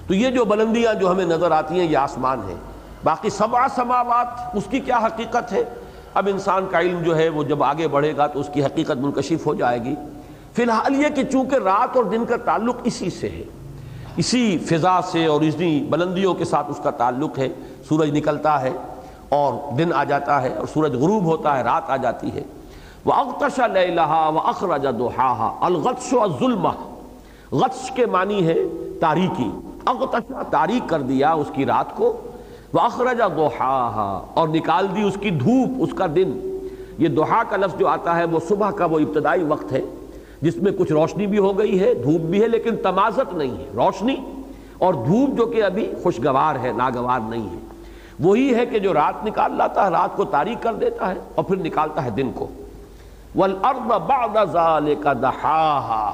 تو یہ جو بلندیاں جو ہمیں نظر آتی ہیں یہ آسمان ہے، باقی سبع سماوات اس کی کیا حقیقت ہے، اب انسان کا علم جو ہے وہ جب آگے بڑھے گا تو اس کی حقیقت منکشف ہو جائے گی۔ فی الحال یہ کہ چونکہ رات اور دن کا تعلق اسی سے ہے، اسی فضا سے اور اسی بلندیوں کے ساتھ اس کا تعلق ہے، سورج نکلتا ہے اور دن آ جاتا ہے، اور سورج غروب ہوتا ہے، رات آ جاتی ہے۔ وَأَغْطَشَ لَيْلَهَا وَأَخْرَجَ ضُحَاهَا، الغطش الظلمہ، غطش کے معنی ہے تاریکی، اغطش تاریک کر دیا اس کی رات کو، وَأَخْرَجَ ضُحَاهَا اور نکال دی اس کی دھوپ، اس کا دن۔ یہ ضحیٰ کا لفظ جو آتا ہے وہ صبح کا وہ ابتدائی وقت ہے جس میں کچھ روشنی بھی ہو گئی ہے، دھوپ بھی ہے، لیکن تمازت نہیں ہے، روشنی اور دھوپ جو کہ ابھی خوشگوار ہے، ناگوار نہیں ہے۔ وہی ہے کہ جو رات نکال لاتا ہے، رات کو تاریک کر دیتا ہے اور پھر نکالتا ہے دن کو۔ وَالْأَرْضَ بَعْدَ ذَلِكَ دَحَاهَا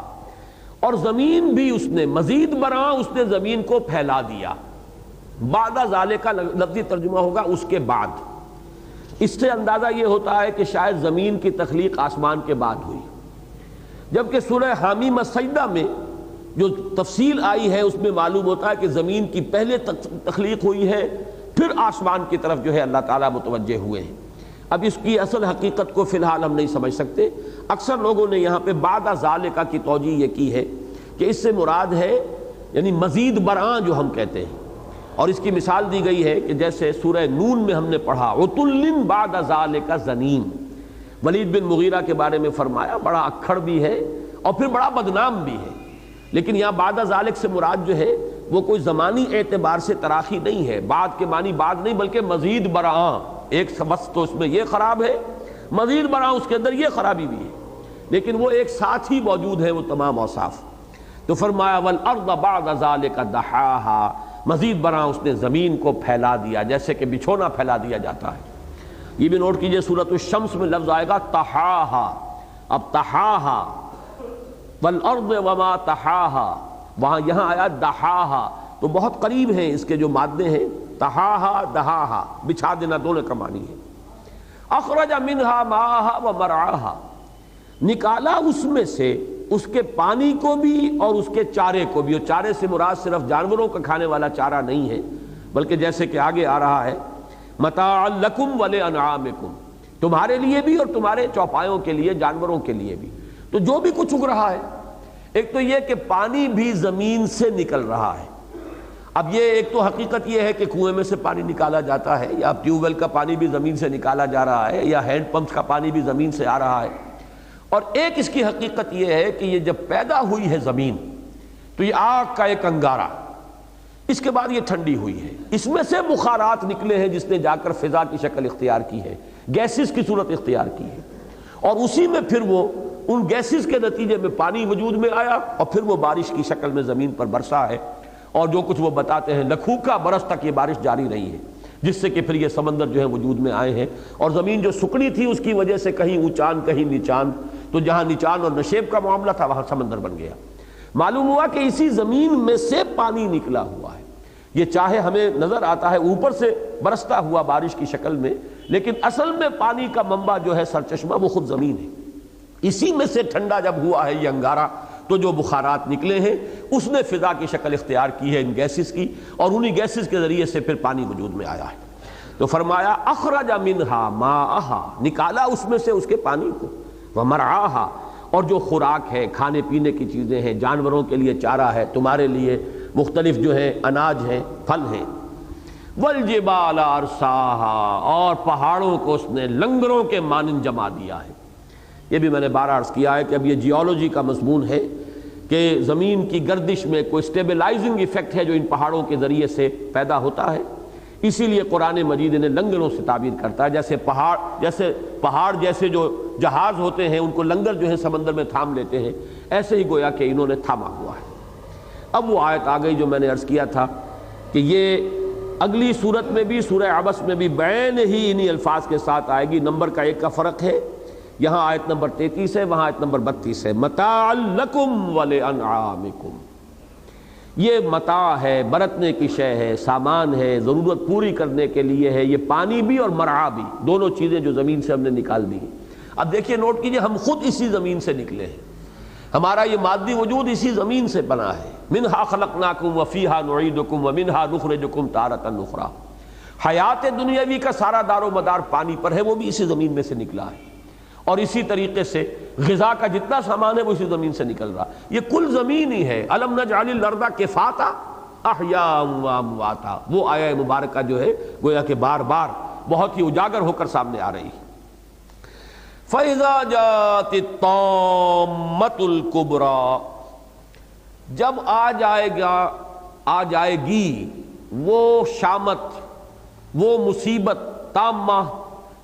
اور زمین بھی اس نے مزید برآں اس نے زمین کو پھیلا دیا۔ بعد ذالک کا لفظی ترجمہ ہوگا اس کے بعد۔ اس سے اندازہ یہ ہوتا ہے کہ شاید زمین کی تخلیق آسمان کے بعد ہوئی، جبکہ سورہ حامیم السجدہ میں جو تفصیل آئی ہے اس میں معلوم ہوتا ہے کہ زمین کی پہلے تخلیق ہوئی ہے، پھر آسمان کی طرف جو ہے اللہ تعالیٰ متوجہ ہوئے ہیں۔ اب اس کی اصل حقیقت کو فی الحال ہم نہیں سمجھ سکتے۔ اکثر لوگوں نے یہاں پہ بعد ذالک کی توجیہ یہ کی ہے کہ اس سے مراد ہے یعنی مزید برآں جو ہم کہتے ہیں، اور اس کی مثال دی گئی ہے کہ جیسے سورہ نون میں ہم نے پڑھا عُتُلٍ بعد ذالک زنیم، ولید بن مغیرہ کے بارے میں فرمایا بڑا اکھڑ بھی ہے اور پھر بڑا بدنام بھی ہے، لیکن یہاں بعد ذالک سے مراد جو ہے وہ کوئی زمانی اعتبار سے تراخی نہیں ہے، بعد کے معنی بعد نہیں بلکہ مزید برآں، ایک سبس تو اس میں یہ خراب ہے، مزید برآں اس کے اندر یہ خرابی بھی ہے، لیکن وہ ایک ساتھ ہی موجود ہے وہ تمام اوصاف۔ تو فرمایا وَالْأَرْضَ بَعْدَ ذَلِكَ دَحَاهَا، مزید برآں اس نے زمین کو پھیلا دیا جیسے کہ بچھونا پھیلا دیا جاتا ہے۔ یہ بھی نوٹ کیجئے سورۃ الشمس میں لفظ آئے گا طحاها، اب طحاها وَالْأَرْضِ وَمَا طَحَاهَا، وہاں یہاں آیا دحاها، تو بہت قریب ہیں اس کے جو مادے ہیں، طحاها دحاها، بچھا دینا دونوں کا معنی ہے۔ اخرج منها ماءها ومرعاها، نکالا اس میں سے اس کے پانی کو بھی اور اس کے چارے کو بھی، اور چارے سے مراد صرف جانوروں کا کھانے والا چارہ نہیں ہے بلکہ جیسے کہ آگے آ رہا ہے متاعا لکم ولانعامکم، تمہارے لیے بھی اور تمہارے چوپایوں کے لیے، جانوروں کے لیے بھی۔ تو جو بھی کچھ اگ رہا ہے، ایک تو یہ کہ پانی بھی زمین سے نکل رہا ہے۔ اب یہ ایک تو حقیقت یہ ہے کہ کنویں میں سے پانی نکالا جاتا ہے، یا ٹیوب ویل کا پانی بھی زمین سے نکالا جا رہا ہے، یا ہینڈ پمپ کا پانی بھی زمین سے آ رہا ہے۔ اور ایک اس کی حقیقت یہ ہے کہ یہ جب پیدا ہوئی ہے زمین تو یہ آگ کا ایک انگارہ، اس کے بعد یہ ٹھنڈی ہوئی ہے، اس میں سے بخارات نکلے ہیں جس نے جا کر فضا کی شکل اختیار کی ہے، گیسز کی صورت اختیار کی ہے، اور اسی میں پھر وہ ان گیسز کے نتیجے میں پانی وجود میں آیا اور پھر وہ بارش کی شکل میں زمین پر برسا ہے، اور جو کچھ وہ بتاتے ہیں لکھوکا برس تک یہ بارش جاری رہی ہے، جس سے کہ پھر یہ سمندر جو ہے وجود میں آئے ہیں، اور زمین جو سکڑی تھی اس کی وجہ سے کہیں اونچان کہیں نیچان، تو جہاں نیچان اور نشیب کا معاملہ تھا وہاں سمندر بن گیا۔ معلوم ہوا کہ اسی زمین میں سے پانی نکلا ہوا ہے، یہ چاہے ہمیں نظر آتا ہے اوپر سے برستا ہوا بارش کی شکل میں، لیکن اصل میں پانی کا منبع جو ہے سرچشمہ وہ خود زمین ہے۔ اسی میں سے ٹھنڈا جب ہوا ہے یہ انگارہ تو جو بخارات نکلے ہیں اس نے فضا کی شکل اختیار کی ہے ان گیسز کی، اور انہی گیسز کے ذریعے سے پھر پانی وجود میں آیا ہے۔ تو فرمایا اخرج منہا ماءہا، نکالا اس میں سے اس کے پانی کو، ومرعاہا اور جو خوراک ہے، کھانے پینے کی چیزیں ہیں، جانوروں کے لیے چارہ ہے، تمہارے لیے مختلف جو ہے اناج ہیں، پھل ہیں، والجبال ارساہا اور پہاڑوں کو اس نے لنگروں کے مانند جما دیا ہے۔ یہ بھی میں نے بار عرض کیا ہے کہ اب یہ جیولوجی کا مضمون ہے کہ زمین کی گردش میں کوئی سٹیبلائزنگ ایفیکٹ ہے جو ان پہاڑوں کے ذریعے سے پیدا ہوتا ہے، اسی لیے قرآن مجید نے لنگروں سے تعبیر کرتا ہے، جیسے پہاڑ جیسے جو جہاز ہوتے ہیں ان کو لنگر جو ہے سمندر میں تھام لیتے ہیں، ایسے ہی گویا کہ انہوں نے تھاما ہوا ہے۔ اب وہ آیت آ گئی جو میں نے عرض کیا تھا کہ یہ اگلی صورت میں بھی سورہ عبس میں بھی بعین ہی انہی الفاظ کے ساتھ آئے گی، نمبر کا ایک کا فرق ہے، یہاں آیت نمبر 33 ہے، وہاں آیت نمبر 32 ہے۔ متاع لکم ولانعامکم، یہ متاع ہے، برتنے کی شے ہے، سامان ہے، ضرورت پوری کرنے کے لیے ہے، یہ پانی بھی اور مرعا بھی، دونوں چیزیں جو زمین سے ہم نے نکال دی ہیں۔ اب دیکھیے نوٹ کیجئے، ہم خود اسی زمین سے نکلے ہیں، ہمارا یہ مادی وجود اسی زمین سے بنا ہے۔ منہا خلقناکم وفیہا نعیدکم ومنہا نخرجکم تارۃ اخری، حیات دنیاوی کا سارا دار و مدار پانی پر ہے، وہ بھی اسی زمین میں سے نکلا ہے، اور اسی طریقے سے غذا کا جتنا سامان ہے وہ اسی زمین سے نکل رہا، یہ کل زمین ہی ہے۔ الم نجعل الارض کفاتا احیاء و امواتا، وہ آیہ مبارکہ جو ہے گویا کہ بار بار بہت ہی اجاگر ہو کر سامنے آ رہی ہے۔ فَإِذَا جَاءَتِ الطَّامَّةُ الْكُبْرَى، جب آ جائے گی وہ شامت، وہ مصیبت، تامہ،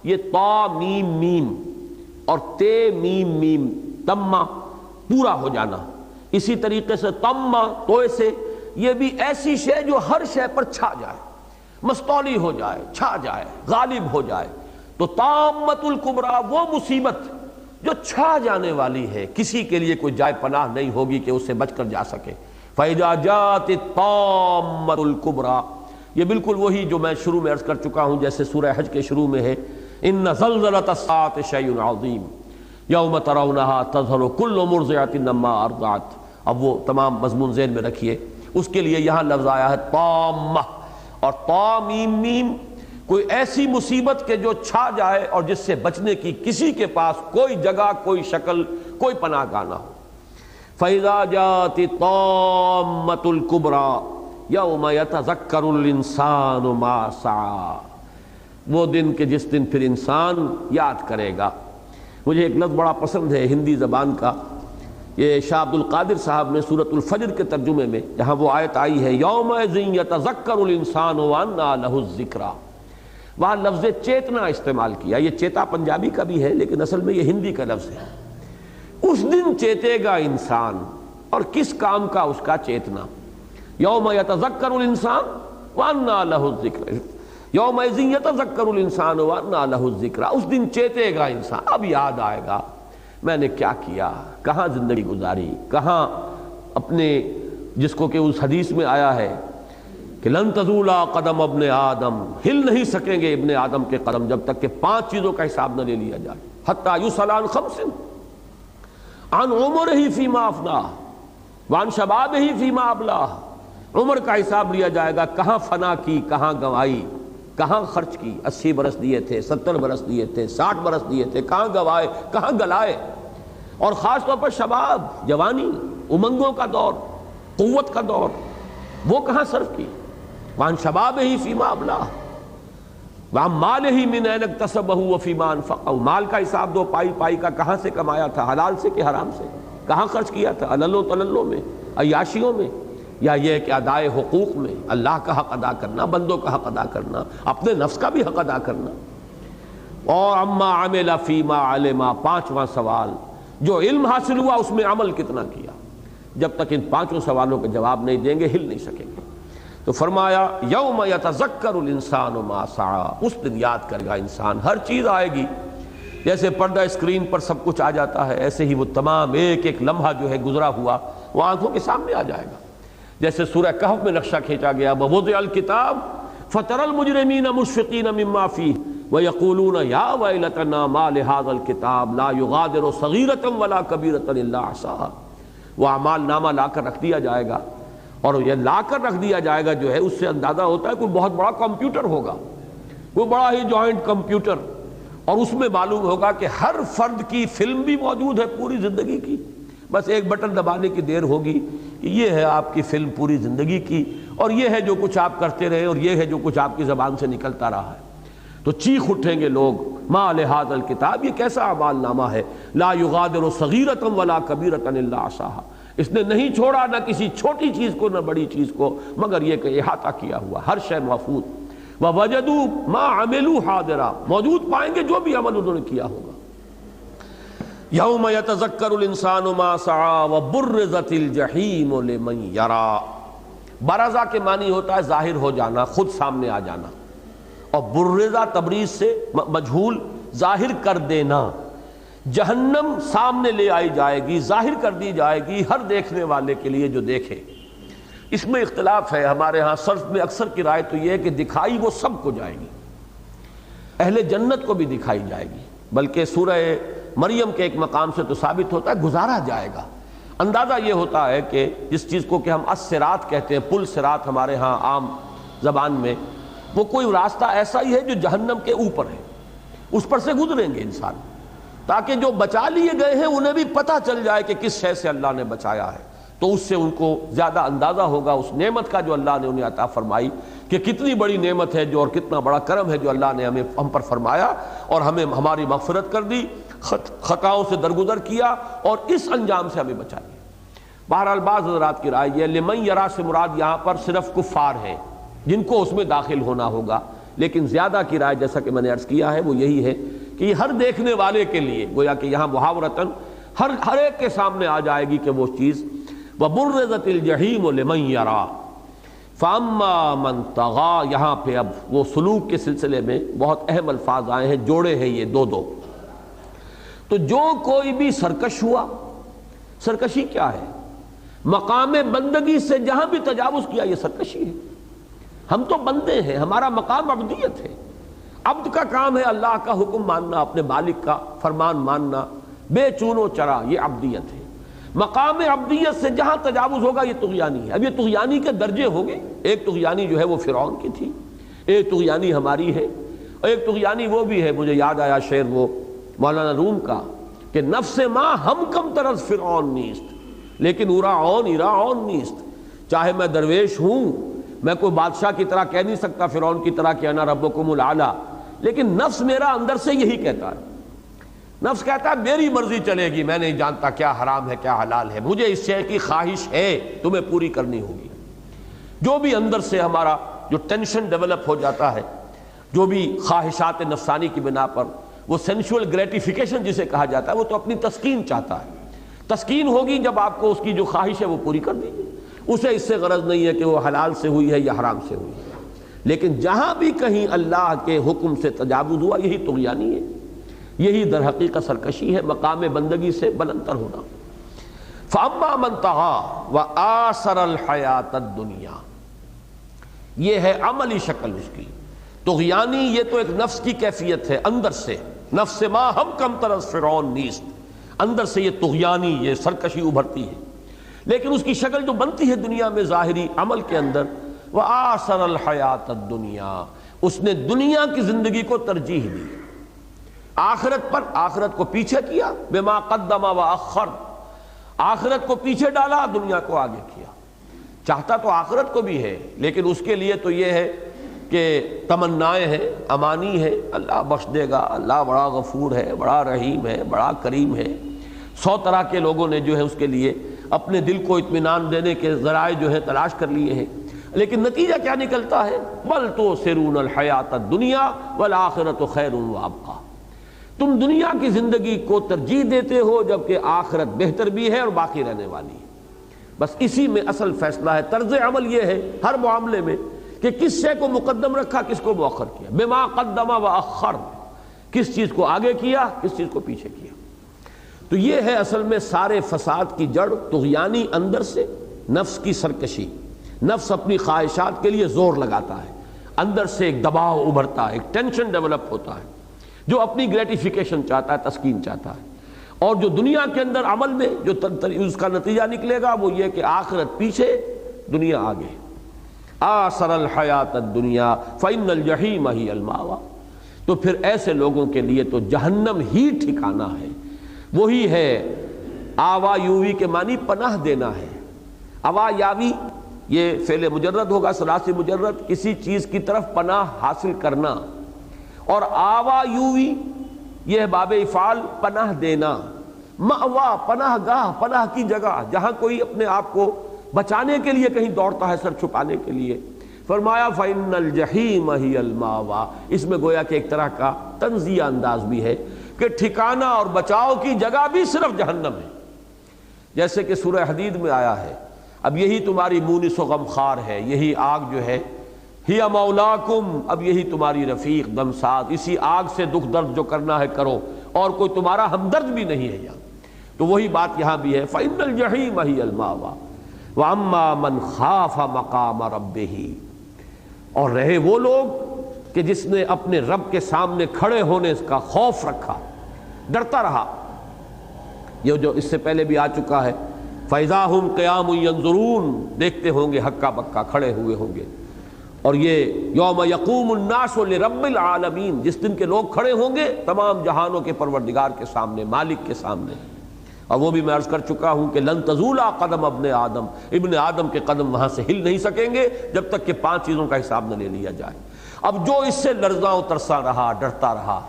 یہ تا میم میم اور تے میم میم، تمہ پورا ہو جانا، اسی طریقے سے تمہ توئے سے، یہ بھی ایسی شے جو ہر شے پر چھا جائے، مستولی ہو جائے، چھا جائے، غالب ہو جائے۔ تو تامۃ الکبریٰ وہ مصیبت جو چھا جانے والی ہے، کسی کے لیے کوئی جائے پناہ نہیں ہوگی کہ اس سے بچ کر جا سکے۔ فَإِذَا جَاءَتِ الطَّامَّةُ الْكُبْرَى، یہ بالکل وہی جو میں شروع میں عرض کر چکا ہوں، جیسے سورہ حج کے شروع میں ہے إِنَّ زَلْزَلَةَ السَّاعَةِ شَيْءٌ عَظِيمٌ يَوْمَ تَرَوْنَهَا تَذْهَلُ كُلُّ مُرْضِعَةٍ عَمَّا أَرْضَعَتْ۔ اب وہ تمام مضمون ذہن میں رکھیے، اس کے لیے یہاں لفظ آیا ہے طامہ، اور تا میم میم، کوئی ایسی مصیبت کہ جو چھا جائے اور جس سے بچنے کی کسی کے پاس کوئی جگہ، کوئی شکل، کوئی پناہ گاہ نہ ہو۔ فَإِذَا جَاءَتِ الطَّامَّةُ الْكُبْرَى يَوْمَ يَتَذَكَّرُ الْإِنسَانُ مَا سَعَى، وہ دن کہ جس دن پھر انسان یاد کرے گا۔ مجھے ایک لفظ بڑا پسند ہے ہندی زبان کا، یہ شاہ عبد القادر صاحب نے سورۃ الفجر کے ترجمے میں جہاں وہ آیت آئی ہے یومئذ یتذکر الانسان وانیٰ لہ الذکریٰ، وہاں لفظ چیتنا استعمال کیا۔ یہ چیتا پنجابی کا بھی ہے لیکن اصل میں یہ ہندی کا لفظ ہے۔ اس دن چیتے گا انسان، اور کس کام کا اس کا چیتنا؟ یوم یتذکر الانسان وانیٰ لہ الذکریٰ، یومئذ یتذکر الانسان وانیٰ لہ الذکریٰ، اس دن چیتے گا انسان، اب یاد آئے گا میں نے کیا کیا، کہاں زندگی گزاری، کہاں اپنے، جس کو کہ اس حدیث میں آیا ہے کہ لن تزولا قدم ابن آدم، ہل نہیں سکیں گے ابن آدم کے قدم جب تک کہ 5 چیزوں کا حساب نہ لے لیا جائے، حتی یسأل عن 5، عن عمرہ فیما افناہ وعن شبابہ فیما ابلاہ، عمر کا حساب لیا جائے گا، کہاں فنا کی، کہاں گنوائی، کہاں خرچ کی، 80 برس دیے تھے، 70 برس دیے تھے، 60 برس دیے تھے، کہاں گوائے، کہاں گلائے، اور خاص طور پر شباب، جوانی، امنگوں کا دور، قوت کا دور، وہ کہاں صرف کی، وعن شبابہ فیما ابلاہ وعن مالہ من این اکتسبہ وفیما انفقہ، مال کا حساب دو، پائی پائی کا کہاں سے کمایا تھا، حلال سے کہ حرام سے، کہاں خرچ کیا تھا، علل و تللوں میں، عیاشیوں میں، یا یہ کہ ادائے حقوق میں، اللہ کا حق ادا کرنا، بندوں کا حق ادا کرنا، اپنے نفس کا بھی حق ادا کرنا، اور اما عمل فیما علم، 5واں سوال، جو علم حاصل ہوا اس میں عمل کتنا کیا۔ جب تک ان 5 سوالوں کے جواب نہیں دیں گے ہل نہیں سکیں گے۔ تو فرمایا یوم یتذکر الانسان ما سعی، اس دن یاد کرے گا انسان، ہر چیز آئے گی، جیسے پردہ اسکرین پر سب کچھ آ جاتا ہے، ایسے ہی وہ تمام ایک ایک لمحہ جو ہے گزرا ہوا وہ آنکھوں کے سامنے آ جائے گا۔ جیسے سورہ کہف میں نقشہ کھینچا گیا وَوُضِعَ الْكِتَابُ فَتَرَى الْمُجْرِمِينَ مُشْفِقِينَ مِمَّا فِيهِ وَيَقُولُونَ يَا وَيْلَتَنَا مَا لِهَذَا الْكِتَابِ لَا يُغَادِرُ صَغِيرَةً وَلَا كَبِيرَةً إِلَّا أَحْصَاهَا، وہ اعمال نامہ لا کر رکھ دیا جائے گا، اور یہ لا کر رکھ دیا جائے گا جو ہے اس سے اندازہ ہوتا ہے کوئی بہت بڑا کمپیوٹر ہوگا، کوئی بڑا ہی جوائنٹ کمپیوٹر، اور اس میں معلوم ہوگا کہ ہر فرد کی فلم بھی موجود ہے پوری زندگی کی، بس ایک بٹن دبانے کی دیر ہوگی کہ یہ ہے آپ کی فلم پوری زندگی کی، اور یہ ہے جو کچھ آپ کرتے رہے، اور یہ ہے جو کچھ آپ کی زبان سے نکلتا رہا ہے۔ تو چیخ اٹھیں گے لوگ ما لہذا الکتاب، یہ کیسا اعمال نامہ ہے، لا یغادر صغیرۃ ولا کبیرۃ الا احصاها، اس نے نہیں چھوڑا نہ کسی چھوٹی چیز کو نہ بڑی چیز کو مگر یہ کہ احاطہ کیا ہوا، ہر شے محفوظ۔ ووجدوا ما عملوا حاضرا، موجود پائیں گے جو بھی عمل انہوں نے کیا ہوگا۔ یوم یتذکر الانسان ما سعی وبرزت الجحیم لمن یرا، برزہ کے معنی ہوتا ہے ظاہر ہو جانا، خود سامنے آ جانا، اور برزہ تبریز سے مجہول، ظاہر کر دینا۔ جہنم سامنے لے آئی جائے گی، ظاہر کر دی جائے گی ہر دیکھنے والے کے لیے جو دیکھے۔ اس میں اختلاف ہے ہمارے ہاں صرف میں، اکثر کی رائے تو یہ ہے کہ دکھائی وہ سب کو جائے گی، اہل جنت کو بھی دکھائی جائے گی، بلکہ سورہ مریم کے ایک مقام سے تو ثابت ہوتا ہے گزارا جائے گا۔ اندازہ یہ ہوتا ہے کہ جس چیز کو کہ ہم الصراط کہتے ہیں، پل صراط ہمارے ہاں عام زبان میں، وہ کوئی راستہ ایسا ہی ہے جو جہنم کے اوپر ہے، اس پر سے گزریں گے انسان، تاکہ جو بچا لیے گئے ہیں انہیں بھی پتہ چل جائے کہ کس شے سے اللہ نے بچایا ہے، تو اس سے ان کو زیادہ اندازہ ہوگا اس نعمت کا جو اللہ نے انہیں عطا فرمائی، کہ کتنی بڑی نعمت ہے جو، اور کتنا بڑا کرم ہے جو اللہ نے ہم پر فرمایا اور ہمیں ہماری مغفرت کر دی، خطاؤں سے درگزر کیا اور اس انجام سے ہمیں بچا لیا۔ بہرحال بعض حضرات کی رائے یہ لمن یرا سے مراد یہاں پر صرف کفار ہیں جن کو اس میں داخل ہونا ہوگا، لیکن زیادہ کی رائے جیسا کہ میں نے عرض کیا ہے وہ یہی ہے کہ یہ ہر دیکھنے والے کے لیے، گویا کہ یہاں محاورتاً ہر ایک کے سامنے آ جائے گی کہ وہ چیز۔ وَبُرِّزَتِ الْجَحِيمُ لِمَن يَرَىٰ فَأَمَّا مَن طَغَىٰ، یہاں پہ اب وہ سلوک کے سلسلے میں بہت اہم الفاظ آئے ہیں، جوڑے ہیں یہ دو۔ تو جو کوئی بھی سرکش ہوا، سرکشی کیا ہے؟ مقام بندگی سے جہاں بھی تجاوز کیا یہ سرکشی ہے۔ ہم تو بندے ہیں، ہمارا مقام عبدیت ہے، عبد کا کام ہے اللہ کا حکم ماننا، اپنے مالک کا فرمان ماننا بے چون و چرا، یہ عبدیت ہے۔ مقام عبدیت سے جہاں تجاوز ہوگا یہ طغیانی ہے۔ اب یہ طغیانی کے درجے ہوں گے، ایک طغیانی جو ہے وہ فرعون کی تھی، ایک طغیانی ہماری ہے، ایک طغیانی وہ بھی ہے، مجھے یاد آیا شعر وہ مولانا روم کا کہ نفس ما ہم کم طرز فرعون نیست لیکن ایراعون نیست۔ چاہے میں درویش ہوں، میں کوئی بادشاہ کی طرح کہہ نہیں سکتا فرعون کی طرح کہ انا ربکم الاعلی، لیکن نفس میرا اندر سے یہی کہتا ہے، نفس کہتا ہے میری مرضی چلے گی، میں نہیں جانتا کیا حرام ہے کیا حلال ہے، مجھے اس شے کی خواہش ہے، تمہیں پوری کرنی ہوگی۔ جو بھی اندر سے ہمارا جو ٹینشن ڈیولپ ہو جاتا ہے، جو بھی خواہشات نفسانی کی بنا پر وہ سینشول گریٹیفیکیشن جسے کہا جاتا ہے، وہ تو اپنی تسکین چاہتا ہے۔ تسکین ہوگی جب آپ کو اس کی جو خواہش ہے وہ پوری کر دیجیے، اسے اس سے غرض نہیں ہے کہ وہ حلال سے ہوئی ہے یا حرام سے ہوئی ہے۔ لیکن جہاں بھی کہیں اللہ کے حکم سے تجاوز ہوا یہی طغیانی ہے، یہی در حقیقت سرکشی ہے، مقام بندگی سے بلندتر ہونا۔ فَأَمَّا مَن طَغَىٰ وَآثَرَ الْحَيَاةَ الدُّنْيَا، یہ ہے عملی شکل اس کی۔ طغیانی یہ تو ایک نفس کی کیفیت ہے، اندر سے، نفس ما ہم کم طرز فرعون نیست، اندر سے یہ طغیانی، یہ سرکشی ابھرتی ہے، لیکن اس کی شکل جو بنتی ہے دنیا میں ظاہری عمل کے اندر، وَآثَرَ الْحَيَاةَ الدُّنْيَا، اس نے دنیا کی زندگی کو ترجیح دی، آخرت پر، آخرت کو پیچھے کیا، بما قدم وأخر، آخرت کو پیچھے ڈالا، دنیا کو آگے کیا۔ چاہتا تو آخرت کو بھی ہے، لیکن اس کے لیے تو یہ ہے کہ تمنائیں ہیں، امانی ہے، اللہ بخش دے گا، اللہ بڑا غفور ہے، بڑا رحیم ہے، بڑا کریم ہے۔ 100 طرح کے لوگوں نے جو ہے اس کے لیے اپنے دل کو اطمینان دینے کے ذرائع جو ہے تلاش کر لیے ہیں، لیکن نتیجہ کیا نکلتا ہے؟ بل تؤثرون الحیاۃ الدنیا والآخرۃ خیر وابقیٰ، تم دنیا کی زندگی کو ترجیح دیتے ہو جبکہ آخرت بہتر بھی ہے اور باقی رہنے والی ہے۔ بس اسی میں اصل فیصلہ ہے، طرز عمل یہ ہے ہر معاملے میں کہ کس شے کو مقدم رکھا، کس کو مؤخر کیا، بما قدم واخر، کس چیز کو آگے کیا، کس چیز کو پیچھے کیا۔ تو یہ ہے اصل میں سارے فساد کی جڑ، طغیانی اندر سے، نفس کی سرکشی، نفس اپنی خواہشات کے لیے زور لگاتا ہے، اندر سے ایک دباؤ ابھرتا ہے، ایک ٹینشن ڈیولپ ہوتا ہے، جو اپنی گریٹیفیکیشن چاہتا ہے، تسکین چاہتا ہے، اور جو دنیا کے اندر عمل میں جو اس کا نتیجہ نکلے گا وہ یہ کہ آخرت پیچھے، دنیا آگے۔ آثر الحیات الدنیا فإن الجحیم ہی المأویٰ، تو پھر ایسے لوگوں کے لیے تو جہنم ہی ٹھکانہ ہے۔ وہی ہے آوا یووی کے معنی پناہ دینا ہے، آوا یاوی یہ فعل مجرد ہوگا، ثلاثی مجرد، کسی چیز کی طرف پناہ حاصل کرنا، اور آوا یووی یہ باب افعال پناہ دینا، مأوا پناہ گاہ، پناہ کی جگہ، جہاں کوئی اپنے آپ کو بچانے کے لیے کہیں دوڑتا ہے، سر چھپانے کے لیے۔ فرمایا فإن الجحیم ہی المأویٰ، اس میں گویا کہ ایک طرح کا تنزیہ انداز بھی ہے کہ ٹھکانہ اور بچاؤ کی جگہ بھی صرف جہنم ہے، جیسے کہ سورہ حدید میں آیا ہے، اب یہی تمہاری مونس و غمخوار ہے، یہی آگ جو ہے، ہی مولاکم، اب یہی تمہاری رفیق دمساز، اسی آگ سے دکھ درد جو کرنا ہے کرو، اور کوئی تمہارا ہمدرد بھی نہیں ہے یہاں۔ تو وہی بات یہاں بھی ہے، فإن الجحیم ہی المأویٰ وَأَمَّا مَنْ خَافَ مَقَامَ رَبِّهِ، اور رہے وہ لوگ کہ جس نے اپنے رب کے سامنے کھڑے ہونے کا خوف رکھا، ڈرتا رہا، یہ جو اس سے پہلے بھی آ چکا ہے، فَإِذَا هُمْ قِيَامٌ يَنظُرُونَ، دیکھتے ہوں گے ہکا بکا کھڑے ہوئے ہوں گے، اور یہ یوم یقوم الناس لرب العالمین، جس دن کے لوگ کھڑے ہوں گے تمام جہانوں کے پروردگار کے سامنے، مالک کے سامنے. اور وہ بھی میں عرض کر چکا ہوں کہ لن تزولا قدم ابن آدم، ابن آدم کے قدم وہاں سے ہل نہیں سکیں گے جب تک کہ 5 چیزوں کا حساب نہ لے لیا جائے. اب جو اس سے لرزاں و ترساں رہا، ڈرتا رہا،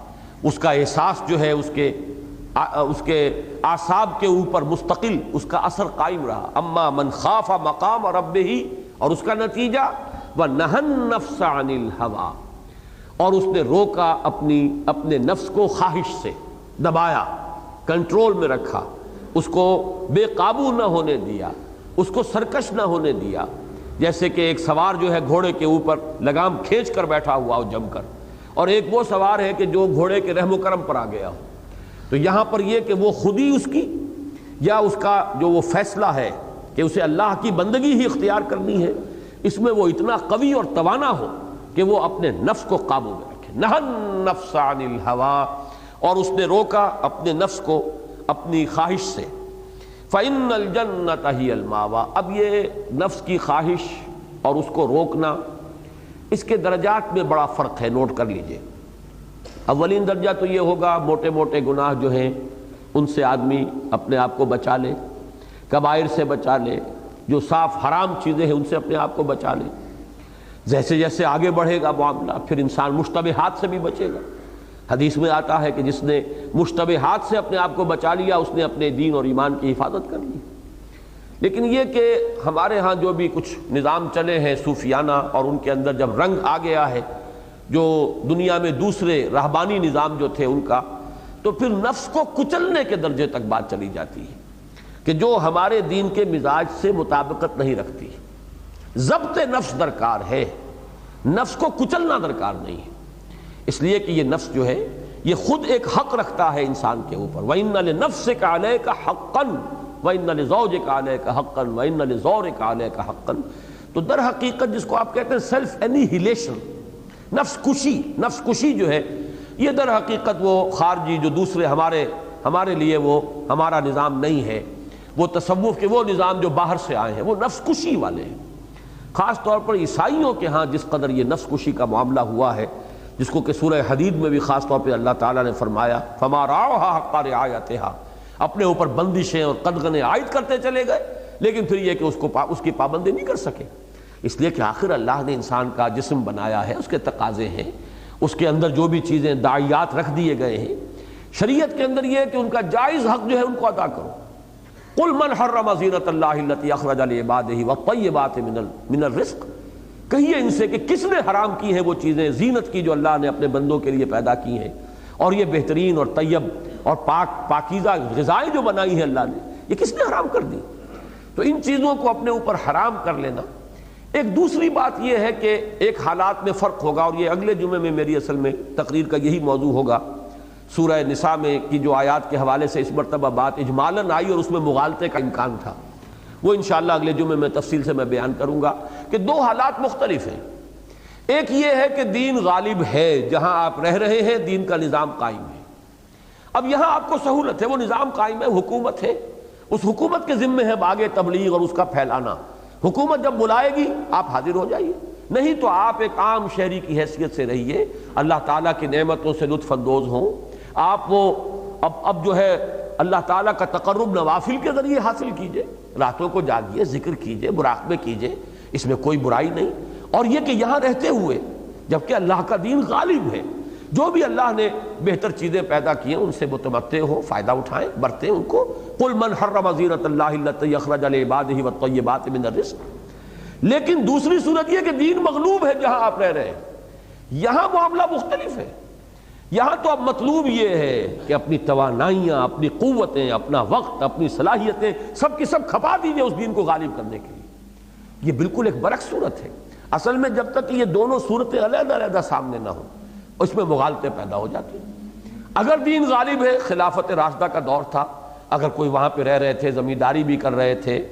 اس کا احساس جو ہے اس کے اعصاب کے اوپر مستقل اس کا اثر قائم رہا. اما من خاف مقام ربہ، اور اس کا نتیجہ وَنَهَى النَّفْسَ عَنِ الْهَوَىٰ، اور اس نے روکا اپنے نفس کو خواہش سے، دبایا، کنٹرول میں رکھا، اس کو بے قابو نہ ہونے دیا، اس کو سرکش نہ ہونے دیا. جیسے کہ ایک سوار جو ہے گھوڑے کے اوپر لگام کھینچ کر بیٹھا ہوا ہو جم کر، اور ایک وہ سوار ہے کہ جو گھوڑے کے رحم و کرم پر آ گیا ہو. تو یہاں پر یہ کہ وہ خود ہی اس کی یا اس کا جو وہ فیصلہ ہے کہ اسے اللہ کی بندگی ہی اختیار کرنی ہے، اس میں وہ اتنا قوی اور توانا ہو کہ وہ اپنے نفس کو قابو میں رکھے. نہى النفس عن الهوى، اور اس نے روکا اپنے نفس کو اپنی خواہش سے. فإن الجنة هي المأوى، اب یہ نفس کی خواہش اور اس کو روکنا، اس کے درجات میں بڑا فرق ہے، نوٹ کر لیجئے. اولین درجہ تو یہ ہوگا موٹے موٹے گناہ جو ہیں ان سے آدمی اپنے آپ کو بچا لے، کبائر سے بچا لے، جو صاف حرام چیزیں ہیں ان سے اپنے آپ کو بچا لے. جیسے جیسے آگے بڑھے گا معاملہ پھر انسان مشتبہات سے بھی بچے گا. حدیث میں آتا ہے کہ جس نے مشتبہات سے اپنے آپ کو بچا لیا اس نے اپنے دین اور ایمان کی حفاظت کر لی. لیکن یہ کہ ہمارے ہاں جو بھی کچھ نظام چلے ہیں صوفیانہ، اور ان کے اندر جب رنگ آ گیا ہے جو دنیا میں دوسرے رہبانی نظام جو تھے ان کا، تو پھر نفس کو کچلنے کے درجے تک بات چلی جاتی ہے کہ جو ہمارے دین کے مزاج سے مطابقت نہیں رکھتی. ضبط نفس درکار ہے، نفس کو کچلنا درکار نہیں ہے. اس لیے کہ یہ نفس جو ہے یہ خود ایک حق رکھتا ہے انسان کے اوپر. وَإِنَّ لِنَفْسِكَ عَلَيْكَ حَقًّا وَإِنَّ لِزَوْجِكَ عَلَيْكَ حَقًّا وَإِنَّ لِزَوْرِكَ عَلَيْكَ حَقًّا. تو در حقیقت جس کو آپ کہتے ہیں سیلف انیہیلیشن، نفس کشی جو ہے، یہ در حقیقت وہ خارجی جو دوسرے ہمارے لیے وہ ہمارا نظام نہیں ہے، وہ تصوف کے وہ نظام جو باہر سے آئے ہیں، وہ نفس کشی والے ہیں. خاص طور پر عیسائیوں کے ہاں جس قدر یہ نفس کشی کا معاملہ ہوا ہے، جس کو کہ سورہ حدید میں بھی خاص طور پہ اللہ تعالیٰ نے فرمایا فَمَا رَعَوْهَا حَقَّ رِعَایَتِهَا، اپنے اوپر بندشیں اور قدغنیں عائد کرتے چلے گئے، لیکن پھر یہ کہ اس کی پابندی نہیں کر سکے. اس لیے کہ آخر اللہ نے انسان کا جسم بنایا ہے، اس کے تقاضے ہیں، اس کے اندر جو بھی چیزیں داعیات رکھ دیے گئے ہیں، شریعت کے اندر یہ ہے کہ ان کا جائز حق جو ہے ان کو ادا کرو. قل من حرم زینۃ اللہ التی اخرج لعبادہ والطیبات من الرزق، کہیے ان سے کہ کس نے حرام کی ہیں وہ چیزیں زینت کی جو اللہ نے اپنے بندوں کے لیے پیدا کی ہیں، اور یہ بہترین اور طیب اور پاکیزہ غذائیں جو بنائی ہیں اللہ نے، یہ کس نے حرام کر دی؟ تو ان چیزوں کو اپنے اوپر حرام کر لینا. ایک دوسری بات یہ ہے کہ ایک حالات میں فرق ہوگا، اور یہ اگلے جمعے میں میری اصل میں تقریر کا یہی موضوع ہوگا. سورہ نساء میں کی جو آیات کے حوالے سے اس مرتبہ بات اجمالاً آئی اور اس میں مغالطے کا امکان تھا، وہ انشاءاللہ اگلے جمعے میں تفصیل سے میں بیان کروں گا کہ دو حالات مختلف ہیں. ایک یہ ہے کہ دین غالب ہے، جہاں آپ رہ رہے ہیں دین کا نظام قائم ہے. اب یہاں آپ کو سہولت ہے، وہ نظام قائم ہے، حکومت ہے، اس حکومت کے ذمے ہے آگے تبلیغ اور اس کا پھیلانا. حکومت جب بلائے گی آپ حاضر ہو جائیے، نہیں تو آپ ایک عام شہری کی حیثیت سے رہیے، اللہ تعالیٰ کی نعمتوں سے لطف اندوز ہوں. آپ وہ اب جو ہے اللہ تعالیٰ کا تقرب نوافل کے ذریعے حاصل کیجئے، راتوں کو جاگیے، ذکر کیجئے، مراقبے کیجئے، اس میں کوئی برائی نہیں. اور یہ کہ یہاں رہتے ہوئے جبکہ اللہ کا دین غالب ہے، جو بھی اللہ نے بہتر چیزیں پیدا کی ہیں ان سے متمتع ہو، فائدہ اٹھائیں، برتیں ان کو. قل من حرم زینۃ اللہ التی اخرج لعبادہ والطیبات من الرزق. لیکن دوسری صورت یہ کہ دین مغلوب ہے جہاں آپ رہ رہے ہیں، یہاں معاملہ مختلف ہے. یہاں تو اب مطلوب یہ ہے کہ اپنی توانائیاں، اپنی قوتیں، اپنا وقت، اپنی صلاحیتیں سب کی سب کھپا دیجیے اس دین کو غالب کرنے کے لیے. یہ بالکل ایک برعکس صورت ہے. اصل میں جب تک یہ دونوں صورتیں علیحدہ علیحدہ سامنے نہ ہوں اس میں مغالطے پیدا ہو جاتے ہیں. اگر دین غالب ہے، خلافت راشدہ کا دور تھا، اگر کوئی وہاں پہ رہ رہے تھے، زمینداری بھی کر رہے تھے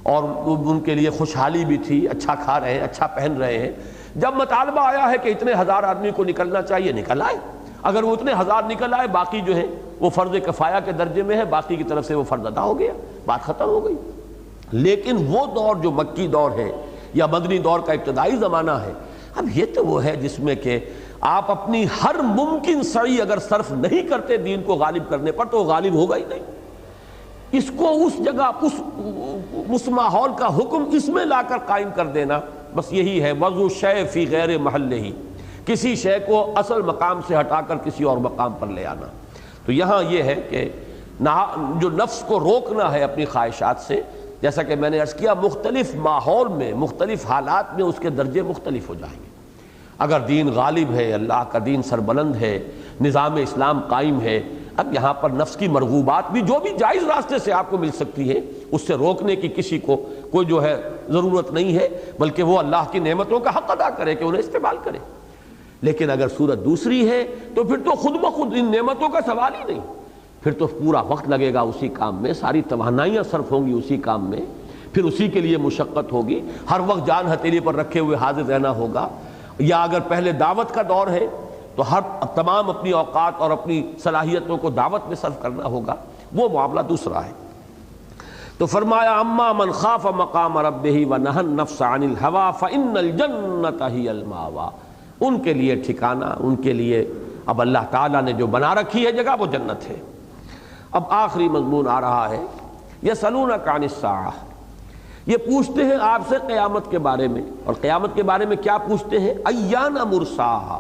اور ان کے لیے خوشحالی بھی تھی، اچھا کھا رہے ہیں، اچھا پہن رہے ہیں، جب مطالبہ آیا ہے کہ اتنے ہزار آدمی کو نکلنا چاہیے، نکل آئے. اگر وہ اتنے ہزار نکل آئے، باقی جو ہے وہ فرض کفایہ کے درجے میں ہے، باقی کی طرف سے وہ فرض ادا ہو گیا، بات ختم ہو گئی. لیکن وہ دور جو مکی دور ہے یا مدنی دور کا ابتدائی زمانہ ہے، اب یہ تو وہ ہے جس میں کہ آپ اپنی ہر ممکن سعی اگر صرف نہیں کرتے دین کو غالب کرنے پر تو وہ غالب ہوگا ہی نہیں. اس کو اس جگہ اس ماحول کا حکم اس میں لا کر قائم کر دینا، بس یہی ہے وضع شے فی غیر محلہ، کسی شے کو اصل مقام سے ہٹا کر کسی اور مقام پر لے آنا. تو یہاں یہ ہے کہ جو نفس کو روکنا ہے اپنی خواہشات سے، جیسا کہ میں نے عرض کیا مختلف ماحول میں مختلف حالات میں اس کے درجے مختلف ہو جائیں گے. اگر دین غالب ہے، اللہ کا دین سربلند ہے، نظام اسلام قائم ہے، اب یہاں پر نفس کی مرغوبات بھی جو بھی جائز راستے سے آپ کو مل سکتی ہے اس سے روکنے کی کسی کو کوئی جو ہے ضرورت نہیں ہے، بلکہ وہ اللہ کی نعمتوں کا حق ادا کرے کہ انہیں استعمال کرے. لیکن اگر صورت دوسری ہے تو پھر تو خود بخود ان نعمتوں کا سوال ہی نہیں، پھر تو پورا وقت لگے گا اسی کام میں، ساری توانائیاں صرف ہوں گی اسی کام میں، پھر اسی کے لیے مشقت ہوگی، ہر وقت جان ہتھیلی پر رکھے ہوئے حاضر رہنا ہوگا. یا اگر پہلے دعوت کا دور ہے تو تمام اپنی اوقات اور اپنی صلاحیتوں کو دعوت میں صرف کرنا ہوگا، وہ معاملہ دوسرا ہے. تو فرمایا اما من خاف مقام ربہ ونہى النفس عن الہوى فإن الجنۃ ہی المأویٰ، ان کے لیے ٹھکانہ، ان کے لیے اب اللہ تعالیٰ نے جو بنا رکھی ہے جگہ وہ جنت ہے. اب آخری مضمون آ رہا ہے یسألونک عن الساعہ، یہ پوچھتے ہیں آپ سے قیامت کے بارے میں، اور قیامت کے بارے میں کیا پوچھتے ہیں؟ ایان مرساہا،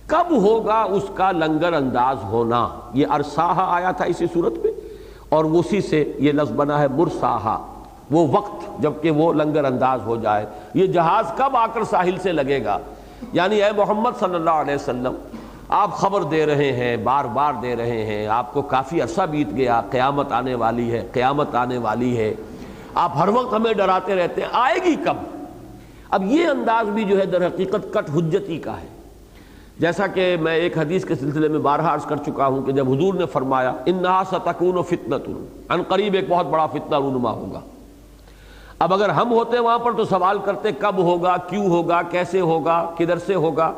کب ہوگا اس کا لنگر انداز ہونا. یہ ارساہا آیا تھا اسی صورت میں، اور اسی سے یہ لفظ بنا ہے مرساہا، وہ وقت جب کہ وہ لنگر انداز ہو جائے. یہ جہاز کب آ کر ساحل سے لگے گا؟ یعنی اے محمد صلی اللہ علیہ وسلم، آپ خبر دے رہے ہیں، بار بار دے رہے ہیں، آپ کو کافی عرصہ بیت گیا، قیامت آنے والی ہے، قیامت آنے والی ہے، آپ ہر وقت ہمیں ڈراتے رہتے ہیں، آئے گی کب؟ اب یہ انداز بھی جو ہے در حقیقت کٹ حجتی کا ہے. جیسا کہ میں ایک حدیث کے سلسلے میں بارہا عرض کر چکا ہوں کہ جب حضور نے فرمایا انہا ستکون فتنۃ، ان قریب ایک بہت بڑا فتنہ رونما ہوگا. اب اگر ہم ہوتے وہاں پر تو سوال کرتے کب ہوگا، کیوں ہوگا، کیسے ہوگا، کدھر سے ہوگا.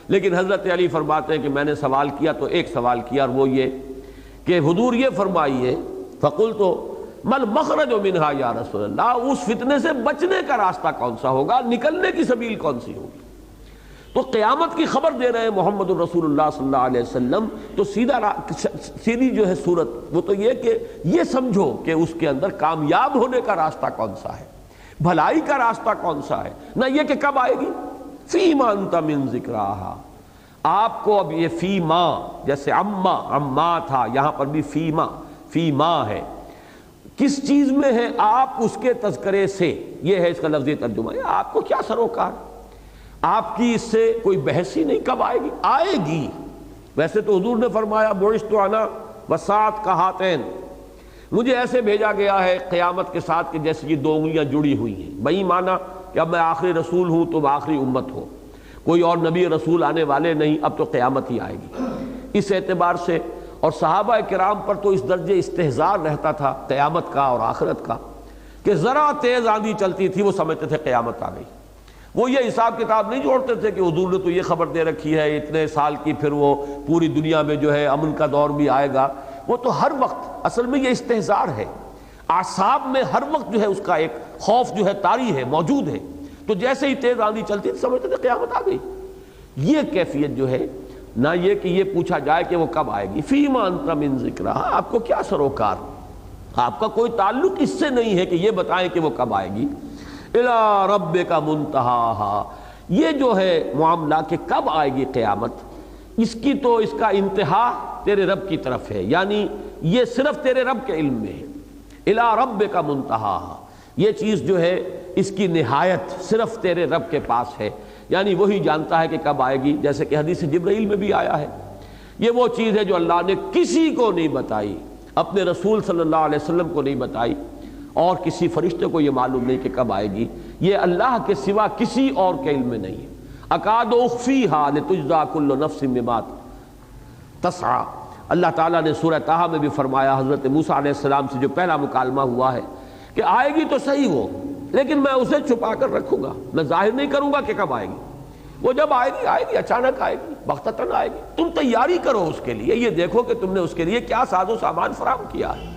لیکن حضرت علی فرماتے ہیں کہ میں نے سوال کیا تو ایک سوال کیا، اور وہ یہ کہ حضور یہ فرمائیے فقلت مل مخرج منہا یا رسول اللہ، اس فتنے سے بچنے کا راستہ کون سا ہوگا، نکلنے کی سبیل کون سی ہوگی. تو قیامت کی خبر دے رہے ہیں محمد الرسول اللہ صلی اللہ علیہ وسلم، تو سیدھی جو ہے صورت وہ تو یہ کہ یہ سمجھو کہ اس کے اندر کامیاب ہونے کا راستہ کون سا ہے، بھلائی کا راستہ کون سا ہے، نہ یہ کہ کب آئے گی. فیما انت من ذکراہا، آپ کو اب یہ فیما جیسے اما تھا، یہاں پر بھی فیما ہے، کس چیز میں ہے آپ اس کے تذکرے سے، یہ ہے اس کا لفظی ترجمہ. آپ کو کیا سروکار، آپ کی اس سے کوئی بحث ہی نہیں، کب آئے گی؟ آئے گی. ویسے تو حضور نے فرمایا بعثت انا والساعۃ کہاتین، مجھے ایسے بھیجا گیا ہے قیامت کے ساتھ کہ جیسے یہ دو انگلیاں جڑی ہوئی ہیں. بھئی مانا کہ اب میں آخری رسول ہوں تو آخری امت ہو، کوئی اور نبی رسول آنے والے نہیں، اب تو قیامت ہی آئے گی. اس اعتبار سے اور صحابہ کرام پر تو اس درجے استہزار رہتا تھا قیامت کا اور آخرت کا کہ ذرا تیز آندھی چلتی تھی وہ سمجھتے تھے قیامت آ گئی. وہ یہ حساب کتاب نہیں جوڑتے تھے کہ حضور نے تو یہ خبر دے رکھی ہے اتنے سال کی، پھر وہ پوری دنیا میں جو ہے امن کا دور بھی آئے گا. وہ تو ہر وقت اصل میں یہ استہزار ہے، اعصاب میں ہر وقت جو ہے اس کا ایک خوف جو ہے طاری ہے، موجود ہے. تو جیسے ہی تیز آندھی چلتی تھی سمجھتے تھے قیامت آ گئی. یہ کیفیت جو ہے، نہ یہ کہ یہ پوچھا جائے کہ وہ کب آئے گی. فیما انت من ذکرہا، آپ کو کیا سروکار، آپ کا کوئی تعلق اس سے نہیں ہے کہ یہ بتائیں کہ وہ کب آئے گی. الی ربک منتہاہا، یہ جو ہے معاملہ کہ کب آئے گی قیامت، اس کی تو اس کا انتہا تیرے رب کی طرف ہے، یعنی یہ صرف تیرے رب کے علم میں ہے. الی ربک منتہاہا، یہ چیز جو ہے اس کی نہایت صرف تیرے رب کے پاس ہے، یعنی وہی جانتا ہے کہ کب آئے گی. جیسے کہ حدیث جبرائیل میں بھی آیا ہے، یہ وہ چیز ہے جو اللہ نے کسی کو نہیں بتائی، اپنے رسول صلی اللہ علیہ وسلم کو نہیں بتائی، اور کسی فرشتے کو یہ معلوم نہیں کہ کب آئے گی. یہ اللہ کے سوا کسی اور کے علم میں نہیں ہے. اکاد اخفیہا لتجزا کل نفس بما تسعی، اللہ تعالیٰ نے سورہ طٰہٰ میں بھی فرمایا حضرت موسیٰ علیہ السلام سے جو پہلا مکالمہ ہوا ہے کہ آئے گی تو صحیح وہ، لیکن میں اسے چھپا کر رکھوں گا، میں ظاہر نہیں کروں گا کہ کب آئے گی. وہ جب آئے گی اچانک آئے گی، بغتتاً آئے گی. تم تیاری کرو، اس کے لیے یہ دیکھو کہ تم نے اس کے لیے کیا ساز و سامان فراہم کیا ہے.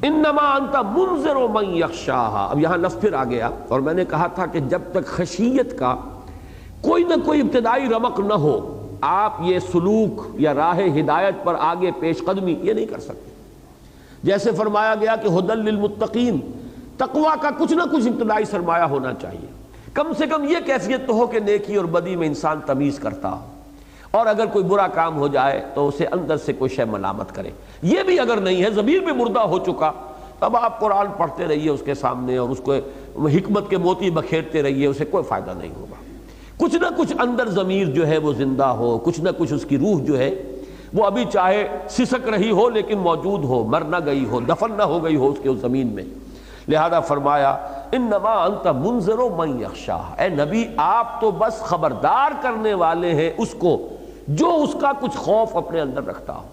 انما انت منذر من یخشاہا. اب یہاں لفظ پھر آ گیا، اور میں نے کہا تھا کہ جب تک خشیت کا کوئی نہ کوئی ابتدائی رمق نہ ہو آپ یہ سلوک یا راہ ہدایت پر آگے پیش قدمی یہ نہیں کر سکتے. جیسے فرمایا گیا کہ ھدی للمتقین، تقویٰ کا کچھ نہ کچھ ابتدائی سرمایہ ہونا چاہیے، کم سے کم یہ کیفیت تو ہو کہ نیکی اور بدی میں انسان تمیز کرتا ہو، اور اگر کوئی برا کام ہو جائے تو اسے اندر سے کوئی شے ملامت کرے. یہ بھی اگر نہیں ہے، ضمیر بھی مردہ ہو چکا، اب آپ قرآن پڑھتے رہیے اس کے سامنے اور اس کو حکمت کے موتی بکھیرتے رہیے، اسے کوئی فائدہ نہیں ہوگا. کچھ نہ کچھ اندر ضمیر جو ہے وہ زندہ ہو، کچھ نہ کچھ اس کی روح جو ہے وہ ابھی چاہے سسک رہی ہو لیکن موجود ہو، مر نہ گئی ہو، دفن نہ ہو گئی ہو اس کے اس زمین میں. لہذا فرمایا انما انت منذر من یخشاہ، اے نبی آپ تو بس خبردار کرنے والے ہیں اس کو جو اس کا کچھ خوف اپنے اندر رکھتا ہو.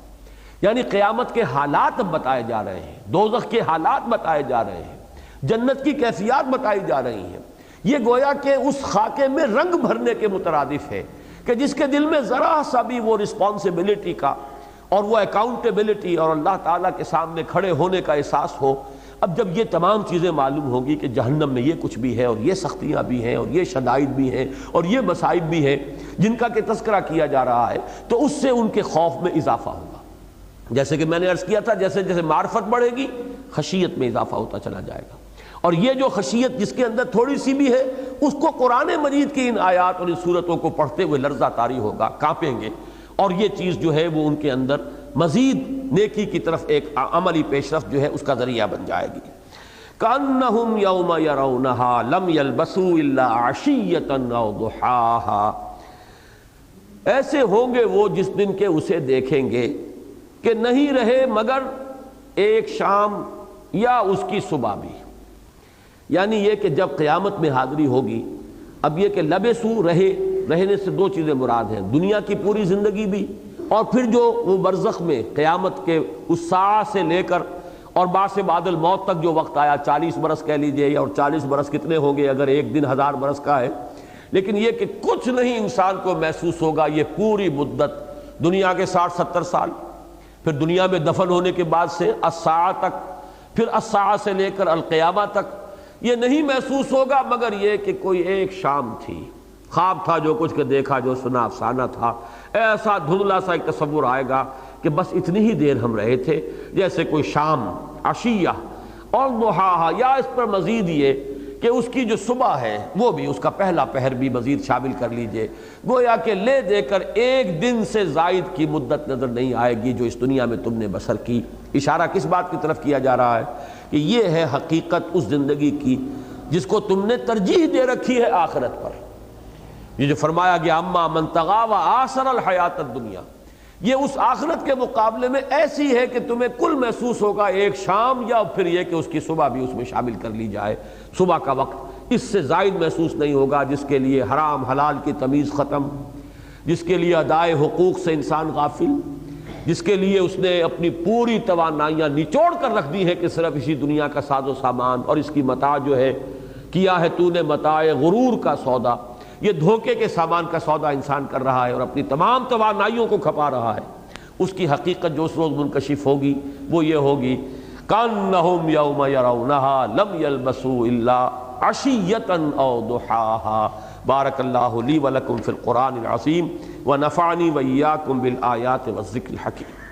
یعنی قیامت کے حالات اب بتائے جا رہے ہیں، دوزخ کے حالات بتائے جا رہے ہیں، جنت کی کیفیات بتائی جا رہی ہیں. یہ گویا کہ اس خاکے میں رنگ بھرنے کے مترادف ہے کہ جس کے دل میں ذرا سا بھی وہ رسپانسبلٹی کا اور وہ اکاؤنٹیبلٹی اور اللہ تعالیٰ کے سامنے کھڑے ہونے کا احساس ہو. اب جب یہ تمام چیزیں معلوم ہوں گی کہ جہنم میں یہ کچھ بھی ہے اور یہ سختیاں بھی ہیں اور یہ شدائد بھی ہیں اور یہ مصائب بھی ہیں جن کا کہ تذکرہ کیا جا رہا ہے، تو اس سے ان کے خوف میں اضافہ ہوگا. جیسے کہ میں نے عرض کیا تھا، جیسے جیسے معرفت بڑھے گی خشیت میں اضافہ ہوتا چلا جائے گا. اور یہ جو خشیت جس کے اندر تھوڑی سی بھی ہے اس کو قرآن مجید کی ان آیات اور ان صورتوں کو پڑھتے ہوئے لرزہ طاری ہوگا، کانپیں گے، اور یہ چیز جو ہے وہ ان کے اندر مزید نیکی کی طرف ایک عملی پیشرفت جو ہے اس کا ذریعہ بن جائے گی. کأنہم یوم یرونہا لم یلبسوا الا عشیۃ او ضحاہا، ایسے ہوں گے وہ جس دن کے اسے دیکھیں گے کہ نہیں رہے مگر ایک شام یا اس کی صبح بھی. یعنی یہ کہ جب قیامت میں حاضری ہوگی، اب یہ کہ لبسو رہنے سے دو چیزیں مراد ہیں، دنیا کی پوری زندگی بھی اور پھر جو وہ برزخ میں قیامت کے اس ساعہ سے لے کر اور بعد بعد الموت تک جو وقت آیا، 40 برس کہہ لیجئے، اور 40 برس کتنے ہوں گے اگر ایک دن 1000 برس کا ہے، لیکن یہ کہ کچھ نہیں انسان کو محسوس ہوگا یہ پوری مدت دنیا کے 60-70 سال، پھر دنیا میں دفن ہونے کے بعد سے الساعہ تک، پھر الساعہ سے لے کر القیامہ تک، یہ نہیں محسوس ہوگا مگر یہ کہ کوئی ایک شام تھی، خواب تھا جو کچھ کہ دیکھا، جو سنا افسانہ تھا. ایسا دھندلا سا ایک تصور آئے گا کہ بس اتنی ہی دیر ہم رہے تھے، جیسے کوئی شام عشیہ اور ضحاہا، یا اس پر مزید یہ کہ اس کی جو صبح ہے وہ بھی، اس کا پہلا پہر بھی مزید شامل کر لیجئے. گویا کہ لے دے کر ایک دن سے زائد کی مدت نظر نہیں آئے گی جو اس دنیا میں تم نے بسر کی. اشارہ کس بات کی طرف کیا جا رہا ہے کہ یہ ہے حقیقت اس زندگی کی جس کو تم نے ترجیح دے رکھی ہے آخرت پر. یہ جو فرمایا گیا اما من طغی وآثر الحیات الدنیا، یہ اس آخرت کے مقابلے میں ایسی ہے کہ تمہیں کل محسوس ہوگا ایک شام، یا پھر یہ کہ اس کی صبح بھی اس میں شامل کر لی جائے، صبح کا وقت اس سے زائد محسوس نہیں ہوگا، جس کے لیے حرام حلال کی تمیز ختم، جس کے لیے ادائے حقوق سے انسان غافل، جس کے لیے اس نے اپنی پوری توانائیاں نچوڑ کر رکھ دی ہے کہ صرف اسی دنیا کا ساز و سامان اور اس کی متاع جو ہے، کیا ہے تو نے متاع غرور کا سودا، یہ دھوکے کے سامان کا سودا انسان کر رہا ہے اور اپنی تمام توانائیوں کو کھپا رہا ہے. اس کی حقیقت جو اس روز منکشف ہوگی وہ یہ ہوگی کأنہم یوم یرونہا لم یلبسوا الا عشیۃ او ضحاہا. بارک اللہ لی ولکم فی القرآن العظیم ونفعنی وإیاکم بالآیات والذکر الحکیم.